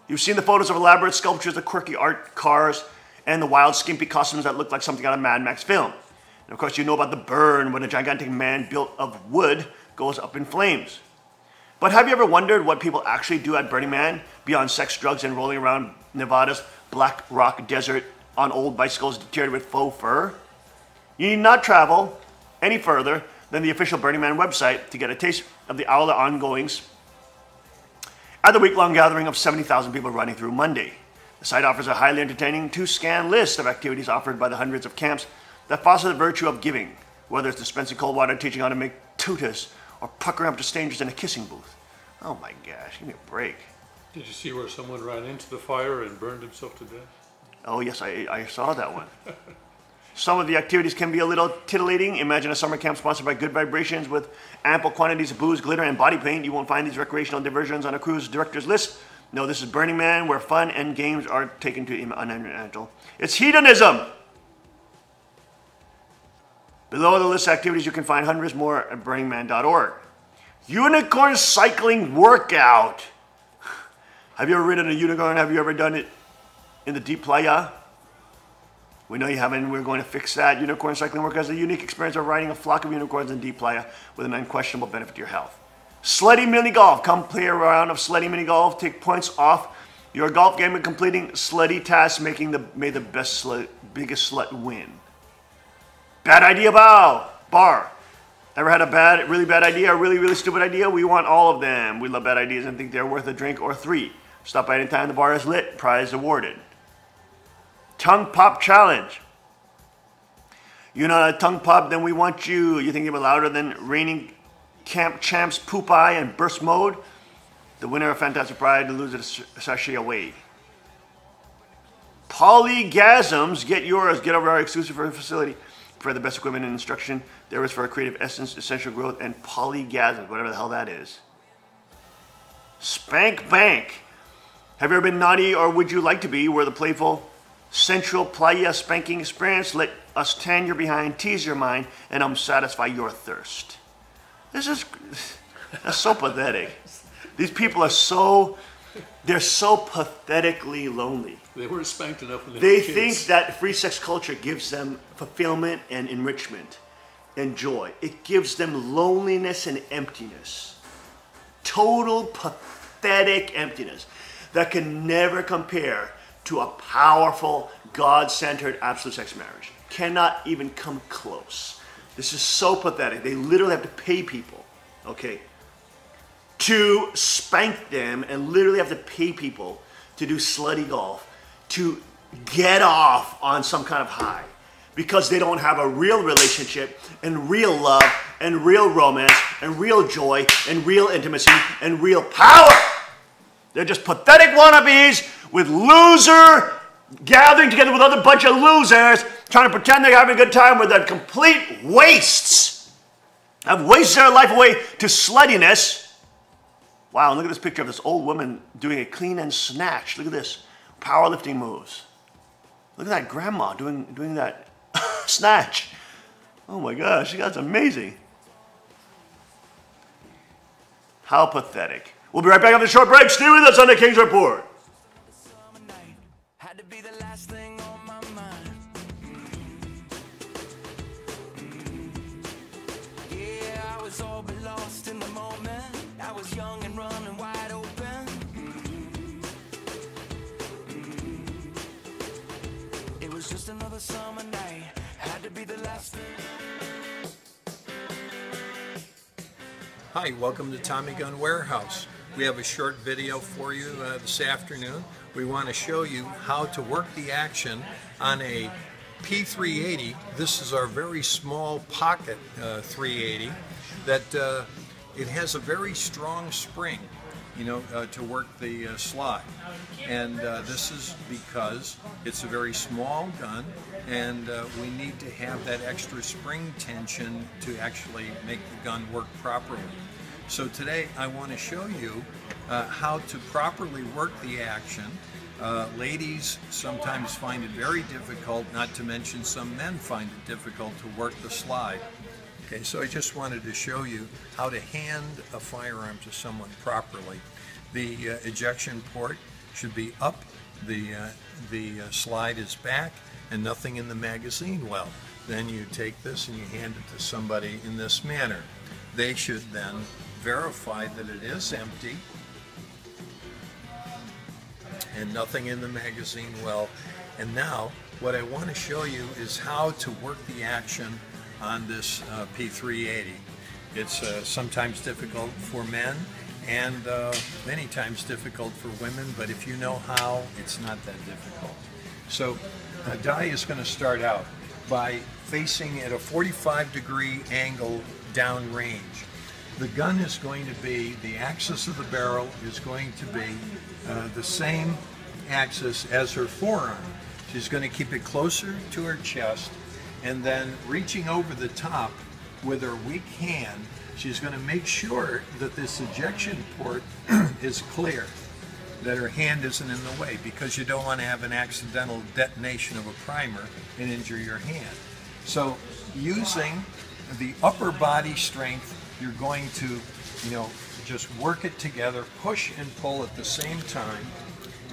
You've seen the photos of elaborate sculptures, the quirky art cars, and the wild, skimpy costumes that look like something out of Mad Max film. And of course, you know about the burn when a gigantic man built of wood goes up in flames. But have you ever wondered what people actually do at Burning Man beyond sex, drugs, and rolling around Nevada's Black Rock Desert on old bicycles deterred with faux fur? You need not travel any further than the official Burning Man website to get a taste of the hour ongoings at the week-long gathering of 70,000 people running through Monday. The site offers a highly entertaining two-scan list of activities offered by the hundreds of camps that foster the virtue of giving, whether it's dispensing cold water, teaching how to make tutas, or puckering up to strangers in a kissing booth. Oh my gosh, give me a break. Did you see where someone ran into the fire and burned himself to death? Oh yes, I saw that one. Some of the activities can be a little titillating. Imagine a summer camp sponsored by Good Vibrations with ample quantities of booze, glitter, and body paint. You won't find these recreational diversions on a cruise director's list. No, this is Burning Man, where fun and games are taken to unimaginable. It's hedonism! Below the list of activities, you can find hundreds more at burningman.org. Unicorn cycling workout. Have you ever ridden a unicorn? Have you ever done it in the deep playa? We know you haven't. We're going to fix that. Unicorn cycling workout is a unique experience of riding a flock of unicorns in deep playa with an unquestionable benefit to your health. Slutty mini golf. Come play a round of slutty mini golf. Take points off your golf game and completing slutty tasks, may the best slut, biggest slut win. Bad idea bar. Ever had a really bad idea, a really stupid idea? We want all of them. We love bad ideas and think they're worth a drink or three. Stop by any time the bar is lit. Prize awarded. Tongue pop challenge. You're not a tongue pop, then we want you. You think you're louder than reigning camp champs Poop-Eye and Burst Mode? The winner of Fantastic Pride, the loser to sashay away. Polygasms, get yours. Get over our exclusive facility for the best equipment and instruction there is for a creative essence, essential growth, and polygasms, whatever the hell that is. Spank Bank. Have you ever been naughty or would you like to be? Where the playful Central Playa spanking experience. Let us tan your behind, tease your mind, and satisfy your thirst. That's so pathetic. These people are they're so pathetically lonely. They weren't spanked enough when they were kids. think that free sex culture gives them fulfillment and enrichment and joy. It gives them loneliness and emptiness. Total pathetic emptiness that can never compare to a powerful, God-centered, absolute sex marriage. Cannot even come close. This is so pathetic. They literally have to pay people, okay, to spank them, and literally have to pay people to do slutty golf, to get off on some kind of high, because they don't have a real relationship and real love and real romance and real joy and real intimacy and real power. They're just pathetic wannabes with loser gathering together with other bunch of losers trying to pretend they're having a good time with their complete wastes. Have wasted their life away to sluttiness. Wow, look at this picture of this old woman doing a clean and snatch. Look at this. Powerlifting moves. Look at that grandma doing that snatch. Oh my gosh, that's amazing. How pathetic. We'll be right back after a short break. Stay with us on the King's Report. Had to be the last thing on my mind. Yeah, I was all but lost in the moment. I was young and running wide open. It was just another summer night. Had to be the last thing. Hi, welcome to Tommy Gun Warehouse. We have a short video for you this afternoon. We want to show you how to work the action on a P380. This is our very small pocket 380 that it has a very strong spring, to work the slide. And this is because it's a very small gun, and we need to have that extra spring tension to actually make the gun work properly. So today I want to show you how to properly work the action. Ladies sometimes find it very difficult, not to mention some men find it difficult to work the slide. Okay, so I just wanted to show you how to hand a firearm to someone properly. The ejection port should be up, the slide is back, and nothing in the magazine well. Then you take this and you hand it to somebody in this manner. They should then verify that it is empty and nothing in the magazine well. And now what I want to show you is how to work the action on this P380. It's sometimes difficult for men and many times difficult for women, but if you know how, it's not that difficult. So Di is going to start out by facing at a 45-degree angle downrange. The gun is going to be, the axis of the barrel is going to be the same axis as her forearm. She's going to keep it closer to her chest, and then reaching over the top with her weak hand, she's going to make sure that this ejection port is clear, that her hand isn't in the way, because you don't want to have an accidental detonation of a primer and injure your hand. So using the upper body strength, you're going to, just work it together, push and pull at the same time,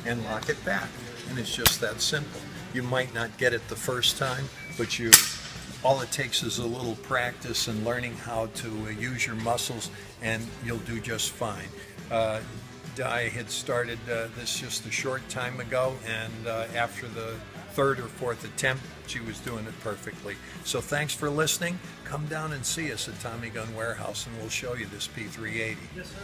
and lock it back. And it's just that simple. You might not get it the first time, but all it takes is a little practice and learning how to use your muscles, and you'll do just fine. Di had started this just a short time ago, and after the third or fourth attempt, she was doing it perfectly. So thanks for listening. Come down and see us at Tommy Gun Warehouse, and we'll show you this P380. Yes, sir.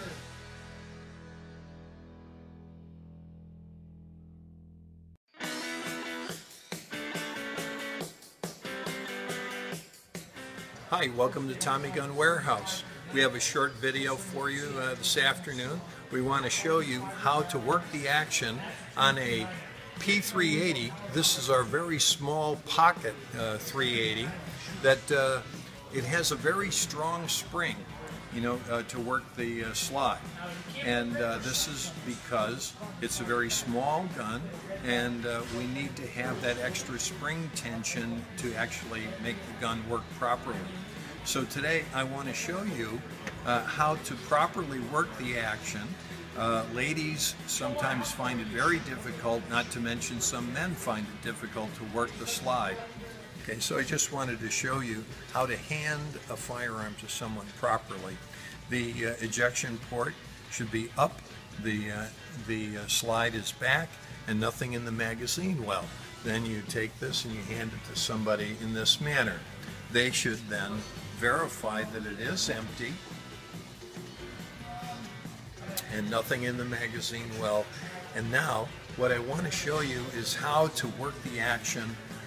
Hi, welcome to Tommy Gun Warehouse. We have a short video for you this afternoon. We want to show you how to work the action on a P380. This is our very small pocket 380 that it has a very strong spring, to work the slide. And this is because it's a very small gun, and we need to have that extra spring tension to actually make the gun work properly. So today I want to show you how to properly work the action. Ladies sometimes find it very difficult, not to mention some men find it difficult to work the slide. Okay, so I just wanted to show you how to hand a firearm to someone properly. The ejection port should be up, the slide is back, and nothing in the magazine well. Then you take this and you hand it to somebody in this manner. They should then verify that it is empty and nothing in the magazine well. And now what I want to show you is how to work the action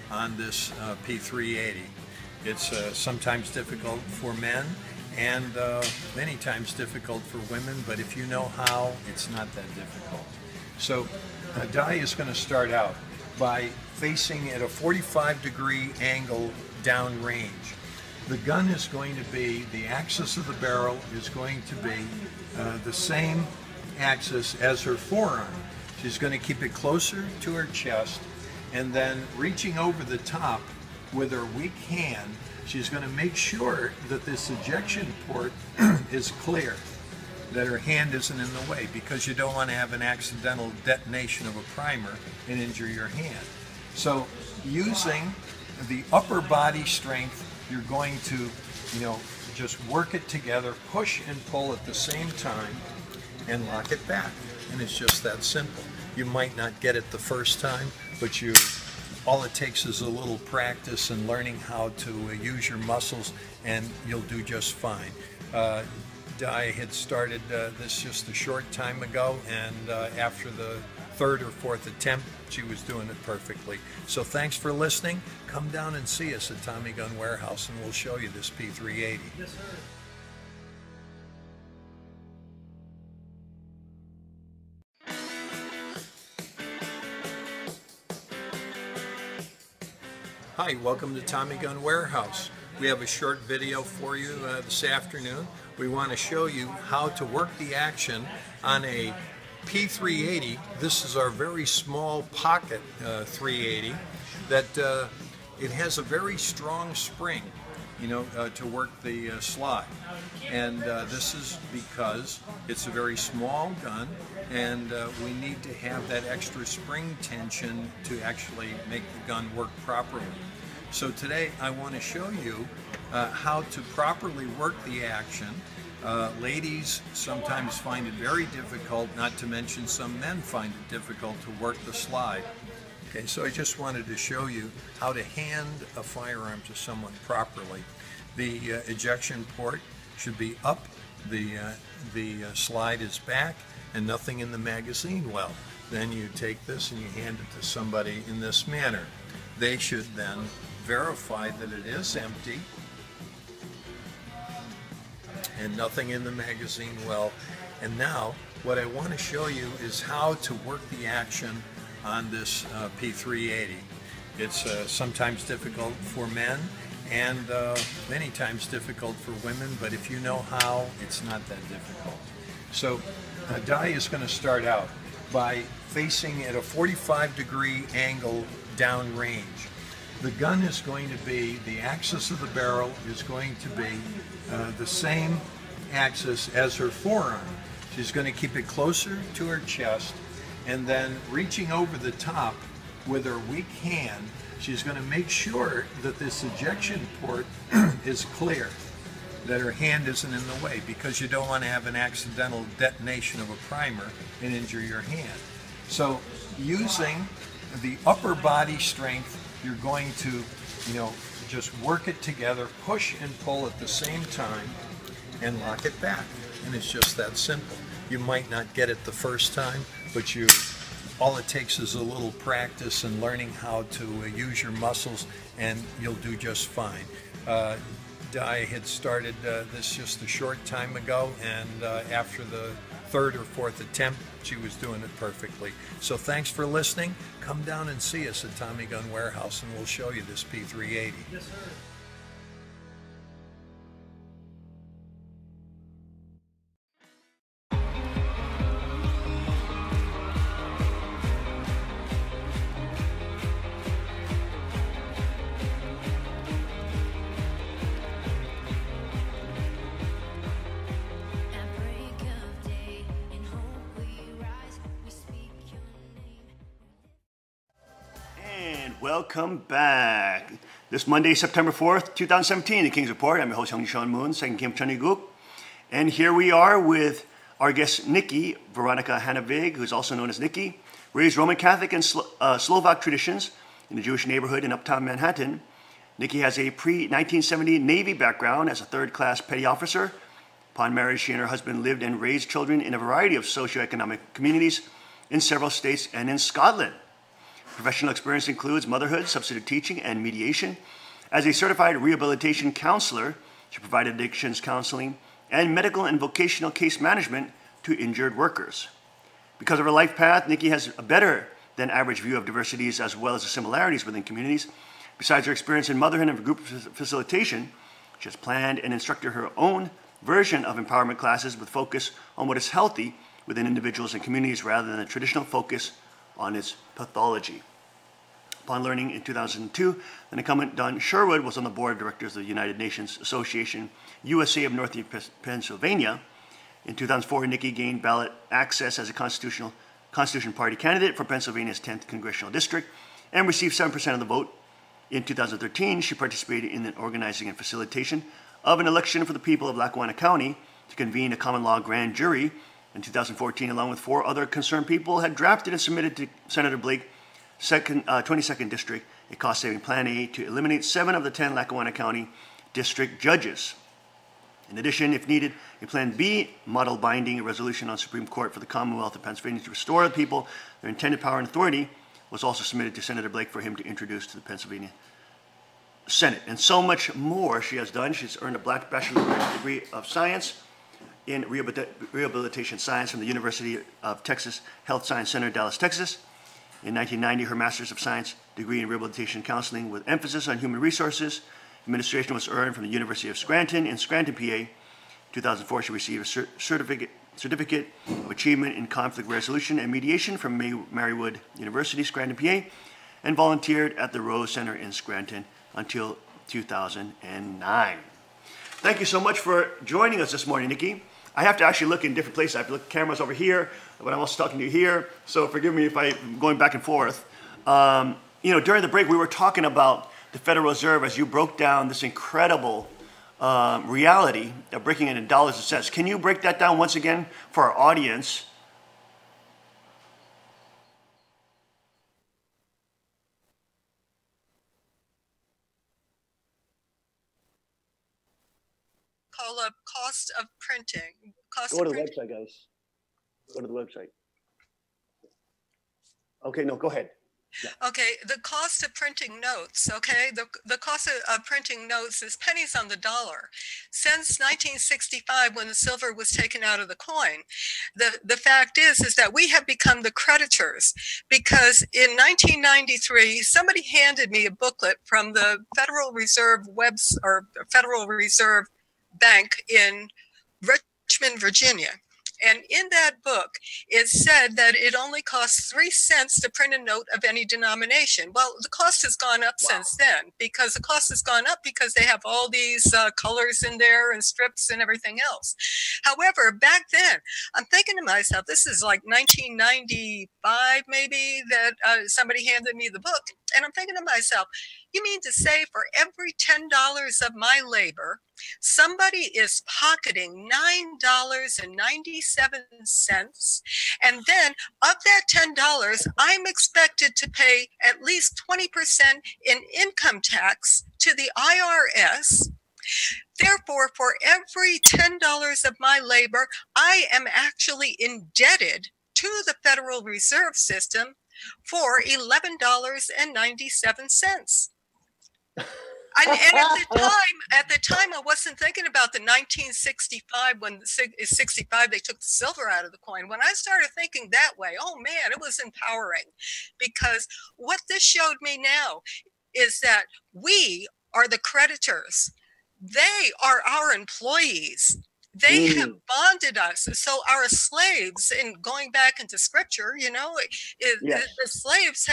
on this P380. It's sometimes difficult for men and many times difficult for women, but if you know how, it's not that difficult. So Di is going to start out by facing at a 45-degree angle downrange. The gun is going to be, the axis of the barrel is going to be the same axis as her forearm. She's going to keep it closer to her chest, and then reaching over the top with her weak hand, she's going to make sure that this ejection port is clear, that her hand isn't in the way, because you don't want to have an accidental detonation of a primer and injure your hand. So using the upper body strength, you're going to, just work it together, push and pull at the same time, and lock it back. And it's just that simple. You might not get it the first time, but all it takes is a little practice and learning how to use your muscles, and you'll do just fine. Di had started this just a short time ago, and after the third or fourth attempt, she was doing it perfectly. So thanks for listening. Come down and see us at Tommy Gun Warehouse, and we'll show you this P380. Yes, sir. Hi, welcome to Tommy Gun Warehouse. We have a short video for you this afternoon. We want to show you how to work the action on a P380. This is our very small pocket 380 that it has a very strong spring, to work the slide. And this is because it's a very small gun, and we need to have that extra spring tension to actually make the gun work properly. So today I want to show you how to properly work the action. Ladies sometimes find it very difficult, not to mention some men find it difficult to work the slide. Okay, so I just wanted to show you how to hand a firearm to someone properly. The ejection port should be up, the slide is back, and nothing in the magazine well. Then you take this and you hand it to somebody in this manner. They should then verify that it is empty and nothing in the magazine well. And now what I want to show you is how to work the action on this P380. It's sometimes difficult for men and many times difficult for women, but if you know how, it's not that difficult. So Di is going to start out by facing at a 45-degree angle downrange. The gun is going to be, the axis of the barrel is going to be the same axis as her forearm. She's going to keep it closer to her chest, and then reaching over the top with her weak hand, she's going to make sure that this ejection port is clear, that her hand isn't in the way, because you don't want to have an accidental detonation of a primer and injure your hand. So using the upper body strength, you're going to, just work it together, push and pull at the same time, and lock it back. And it's just that simple. You might not get it the first time, but all it takes is a little practice and learning how to use your muscles, and you'll do just fine. Di had started this just a short time ago, and after the third or fourth attempt, she was doing it perfectly. So thanks for listening. Come down and see us at Tommy Gun Warehouse, and we'll show you this P380. Yes, sir. Welcome back. This Monday, September 4th, 2017, the King's Report. I'm your host, Hyung Sean Moon, Second Kim Chuniguk. And here we are with our guest, Nikki, Veronica Hanavig, who's also known as Nikki. Raised Roman Catholic and Slovak traditions in a Jewish neighborhood in uptown Manhattan. Nikki has a pre-1970 Navy background as a third-class petty officer. Upon marriage, she and her husband lived and raised children in a variety of socioeconomic communities in several states and in Scotland. Professional experience includes motherhood, substitute teaching, and mediation. As a certified rehabilitation counselor, she provided addictions counseling and medical and vocational case management to injured workers. Because of her life path, Nikki has a better than average view of diversities as well as the similarities within communities. Besides her experience in motherhood and group facilitation, she has planned and instructed her own version of empowerment classes with focus on what is healthy within individuals and communities rather than a traditional focus on its pathology. Upon learning in 2002 that incumbent Don Sherwood was on the board of directors of the United Nations Association USA of Northeast Pennsylvania, in 2004, Nikki gained ballot access as a Constitution Party candidate for Pennsylvania's 10th Congressional District and received 7% of the vote. In 2013, she participated in the organizing and facilitation of an election for the people of Lackawanna County to convene a common law grand jury. In 2014, along with 4 other concerned people, had drafted and submitted to Senator Blake 22nd District a cost-saving Plan A to eliminate 7 of the 10 Lackawanna County District judges. In addition, if needed, a Plan B model binding a resolution on Supreme Court for the Commonwealth of Pennsylvania to restore the people their intended power and authority was also submitted to Senator Blake for him to introduce to the Pennsylvania Senate. And so much more she has done. She's earned a bachelor's degree of science in rehabilitation science from the University of Texas Health Science Center, Dallas, Texas. In 1990, her master's of science degree in rehabilitation counseling with emphasis on human resources administration was earned from the University of Scranton in Scranton, PA. In 2004, she received a certificate of achievement in conflict resolution and mediation from Marywood University, Scranton, PA, and volunteered at the Rose Center in Scranton until 2009. Thank you so much for joining us this morning, Nikki. I have to actually look in different places. I have to look at cameras over here, but I'm also talking to you here, so forgive me if I'm going back and forth. During the break, we were talking about the Federal Reserve as you broke down this incredible reality of breaking it in dollars and cents. Can you break that down once again for our audience? Call up cost of printing. Go to the website, guys. Go to the website. Okay, no, go ahead. Yeah. Okay, the cost of printing notes, okay? The cost of printing notes is pennies on the dollar. Since 1965, when the silver was taken out of the coin, the fact is that we have become the creditors, because in 1993, somebody handed me a booklet from the Federal Reserve Federal Reserve Bank in Richmond, Virginia. And in that book, it said that it only costs 3 cents to print a note of any denomination. Well, the cost has gone up since then, because the cost has gone up because they have all these colors in there and strips and everything else. However, back then, I'm thinking to myself, this is like 1995 maybe, that somebody handed me the book. And I'm thinking to myself, you mean to say for every $10 of my labor, somebody is pocketing $9.97, and then of that $10, I'm expected to pay at least 20% in income tax to the IRS. Therefore, for every $10 of my labor, I am actually indebted to the Federal Reserve System for $11.97. And at the time, I wasn't thinking about the 1965, when 65, they took the silver out of the coin. When I started thinking that way, oh man, it was empowering, because what this showed me now is that we are the creditors. They are our employees. They have bonded us. So our slaves, and going back into scripture, the slaves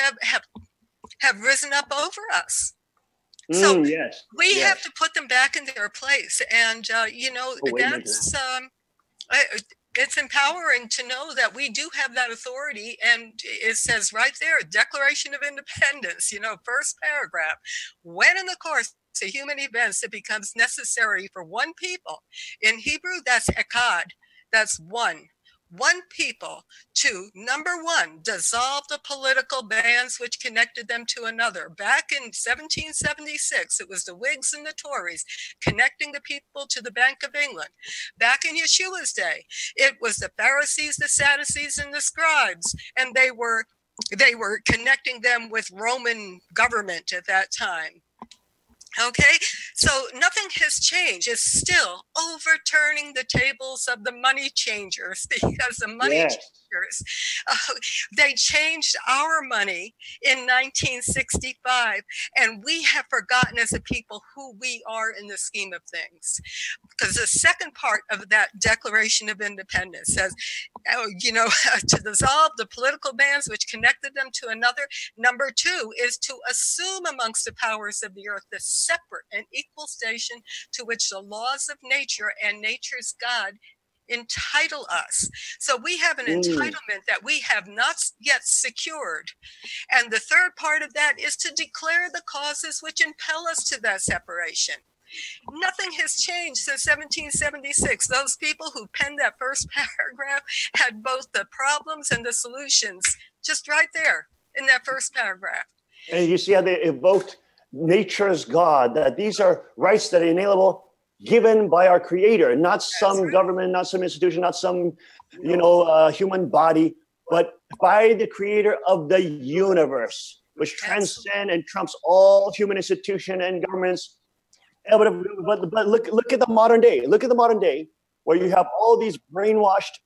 have risen up over us. So we have to put them back in their place. And, it's empowering to know that we do have that authority. And it says right there, Declaration of Independence, first paragraph, when in the course of human events it becomes necessary for one people. In Hebrew, that's echad, that's one people, to, number one, dissolve the political bands which connected them to another. Back in 1776, it was the Whigs and the Tories connecting the people to the Bank of England. Back in Yeshua's day, it was the Pharisees, the Sadducees, and the scribes, and they were connecting them with Roman government at that time. Okay, so nothing has changed. It's still overturning the tables of the money changers because the money Yes. changers, they changed our money in 1965, and we have forgotten as a people who we are in the scheme of things. Because the second part of that Declaration of Independence says, to dissolve the political bands which connected them to another. Number two is to assume amongst the powers of the earth the separate and equal station to which the laws of nature and nature's God entitle us. So we have an entitlement that we have not yet secured. And the third part of that is to declare the causes which impel us to that separation. Nothing has changed since 1776. Those people who penned that first paragraph had both the problems and the solutions just right there in that first paragraph. And you see how they evoked nature's God, that these are rights that are inalienable, given by our creator, not some government, not some institution, not some, human body, but by the creator of the universe, which transcends and trumps all human institution and governments. But look at the modern day. Look at the modern day where you have all these brainwashed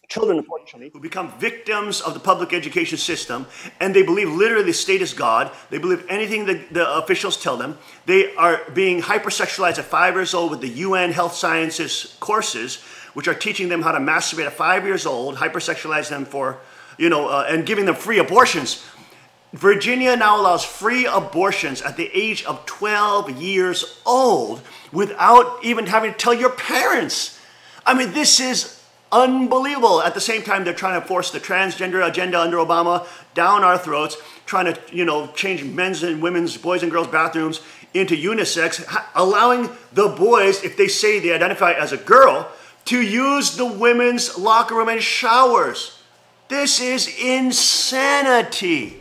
children, unfortunately, who become victims of the public education system, and they believe literally the state is God. They believe anything the officials tell them. They are being hypersexualized at 5 years old with the UN Health Sciences courses, which are teaching them how to masturbate at 5 years old, hypersexualize them for, and giving them free abortions. Virginia now allows free abortions at the age of 12 years old without even having to tell your parents. I mean, this is unbelievable. At the same time, they're trying to force the transgender agenda under Obama down our throats, trying to, change men's and women's, boys and girls' bathrooms into unisex, allowing the boys, if they say they identify as a girl, to use the women's locker room and showers. This is insanity.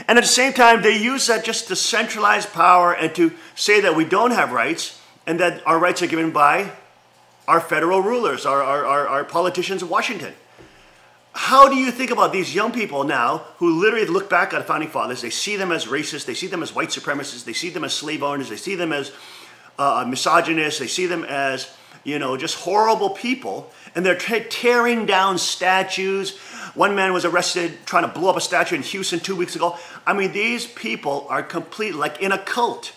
And at the same time, they use that just to centralize power and to say that we don't have rights and that our rights are given by our federal rulers, our politicians in Washington. How do you think about these young people now who literally look back at the Founding Fathers? They see them as racist. They see them as white supremacists. They see them as slave owners. They see them as misogynists. They see them as, just horrible people. And they're tearing down statues. One man was arrested trying to blow up a statue in Houston 2 weeks ago. I mean, these people are complete, like in a cult.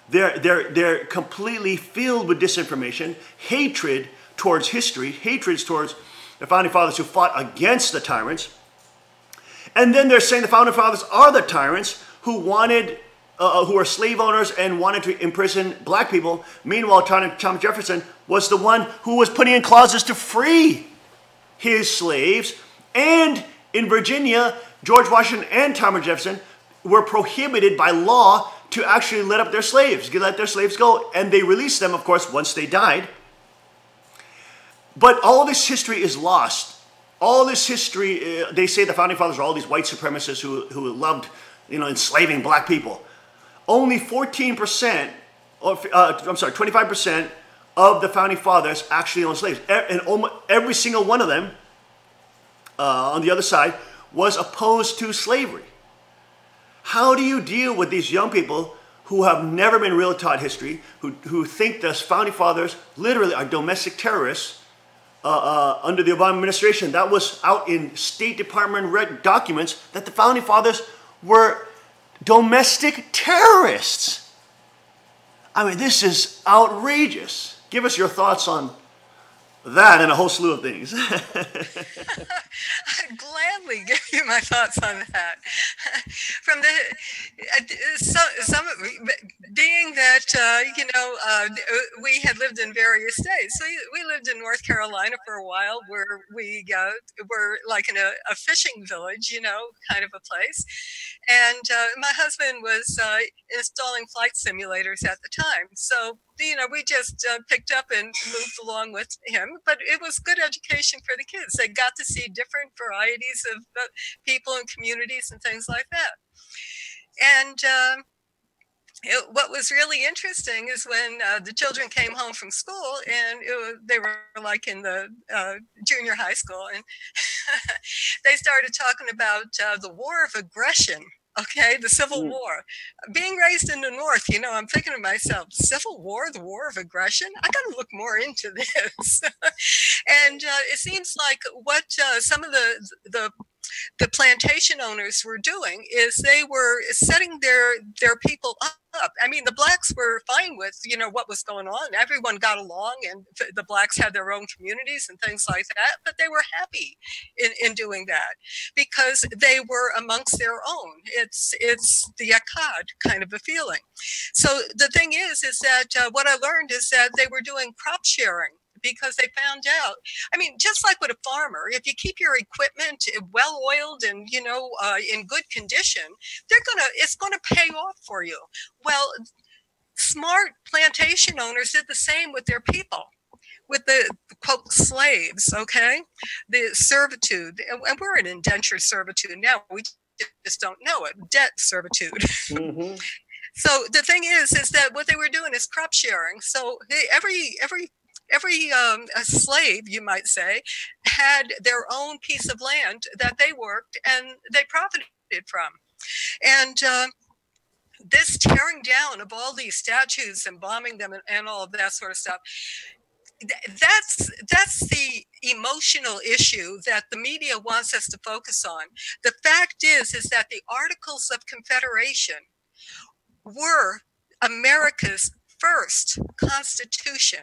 They're completely filled with disinformation, hatred towards history, hatred towards the Founding Fathers who fought against the tyrants. And then they're saying the Founding Fathers are the tyrants who are slave owners and wanted to imprison black people. Meanwhile, Thomas Jefferson was the one who was putting in clauses to free his slaves. And in Virginia, George Washington and Thomas Jefferson were prohibited by law to actually let their slaves go. And they released them, of course, once they died. But all this history is lost. All this history, they say the Founding Fathers are all these white supremacists who loved, enslaving black people. Only 14%, 25% of the Founding Fathers actually owned slaves. And almost every single one of them, on the other side, was opposed to slavery. How do you deal with these young people who have never been really taught history, who think the Founding Fathers literally are domestic terrorists under the Obama administration? That was out in State Department documents that the Founding Fathers were domestic terrorists. I mean, this is outrageous. Give us your thoughts on that and a whole slew of things. I'd gladly give you my thoughts on that. From being that we had lived in various states. So we lived in North Carolina for a while, where we were like in a fishing village, kind of a place. And my husband was installing flight simulators at the time. So we just picked up and moved along with him. But it was good education for the kids. They got to see different varieties of people and communities and things like that. And what was really interesting is when the children came home from school, and they were like in the junior high school, and they started talking about the war of aggression Okay, the Civil War. Being raised in the North, you know, I'm thinking to myself, Civil War, the war of aggression? I got to look more into this. And it seems like what some of the plantation owners were doing is they were setting their people up. I mean, the blacks were fine with, you know, what was going on. Everyone got along, and the blacks had their own communities and things like that, but they were happy in doing that because they were amongst their own. It's the Akkad kind of a feeling. So the thing is that what I learned is that they were doing crop sharing, because they found out, I mean, just like with a farmer, if you keep your equipment well oiled and, you know, in good condition, it's gonna pay off for you. Well, smart plantation owners did the same with their people, with the quote slaves, okay, the servitude, and we're in indentured servitude now. We just don't know it. Debt servitude. Mm-hmm. So the thing is that what they were doing is crop sharing. So every a slave, you might say, had their own piece of land that they worked and they profited from. And this tearing down of all these statues and bombing them and all of that sort of stuff, that's the emotional issue that the media wants us to focus on. The fact is that the Articles of Confederation were America's first constitution.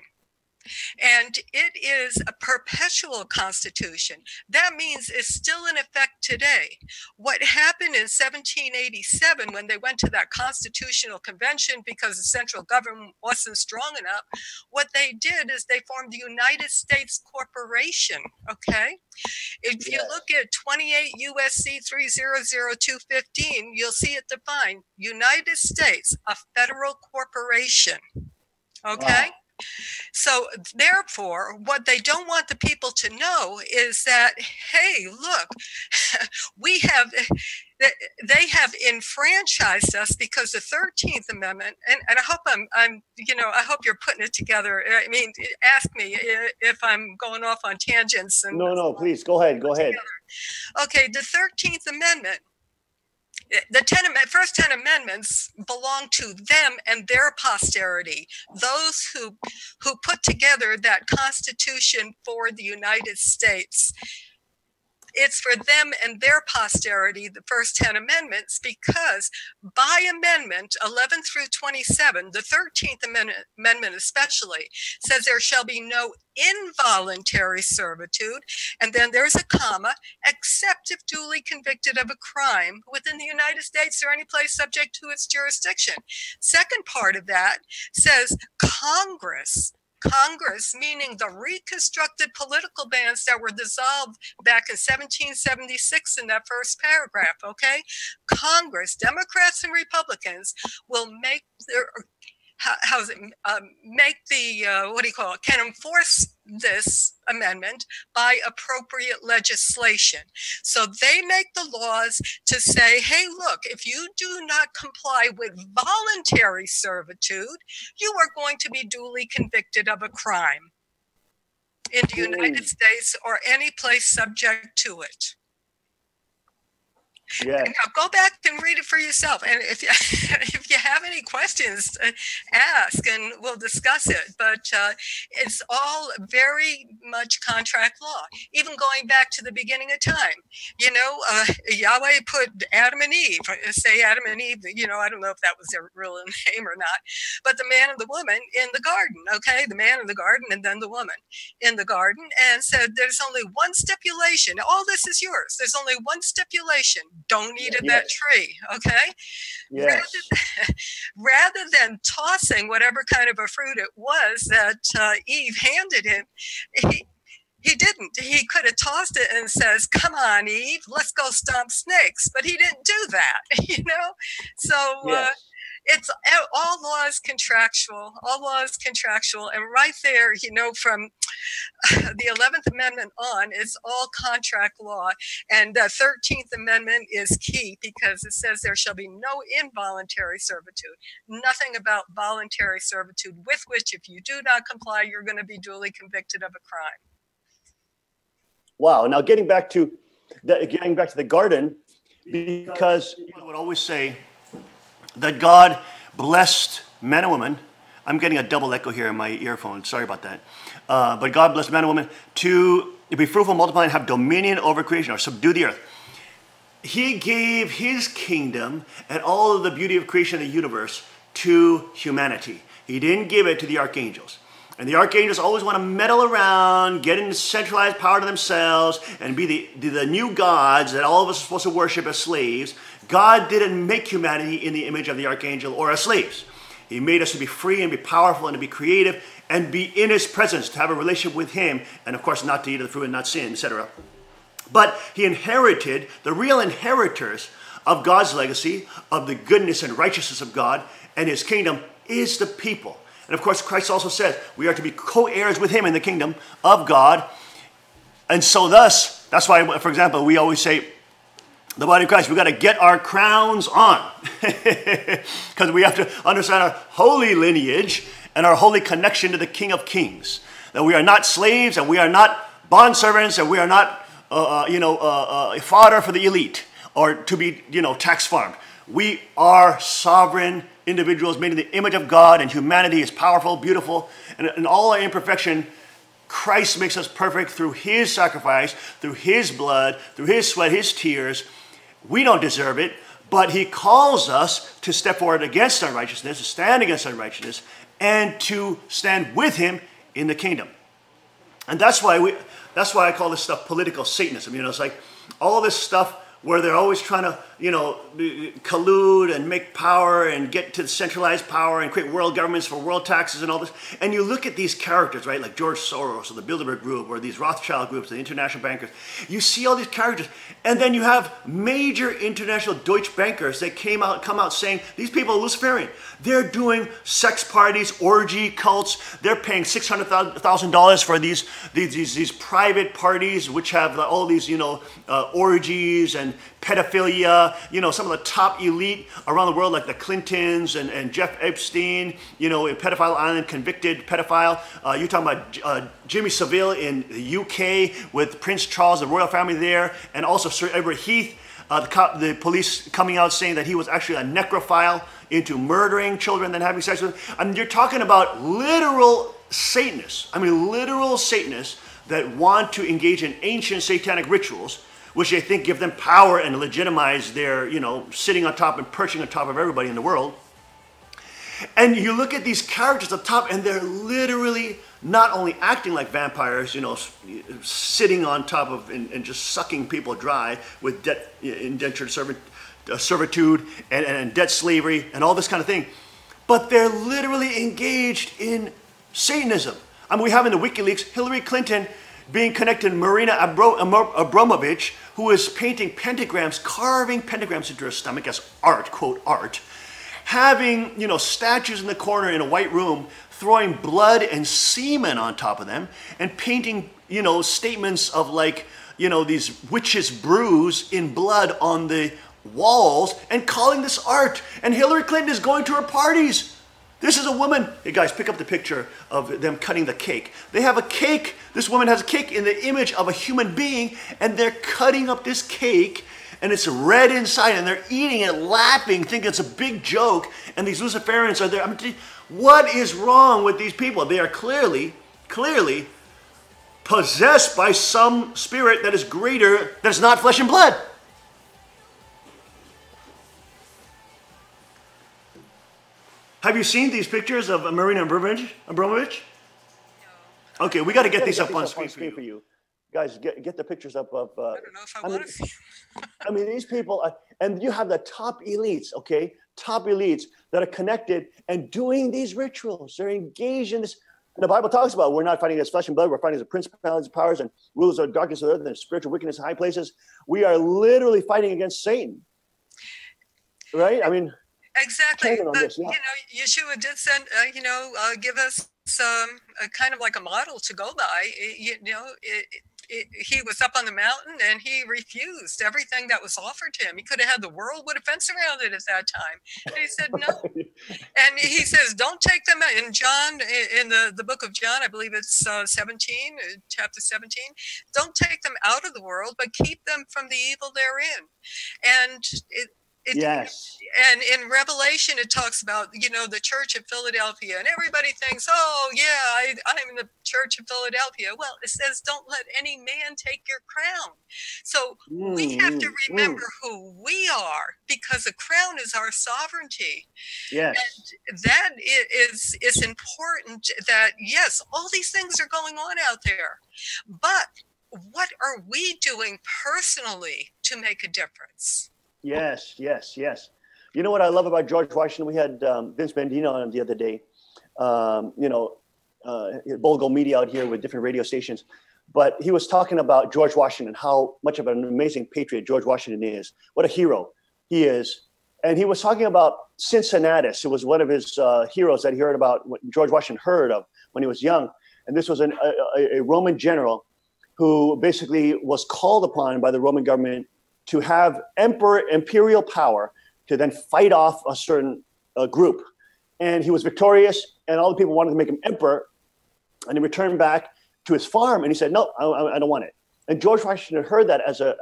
And it is a perpetual constitution. That means it's still in effect today. What happened in 1787 when they went to that constitutional convention because the central government wasn't strong enough, what they did is they formed the United States Corporation, okay? If you look at 28 USC 300215, you'll see it defined, United States, a federal corporation, okay? Wow. So therefore, what they don't want the people to know is that, hey, look, they have enfranchised us because the 13th Amendment, and I hope I hope you're putting it together. I mean, ask me if I'm going off on tangents. And no, please, go ahead. Okay, the 13th Amendment, the first 10 amendments belong to them and their posterity, those who put together that Constitution for the United States. It's for them and their posterity, the first 10 amendments, because by amendment 11 through 27, the 13th amendment especially, says there shall be no involuntary servitude, and then there's a comma, except if duly convicted of a crime within the United States or any place subject to its jurisdiction. Second part of that says Congress, meaning the reconstructed political bands that were dissolved back in 1776 in that first paragraph, okay? Congress, Democrats and Republicans, will make their, can enforce this amendment by appropriate legislation. So they make the laws to say, hey, look, if you do not comply with voluntary servitude, you are going to be duly convicted of a crime in the United States or any place subject to it. Yeah. Now go back and read it for yourself. And if you have any questions, ask and we'll discuss it. But it's all very much contract law, even going back to the beginning of time. You know, Yahweh put Adam and Eve, say Adam and Eve, you know, I don't know if that was their real name or not, but the man and the woman in the garden, okay? The man in the garden and then the woman in the garden, and said there's only one stipulation. All this is yours. There's only one stipulation. Don't eat of that tree, okay? Yes. Rather than tossing whatever kind of a fruit it was that Eve handed him, he didn't. He could have tossed it and says, come on, Eve, let's go stomp snakes. But he didn't do that, you know? So it's all law is contractual. All law is contractual. And right there, you know, from the 11th Amendment on, it's all contract law. And the 13th Amendment is key because it says there shall be no involuntary servitude. Nothing about voluntary servitude, with which if you do not comply, you're going to be duly convicted of a crime. Wow. Now getting back to the garden, because I would always say that God blessed men and women. I'm getting a double echo here in my earphones. Sorry about that. But God blessed men and women to be fruitful, multiply, and have dominion over creation, or subdue the earth. He gave his kingdom and all of the beauty of creation and the universe to humanity. He didn't give it to the archangels. And the archangels always want to meddle around, get into centralized power to themselves, and be the new gods that all of us are supposed to worship as slaves. God didn't make humanity in the image of the archangel or as slaves. He made us to be free and be powerful and to be creative and be in his presence, to have a relationship with him, and of course not to eat of the fruit and not sin, etc. But he inherited, the real inheritors of God's legacy, of the goodness and righteousness of God and his kingdom, is the people. And of course, Christ also says we are to be co-heirs with him in the kingdom of God. And so thus, that's why, for example, we always say, the body of Christ, we've got to get our crowns on. Because we have to understand our holy lineage and our holy connection to the King of Kings. That we are not slaves, and we are not bondservants, and we are not, fodder for the elite, or to be, tax farmed. We are sovereign individuals made in the image of God, and humanity is powerful, beautiful, and in all our imperfection, Christ makes us perfect through his sacrifice, through his blood, through his sweat, his tears. We don't deserve it, but he calls us to step forward against unrighteousness, to stand against unrighteousness, and to stand with him in the kingdom. And that's why I call this stuff political Satanism. It's like all this stuff where they're always trying to, collude and make power and get to centralized power and create world governments for world taxes and all this. And you look at these characters, right, like George Soros or the Bilderberg Group or these Rothschild groups, the international bankers. You see all these characters, and then you have major international Deutsche bankers that come out saying these people are Luciferian. They're doing sex parties, orgy cults. They're paying $600,000 for these private parties, which have all these orgies and pedophilia. Some of the top elite around the world, like the Clintons and Jeff Epstein, a pedophile island, convicted pedophile. You're talking about Jimmy Savile in the UK with Prince Charles, the royal family there, and also Sir Edward Heath. The police coming out saying that he was actually a necrophile into murdering children and then having sex with them. I mean, you're talking about literal Satanists. Literal Satanists that want to engage in ancient satanic rituals, which they think give them power and legitimize their, sitting on top and perching on top of everybody in the world. And you look at these characters up top, and they're literally not only acting like vampires, sitting on top of and just sucking people dry with indentured servitude and debt slavery and all this kind of thing, but they're literally engaged in Satanism. We have in the WikiLeaks Hillary Clinton being connected to Marina Abramovich, who is painting pentagrams, carving pentagrams into her stomach as art, quote, art. Having, statues in the corner in a white room, throwing blood and semen on top of them, and painting, statements of these witches' brews in blood on the walls, and calling this art. And Hillary Clinton is going to her parties. This is a woman. Hey guys, pick up the picture of them cutting the cake. They have a cake. This woman has a cake in the image of a human being, and they're cutting up this cake, and it's red inside, and they're eating it, laughing, thinking it's a big joke, and these Luciferians are there. What is wrong with these people? They are clearly possessed by some spirit that is greater, that is not flesh and blood. Have you seen these pictures of Marina Abramovich? No. Okay, we got to get these up on screen for you. Guys, get the pictures up of... I don't know if I want to see. These people, and you have the top elites, okay? Top elites that are connected and doing these rituals. They're engaged in this. And the Bible talks about we're not fighting against flesh and blood. We're fighting against principalities, powers, and rulers of darkness of the earth and spiritual wickedness in high places. We are literally fighting against Satan. Right? Exactly. But, Yeshua did send, give us some kind of like a model to go by. he was up on the mountain and he refused everything that was offered to him. He could have had the world with a fence around it at that time. And he said, no. And he says, don't take them out. In John, in the book of John, I believe it's 17, chapter 17, don't take them out of the world, but keep them from the evil therein. And yes. And in Revelation, it talks about, the church of Philadelphia, and everybody thinks, oh, yeah, I'm in the church of Philadelphia. Well, it says, don't let any man take your crown. So we have to remember who we are, because a crown is our sovereignty. Yes. And that is important that, yes, all these things are going on out there. But what are we doing personally to make a difference? Yes, yes, yes. You know what I love about George Washington? We had Vince Mendino on the other day. Bulgo Media out here with different radio stations. But he was talking about George Washington, how much of an amazing patriot George Washington is. What a hero he is. And he was talking about Cincinnatus. It was one of his heroes that he heard about, what George Washington heard of when he was young. And this was a Roman general who basically was called upon by the Roman government to have imperial power to then fight off a certain group. And he was victorious, and all the people wanted to make him emperor. And he returned back to his farm, and he said, no, I don't want it. And George Washington heard that as a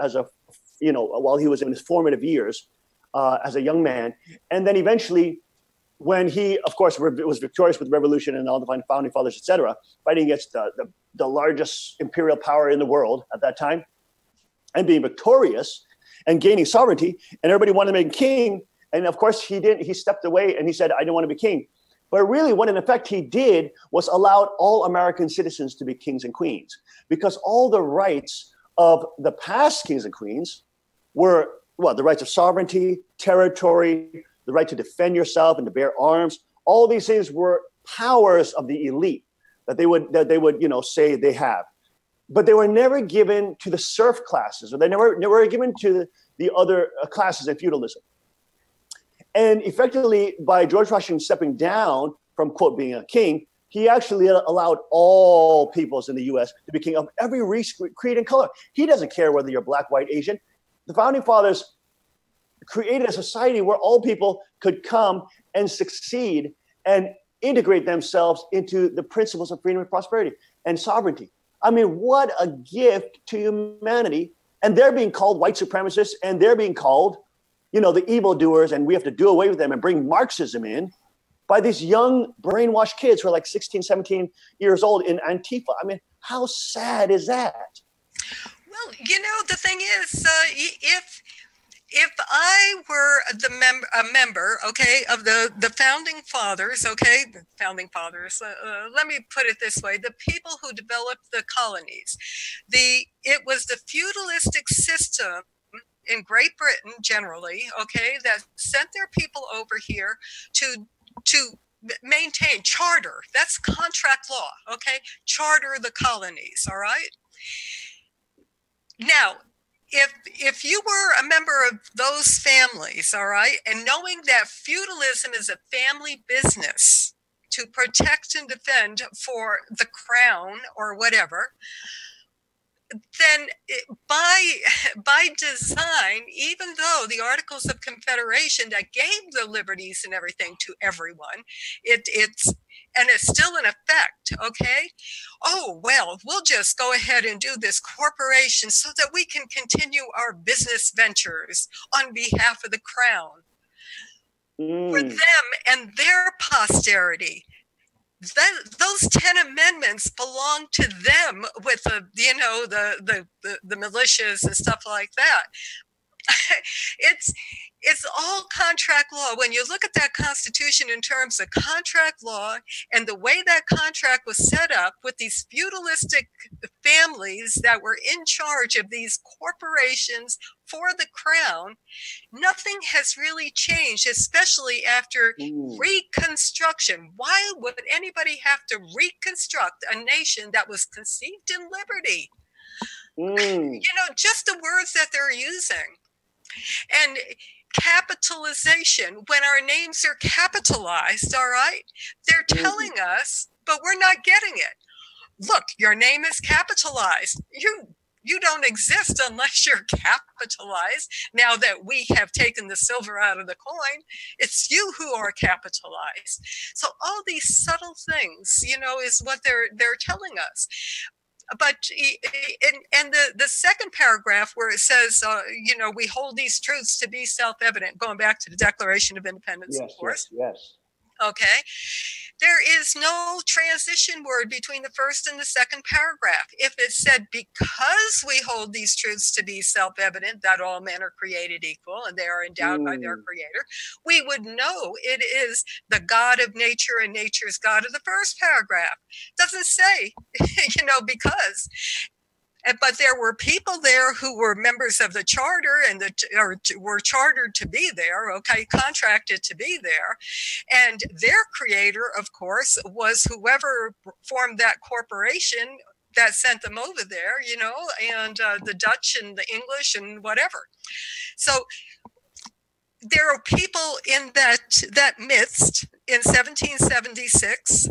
while he was in his formative years as a young man. And then eventually, when he, of course, was victorious with the revolution and all the founding fathers, et cetera, fighting against the largest imperial power in the world at that time, and being victorious, and gaining sovereignty, and everybody wanted to make him king. And of course he didn't. He stepped away and he said, I didn't want to be king. But really what in effect he did was allowed all American citizens to be kings and queens, because all the rights of the past kings and queens were, the rights of sovereignty, territory, the right to defend yourself and to bear arms. All these things were powers of the elite that they would say they have. But they were never given to the serf classes, or they never given to the other classes in feudalism. And effectively, by George Washington stepping down from, quote, being a king, he actually allowed all peoples in the U.S. to be king of every race, creed, and color. He doesn't care whether you're black, white, Asian. The founding fathers created a society where all people could come and succeed and integrate themselves into the principles of freedom and prosperity and sovereignty. I mean, what a gift to humanity. And they're being called white supremacists, and they're being called, the evildoers, and we have to do away with them and bring Marxism in by these young brainwashed kids who are like 16, 17 years old in Antifa. I mean, how sad is that? Well, the thing is, if I were a member, okay, of the founding fathers, okay, let me put it this way: the people who developed the colonies, it was the feudalistic system in Great Britain generally, okay, that sent their people over here to maintain charter. That's contract law, okay, charter the colonies, all right. Now, if you were a member of those families, all right, and knowing that feudalism is a family business to protect and defend for the crown or whatever, then by design, even though the Articles of Confederation that gave the liberties and everything to everyone, it's still in effect, okay? Oh, well, we'll just go ahead and do this corporation so that we can continue our business ventures on behalf of the crown. For them and their posterity, those 10 amendments belong to them with the militias and stuff like that. It's all contract law. When you look at that Constitution in terms of contract law and the way that contract was set up with these feudalistic families that were in charge of these corporations for the crown, nothing has really changed, especially after Reconstruction. Why would anybody have to reconstruct a nation that was conceived in liberty? Just the words that they're using. And capitalization, when our names are capitalized, all right, they're telling us, but we're not getting it. look, your name is capitalized. You don't exist unless you're capitalized. Now that we have taken the silver out of the coin, it's you who are capitalized. So all these subtle things, you know, is what they're telling us. But and the second paragraph where it says, you know, we hold these truths to be self-evident, going back to the Declaration of Independence, Yes, of course. yes. Okay. There is no transition word between the first and the second paragraph. If it said, because we hold these truths to be self-evident, that all men are created equal and they are endowed by their creator, we would know it is the God of nature and nature's God of the first paragraph. Doesn't say, you know, because. But there were people there who were members of the charter and were chartered to be there, okay, contracted to be there. And their creator, of course, was whoever formed that corporation that sent them over there, you know, and the Dutch and the English and whatever. So there are people in that midst in 1776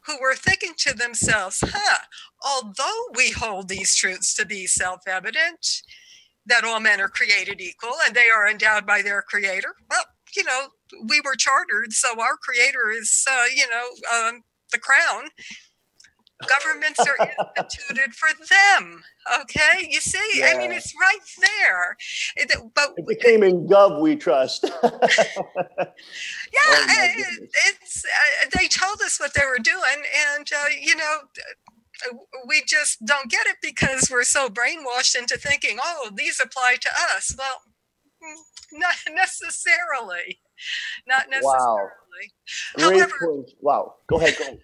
who were thinking to themselves, although we hold these truths to be self-evident, that all men are created equal and they are endowed by their creator, well, you know, we were chartered, so our creator is, you know, the crown. Governments are instituted for them, okay? You see, Yeah. I mean, it's right there. But It became in Gov we trust. yeah, it's they told us what they were doing, and you know, we just don't get it because we're so brainwashed into thinking, oh, these apply to us. Well, not necessarily. Not necessarily. Wow. Great However, point. Wow. Go ahead.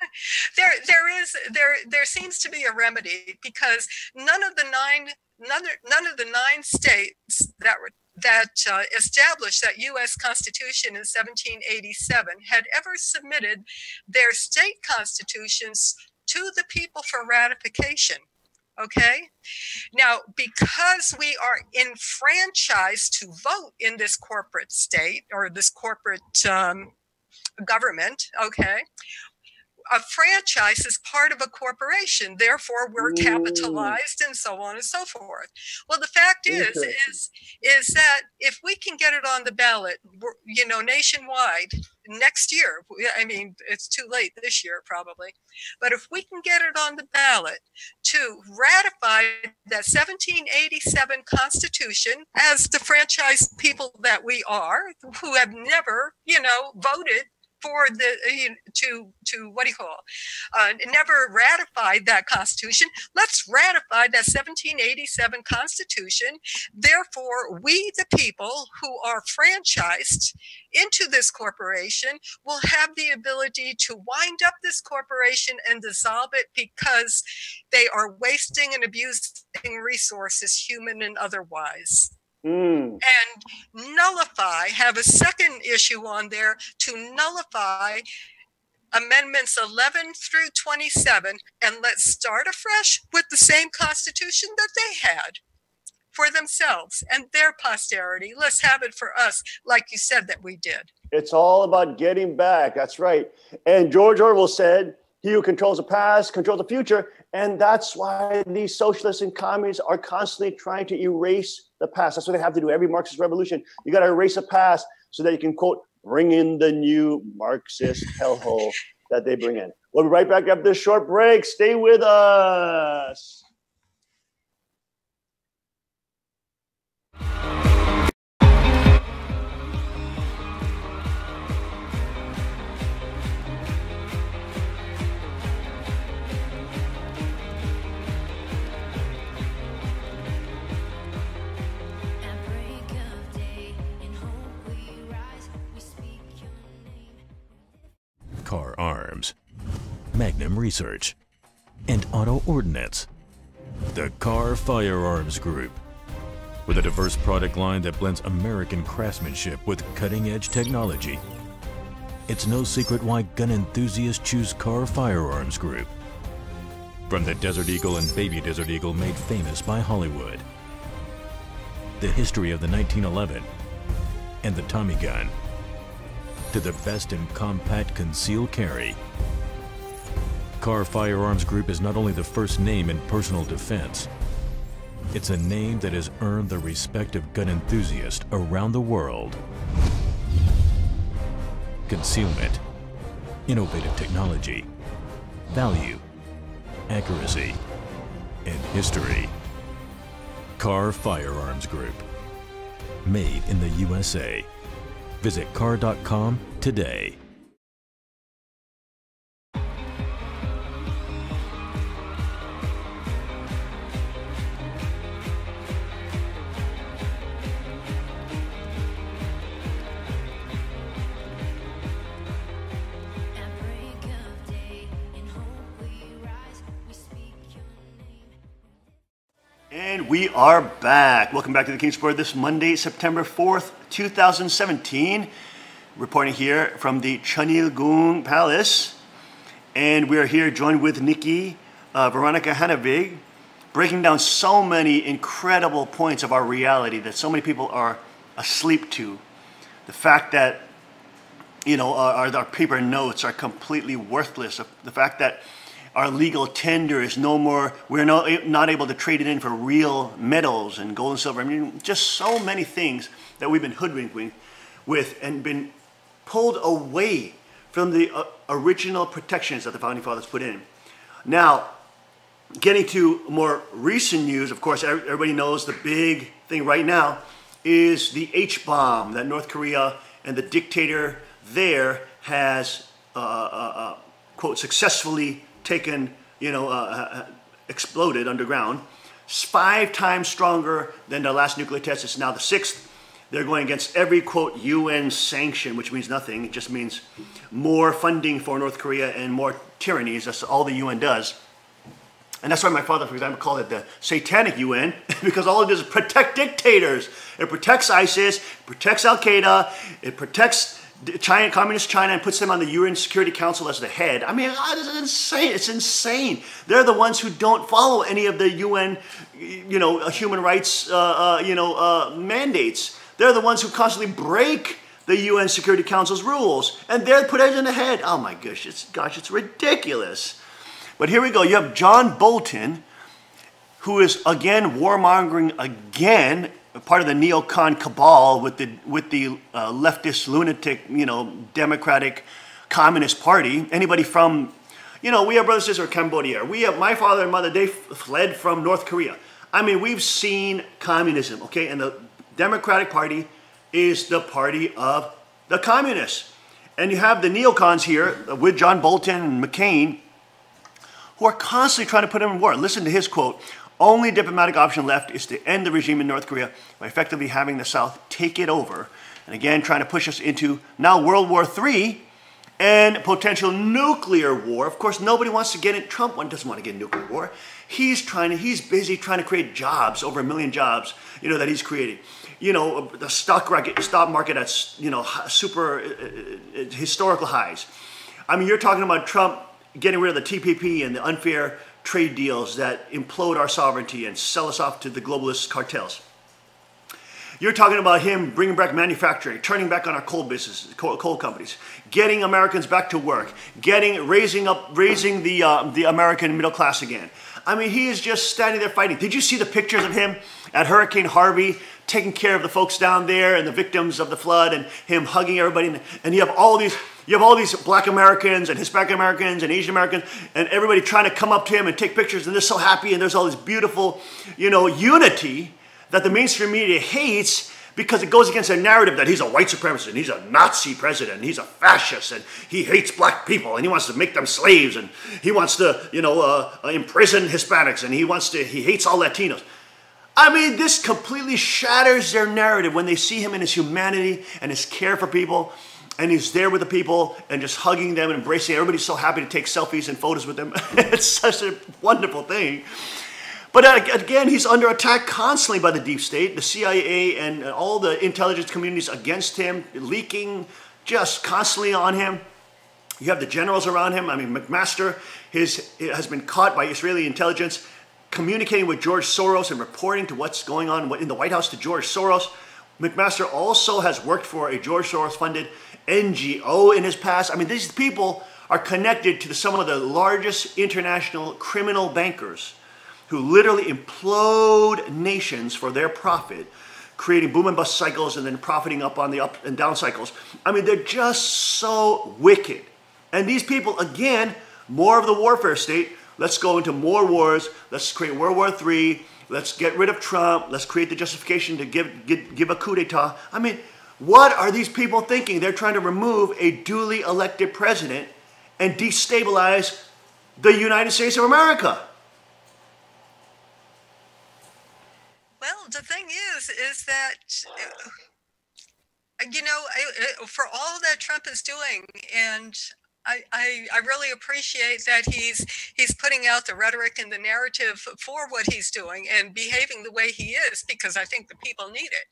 there seems to be a remedy because none of the nine states that established that U.S. Constitution in 1787 had ever submitted their state constitutions to the people for ratification. Okay. Now, because we are enfranchised to vote in this corporate state or this corporate government, okay, a franchise is part of a corporation. Therefore, we're capitalized and so on and so forth. Well, the fact is that if we can get it on the ballot, you know, nationwide next year, I mean, it's too late this year probably, but if we can get it on the ballot to ratify that 1787 Constitution as the franchise people that we are, who have never, you know, voted for the never ratified that Constitution. Let's ratify that 1787 Constitution. Therefore, we, the people who are franchised into this corporation, will have the ability to wind up this corporation and dissolve it because they are wasting and abusing resources, human and otherwise. And nullify, have a second issue on there to nullify amendments 11 through 27, and let's start afresh with the same Constitution that they had for themselves and their posterity. Let's have it for us, like you said that we did. It's all about getting back. That's right. And George Orwell said, he who controls the past controls the future. And that's why these socialists and communists are constantly trying to erase the past. That's what they have to do. Every Marxist revolution, you got to erase the past so that you can, quote, bring in the new Marxist hellhole that they bring in. We'll be right back after this short break. Stay with us. Car Arms, Magnum Research, and Auto Ordnance. The Car Firearms Group. With a diverse product line that blends American craftsmanship with cutting-edge technology. It's no secret why gun enthusiasts choose Car Firearms Group. From the Desert Eagle and Baby Desert Eagle made famous by Hollywood. The history of the 1911 and the Tommy gun. To the best in compact concealed carry. Carr Firearms Group is not only the first name in personal defense, it's a name that has earned the respect of gun enthusiasts around the world. Concealment, innovative technology, value, accuracy, and history. Carr Firearms Group. Made in the USA. Visit carr.com today. And we are back. Welcome back to the King Sport this Monday, September 4th, 2017. Reporting here from the Cheonilgung Palace. And we are here joined with Nikki, Veronica Hanavig, breaking down so many incredible points of our reality that so many people are asleep to. The fact that, you know, our paper notes are completely worthless. The fact that our legal tender is no more, we're not able to trade it in for real metals and gold and silver. I mean, just so many things that we've been hoodwinked with and been pulled away from the original protections that the Founding Fathers put in. Now, getting to more recent news, of course, everybody knows the big thing right now is the H-bomb that North Korea and the dictator there has, quote, successfully taken, exploded underground. It's 5 times stronger than the last nuclear test. It's now the 6th. They're going against every, quote, UN sanction, which means nothing. It just means more funding for North Korea and more tyrannies. That's all the UN does. And that's why my father, for example, called it the satanic UN, because all it does is protect dictators. It protects ISIS, protects Al-Qaeda, it protects China, Communist China, and puts them on the UN Security Council as the head. I mean, it's insane. It's insane. They're the ones who don't follow any of the UN, human rights, mandates. They're the ones who constantly break the UN Security Council's rules, and they're put as in the head. Oh my gosh, it's ridiculous. But here we go. You have John Bolton, who is again warmongering again, part of the neocon cabal with the leftist lunatic, Democratic Communist Party. Anybody from, we have brothers and sisters in Cambodia. We have my father and mother, they fled from North Korea. I mean, we've seen communism, okay? And the Democratic Party is the party of the communists. And you have the neocons here with John Bolton and McCain, who are constantly trying to put him in war. Listen to his quote. Only diplomatic option left is to end the regime in North Korea by effectively having the South take it over. And again, trying to push us into now World War III and potential nuclear war. Of course, nobody wants to get in. Trump doesn't want to get in nuclear war. He's busy trying to create jobs, over 1 million jobs, that he's creating. The stock market at, super historical highs. I mean, you're talking about Trump getting rid of the TPP and the unfair trade deals that implode our sovereignty and sell us off to the globalist cartels. You're talking about him bringing back manufacturing, turning back on our coal businesses, coal companies, getting Americans back to work, raising the American middle class again. I mean, he is just standing there fighting. Did you see the pictures of him at Hurricane Harvey, taking care of the folks down there and the victims of the flood, and him hugging everybody? And you have all these Black Americans and Hispanic Americans and Asian Americans and everybody trying to come up to him and take pictures, and they're so happy, and there's all this beautiful, unity that the mainstream media hates because it goes against their narrative that he's a white supremacist and he's a Nazi president and he's a fascist and he hates black people and he wants to make them slaves and he wants to, imprison Hispanics and he hates all Latinos. I mean, this completely shatters their narrative when they see him in his humanity and his care for people. And he's there with the people and just hugging them and embracing. Everybody's so happy to take selfies and photos with him. It's such a wonderful thing. But again, he's under attack constantly by the deep state, the CIA and all the intelligence communities against him, leaking just constantly on him. You have the generals around him. I mean, McMaster has been caught by Israeli intelligence communicating with George Soros and reporting to what's going on in the White House to George Soros. McMaster also has worked for a George Soros-funded NGO in his past. I mean, these people are connected to some of the largest international criminal bankers who literally implode nations for their profit, creating boom and bust cycles and then profiting up on the up and down cycles. I mean, they're just so wicked. And these people, again, more of the warfare state. Let's go into more wars. Let's create World War III. Let's get rid of Trump. Let's create the justification to give a coup d'etat. I mean, what are these people thinking? They're trying to remove a duly elected president and destabilize the United States of America. Well, the thing is that, you know, for all that Trump is doing, and I really appreciate that he's putting out the rhetoric and the narrative for what he's doing and behaving the way he is, because I think the people need it.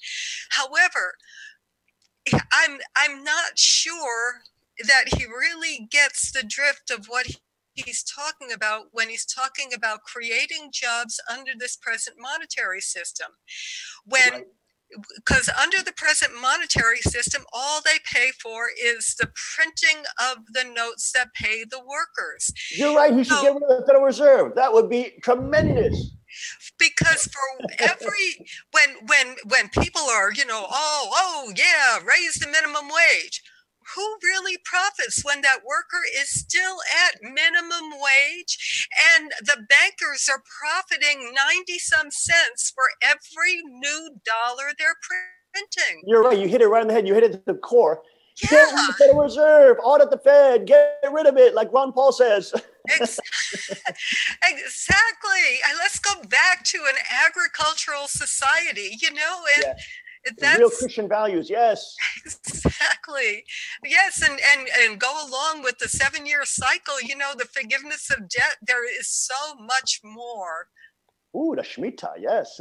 However, I'm not sure that he really gets the drift of what he's talking about when he's talking about creating jobs under this present monetary system. When because under the present monetary system, all they pay for is the printing of the notes that pay the workers. You're right. He should get rid of the Federal Reserve. That would be tremendous. Because for every when people are, you know, oh yeah, raise the minimum wage. Who really profits when that worker is still at minimum wage and the bankers are profiting 90-some cents for every new dollar they're printing? You're right. You hit it right on the head. You hit it to the core. Yeah. Get rid of the Federal Reserve. Audit the Fed. Get rid of it, like Ron Paul says. Exactly. And let's go back to an agricultural society, you know, and that's real Christian values. Yes. Exactly. Yes. And go along with the 7-year cycle, you know, the forgiveness of debt. There is so much more. Ooh, the Shemitah. Yes.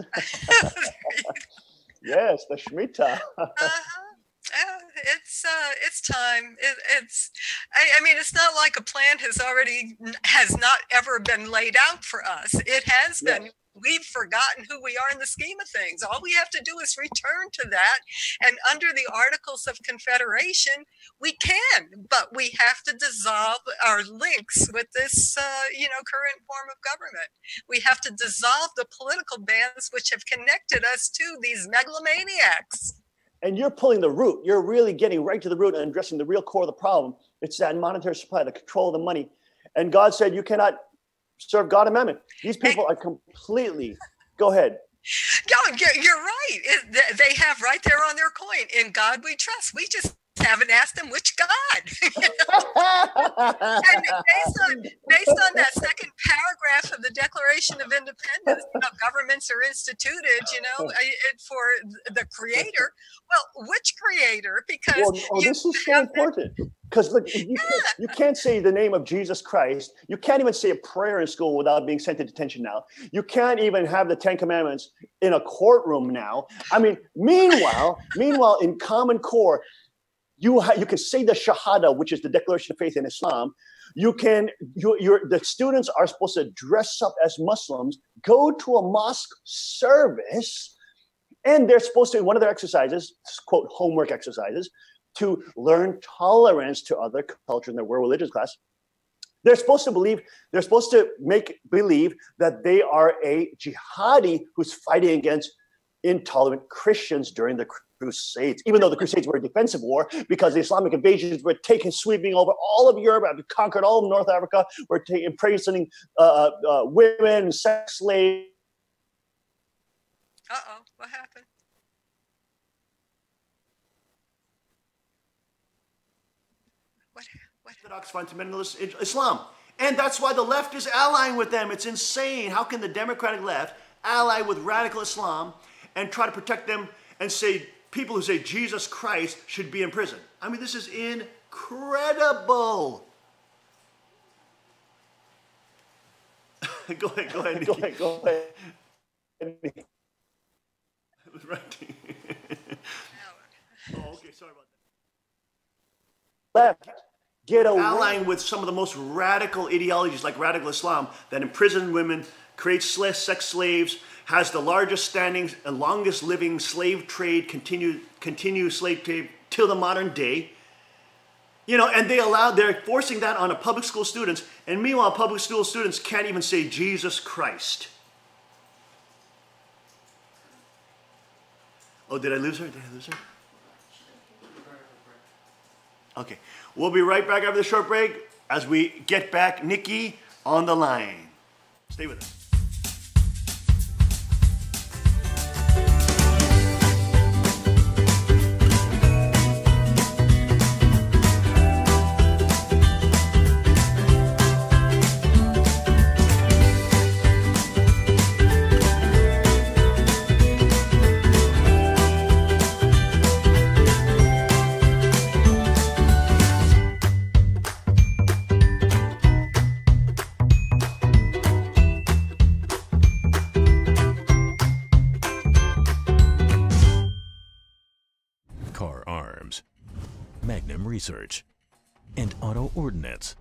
Yes, the Shemitah. It's time. I mean, it's not like a plan has not ever been laid out for us. It has been. Yes. We've forgotten who we are in the scheme of things. All we have to do is return to that. And under the Articles of Confederation, we can, but we have to dissolve our links with this, current form of government. We have to dissolve the political bands which have connected us to these megalomaniacs. And you're pulling the root. You're really getting right to the root and addressing the real core of the problem. It's that monetary supply, the control of the money. And God said you cannot serve God and mammon. These people are completely, go ahead. You're right. They have right there on their coin, in God we trust. We just haven't asked them which God. And based on that second paragraph of the Declaration of Independence, governments are instituted, for the creator. Well, which creator? Because this is so important. Because look, you can't say the name of Jesus Christ. You can't even say a prayer in school without being sent to detention now. You can't even have the 10 Commandments in a courtroom now. I mean, meanwhile, in Common Core, you can say the Shahada, which is the Declaration of Faith in Islam. The students are supposed to dress up as Muslims, go to a mosque service, and they're supposed to, one of their exercises, quote, homework exercises, to learn tolerance to other cultures in their world religious class. They're supposed to make believe that they are a jihadi who's fighting against intolerant Christians during the Crusades, even though the Crusades were a defensive war because the Islamic invasions were sweeping over all of Europe, and conquered all of North Africa, were imprisoning women, sex slaves. Uh-oh, what happened? Orthodox fundamentalist Islam. And that's why the left is allying with them. It's insane. How can the Democratic left ally with radical Islam and try to protect them and say people who say Jesus Christ should be in prison? I mean, this is incredible. Go ahead, Nikki. Go ahead. Right. Oh, okay, sorry about that. Left. Allying with some of the most radical ideologies like radical Islam that imprison women, creates sex slaves, has the largest standings and longest living slave trade, continue slave trade till the modern day. You know, and they're forcing that on a public school students, and meanwhile, public school students can't even say Jesus Christ. Oh, did I lose her? Okay, we'll be right back after the short break as we get back Nikki on the line. Stay with us. Car Arms, Magnum Research, and Auto Ordnance.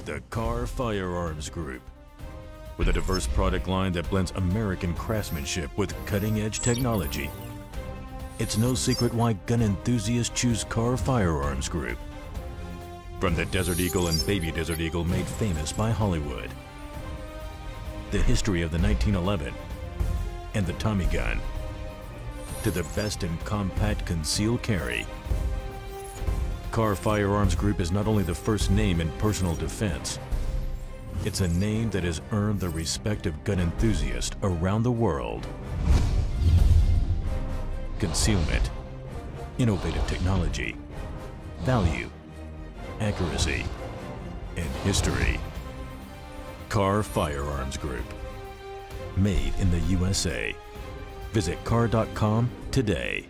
The Car Firearms Group. With a diverse product line that blends American craftsmanship with cutting-edge technology. It's no secret why gun enthusiasts choose Car Firearms Group. From the Desert Eagle and Baby Desert Eagle made famous by Hollywood. The history of the 1911 and the Tommy gun. To the best in compact concealed carry. Car Firearms Group is not only the first name in personal defense, it's a name that has earned the respect of gun enthusiasts around the world. Concealment, innovative technology, value, accuracy, and history. Car Firearms Group. Made in the USA. Visit car.com today.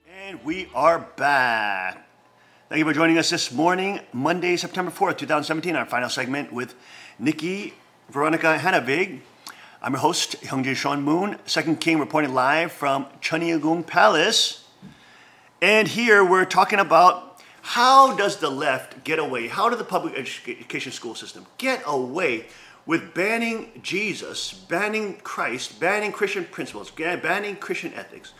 And we are back. Thank you for joining us this morning, Monday, September 4th, 2017, our final segment with Nikki Veronica Hanavig. I'm your host, Hyungjae Sean Moon, Second King, reporting live from Cheonmyegung Palace. And here we're talking about how does the left get away, how does the public education school system get away with banning Jesus, banning Christ, banning Christian principles, banning Christian ethics.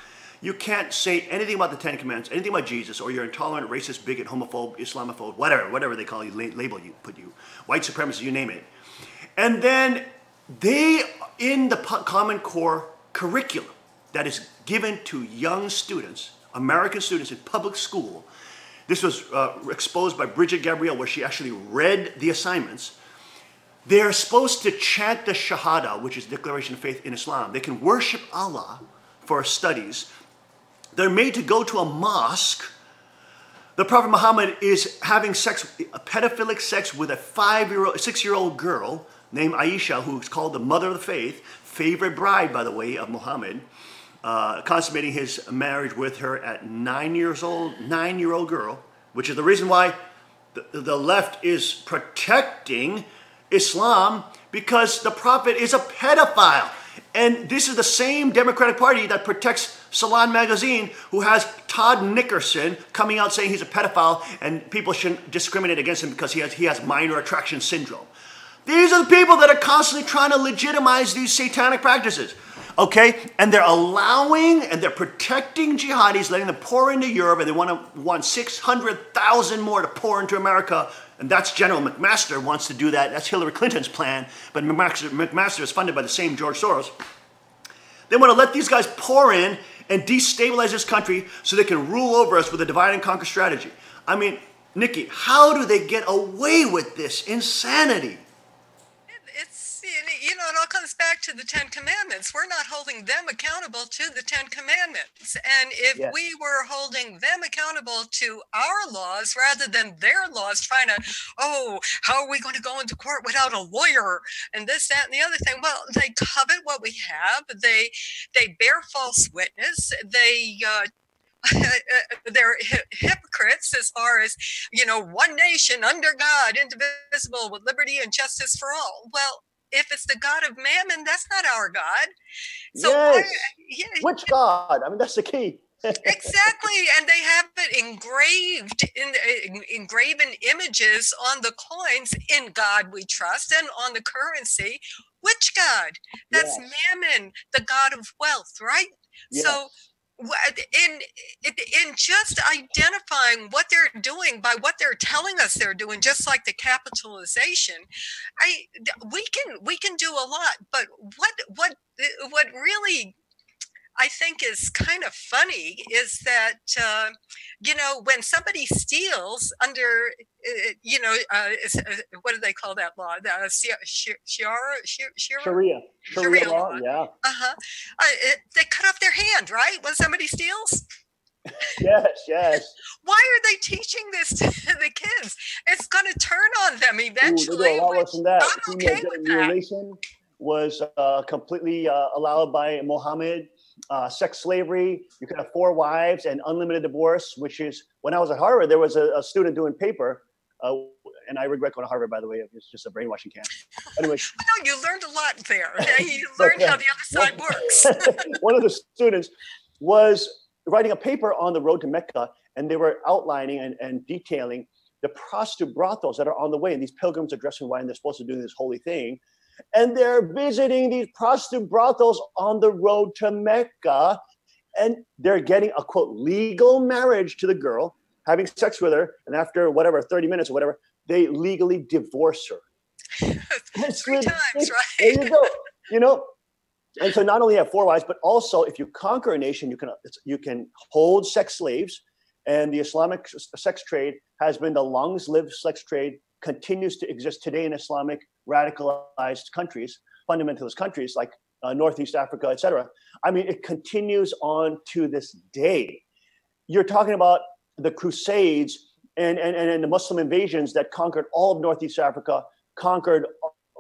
You can't say anything about the Ten Commandments, anything about Jesus, or you're intolerant, racist, bigot, homophobe, Islamophobe, whatever they call you, label you, put you, white supremacist, you name it. And then they, in the Common Core curriculum that is given to young students, American students in public school, this was exposed by Bridget Gabriel, where she actually read the assignments. They're supposed to chant the Shahada, which is Declaration of Faith in Islam. They can worship Allah for studies. They're made to go to a mosque. The Prophet Muhammad is having pedophilic sex with a 6-year-old girl named Aisha, who's called the mother of the faith, favorite bride, by the way, of Muhammad, consummating his marriage with her at 9 years old, 9-year-old girl, which is the reason why the left is protecting Islam, because the Prophet is a pedophile. And this is the same Democratic Party that protects Salon Magazine, who has Todd Nickerson coming out saying he's a pedophile and people shouldn't discriminate against him because he has minor attraction syndrome. These are the people that are constantly trying to legitimize these satanic practices. Okay? And they're allowing and they're protecting jihadis, letting them pour into Europe, and they want 600,000 more to pour into America. And that's General McMaster wants to do that. That's Hillary Clinton's plan. But McMaster is funded by the same George Soros. They want to let these guys pour in and destabilize this country so they can rule over us with a divide and conquer strategy. I mean, Nikki, how do they get away with this insanity? It's, you know, it all comes back to the Ten Commandments. We're not holding them accountable to the Ten Commandments. And if we were holding them accountable to our laws rather than their laws, trying to, oh, how are we going to go into court without a lawyer and this, that, and the other thing? Well, they covet what we have. They bear false witness. They're hypocrites as far as, you know, one nation under God, indivisible, with liberty and justice for all. Well, if it's the God of Mammon, that's not our God. So Yes. yeah, Which God? I mean, that's the key. exactly, and they have it engraved in engraven images on the coins. In God we trust, and on the currency, which God? That's Yes. Mammon, the God of wealth, right? So in just identifying what they're doing by what they're telling us they're doing, just like the capitalization, we can do a lot. But what really I think is kind of funny is that, when somebody steals under, what do they call that law? The Sharia law, yeah. They cut off their hand, right? When somebody steals? Yes. Why are they teaching this to the kids? It's going to turn on them eventually. They do a lot worse than that. I'm okay with that. Mutilation was completely allowed by Mohammed. Sex slavery, you could have 4 wives and unlimited divorce, which is, when I was at Harvard, there was a student doing paper, and I regret going to Harvard, by the way. It's just a brainwashing camp. Anyway. No, you learned a lot there. You learned how the other side works. One of the students was writing a paper on the road to Mecca, and they were outlining and detailing the prostitute brothels that are on the way, and these pilgrims are dressing white, and they're supposed to do this holy thing. And they're visiting these prostitute brothels on the road to Mecca, and they're getting a, quote, legal marriage to the girl, having sex with her, and after whatever, 30 minutes or whatever, they legally divorce her. 3 times, right? There you go. And so not only have 4 wives, but also if you conquer a nation, you can hold sex slaves, and the Islamic sex trade has been the longest-lived sex trade, continues to exist today in Islamic radicalized countries, fundamentalist countries like Northeast Africa, etc. I mean, it continues on to this day. You're talking about the Crusades and the Muslim invasions that conquered all of Northeast Africa, conquered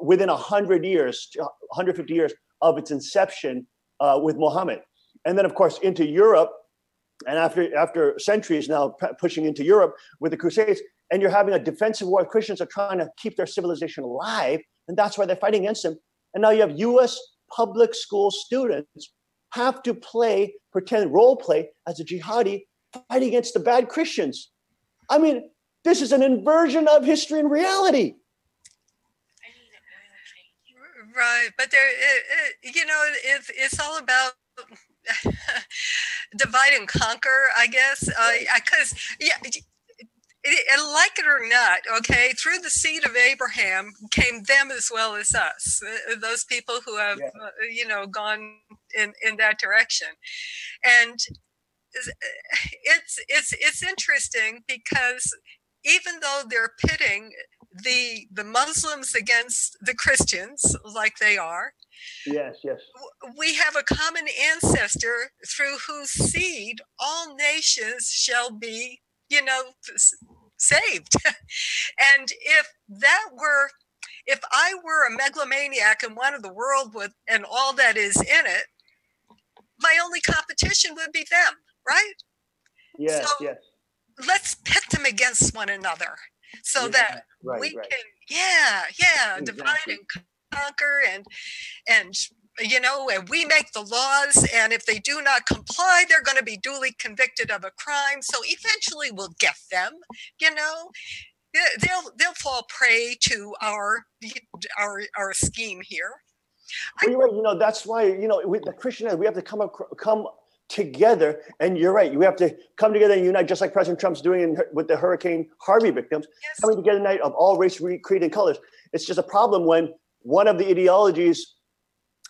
within 100 years, 150 years of its inception with Muhammad. And then, of course, into Europe, and after centuries now pushing into Europe with the Crusades, and you're having a defensive war. Christians are trying to keep their civilization alive, and that's why they're fighting against them. And now you have U.S. public school students have to pretend role play as a jihadi, fighting against the bad Christians. I mean, this is an inversion of history and reality. Right, but it's all about divide and conquer, I guess. Because like it or not, okay, through the seed of Abraham came them as well as us, those people who have, gone in that direction. And it's interesting because even though they're pitting the Muslims against the Christians like they are, yes, we have a common ancestor through whose seed all nations shall be, saved. And if I were a megalomaniac and wanted the world and all that is in it, my only competition would be them, right? Yes, so let's pit them against one another so that we can, exactly. divide and conquer and and we make the laws, and if they do not comply, they're going to be duly convicted of a crime. So eventually we'll get them, they'll fall prey to our scheme here. Well, you're right. That's why, with the Christian, we have to come together. And you're right. We have to come together and unite, just like President Trump's doing with the Hurricane Harvey victims, coming together tonight of all race, creed, and colors. It's just a problem when one of the ideologies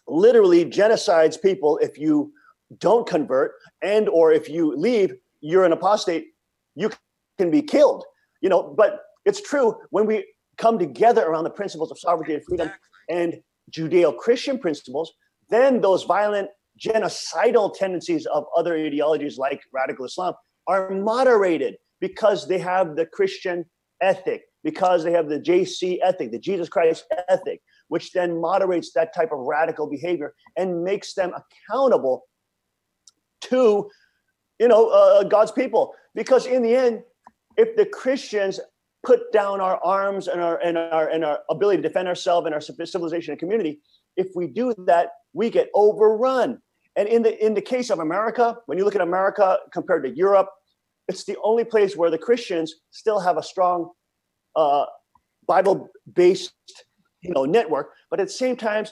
literally genocides people. If you don't convert or if you leave, you're an apostate, you can be killed, but it's true when we come together around the principles of sovereignty and freedom and Judeo-Christian principles, then those violent genocidal tendencies of other ideologies like radical Islam are moderated because they have the Christian ethic, because they have the JC ethic, the Jesus Christ ethic, which then moderates that type of radical behavior and makes them accountable to, God's people. Because in the end, if the Christians put down our arms and our ability to defend ourselves and our civilization and community, if we do that, we get overrun. And in the case of America, when you look at America compared to Europe, it's the only place where the Christians still have a strong Bible-based, network. But at the same time,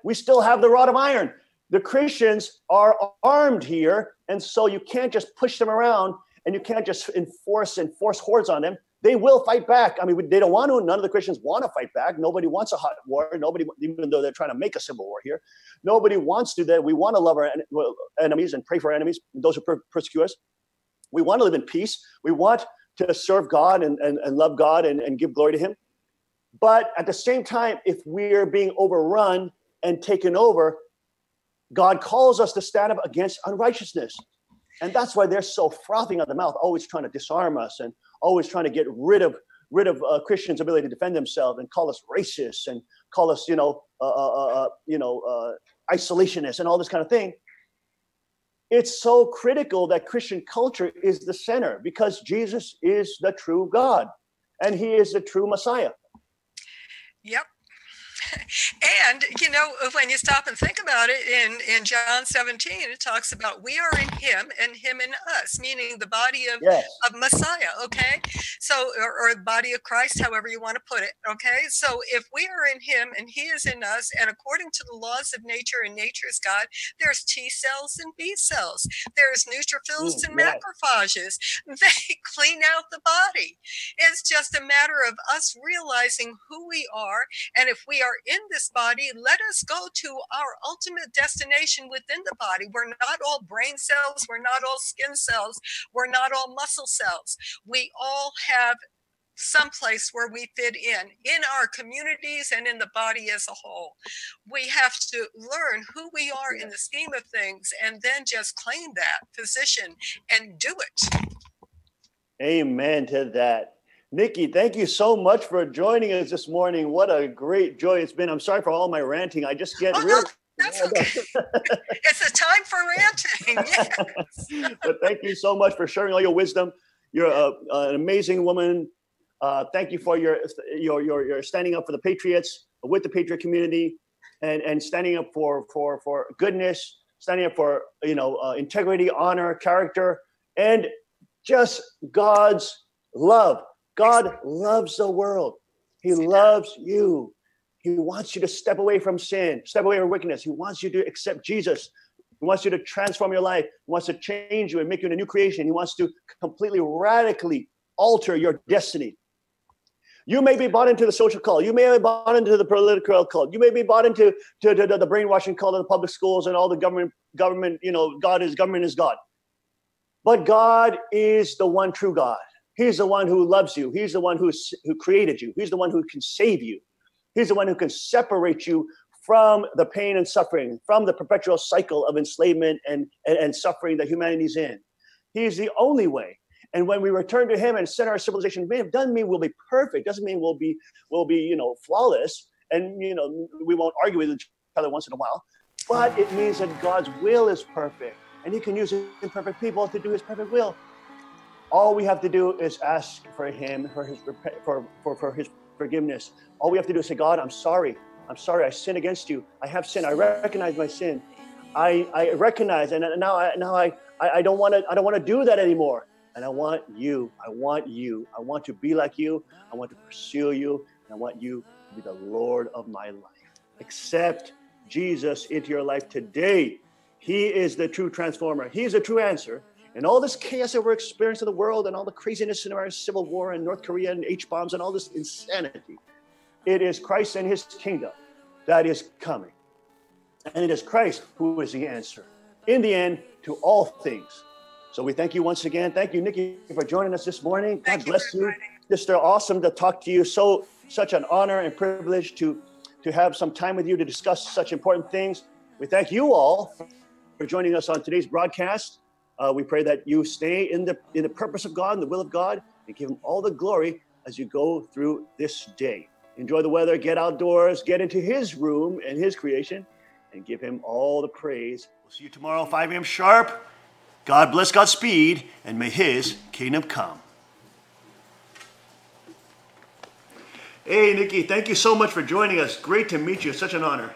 we still have the rod of iron. The Christians are armed here, and so you can't just push them around, and you can't just enforce hordes on them. They will fight back. I mean, they don't want to. None of the Christians want to fight back. Nobody wants a hot war. Nobody, even though they're trying to make a civil war here, nobody wants to. That we want to love our enemies and pray for our enemies, those who persecute us. We want to live in peace. We want to serve God and love God and give glory to Him. But at the same time, if we're being overrun and taken over, God calls us to stand up against unrighteousness. And that's why they're so frothing at the mouth, always trying to disarm us and always trying to get rid of Christians' ability to defend themselves and call us racists and call us, isolationists and all this kind of thing. It's so critical that Christian culture is the center because Jesus is the true God and He is the true Messiah. Yep. And, when you stop and think about it, in John 17, it talks about we are in Him and Him in us, meaning the body of Messiah, okay? So, or the body of Christ, however you want to put it, okay? So if we are in Him and He is in us, and according to the laws of nature, and nature is God, there's T cells and B cells. There's neutrophils and macrophages. They clean out the body. It's just a matter of us realizing who we are, and if we are in this body, let us go to our ultimate destination within the body. We're not all brain cells. We're not all skin cells. We're not all muscle cells. We all have some place where we fit in our communities and in the body as a whole. We have to learn who we are in the scheme of things and then just claim that position and do it. Amen to that. Nikki, thank you so much for joining us this morning. What a great joy it's been. I'm sorry for all my ranting. I just get really... That's okay. It's a time for ranting. Yes. But thank you so much for sharing all your wisdom. You're an amazing woman. Thank you for your standing up for the Patriots, with the Patriot community, and standing up for goodness, standing up for integrity, honor, character, and just God's love. God loves the world. He loves you. He wants you to step away from sin, step away from wickedness. He wants you to accept Jesus. He wants you to transform your life. He wants to change you and make you a new creation. He wants to completely, radically alter your destiny. You may be bought into the social cult. You may be bought into the political cult. You may be bought into the brainwashing cult of the public schools and all the government, government is God. But God is the one true God. He's the one who loves you. He's the one who created you. He's the one who can save you. He's the one who can separate you from the pain and suffering, from the perpetual cycle of enslavement and suffering that humanity's in. He's the only way. And when we return to Him and set our civilization, it doesn't mean we'll be perfect. Doesn't mean we'll be flawless, and we won't argue with each other once in a while. But it means that God's will is perfect, and He can use imperfect people to do His perfect will. All we have to do is ask for Him for His forgiveness. All we have to do is say, God, I'm sorry. I'm sorry. I sinned against you. I have sinned. I recognize my sin. I recognize, and now I don't want to do that anymore. And I want you. I want you. I want to be like you. I want to pursue you. And I want you to be the Lord of my life. Accept Jesus into your life today. He is the true transformer. He is the true answer. And all this chaos that we're experiencing in the world and all the craziness in our civil war and North Korea and H-bombs and all this insanity, it is Christ and His kingdom that is coming. And it is Christ who is the answer, in the end, to all things. So we thank you once again. Thank you, Nikki, for joining us this morning. God bless you. Just awesome to talk to you. Such an honor and privilege to have some time with you to discuss such important things. We thank you all for joining us on today's broadcast. We pray that you stay in the purpose of God and the will of God and give Him all the glory as you go through this day. Enjoy the weather, get outdoors, get into His room and His creation, and give Him all the praise. We'll see you tomorrow, 5 a.m. sharp. God bless, Godspeed, and may His kingdom come. Hey, Nikki, thank you so much for joining us. Great to meet you. Such an honor.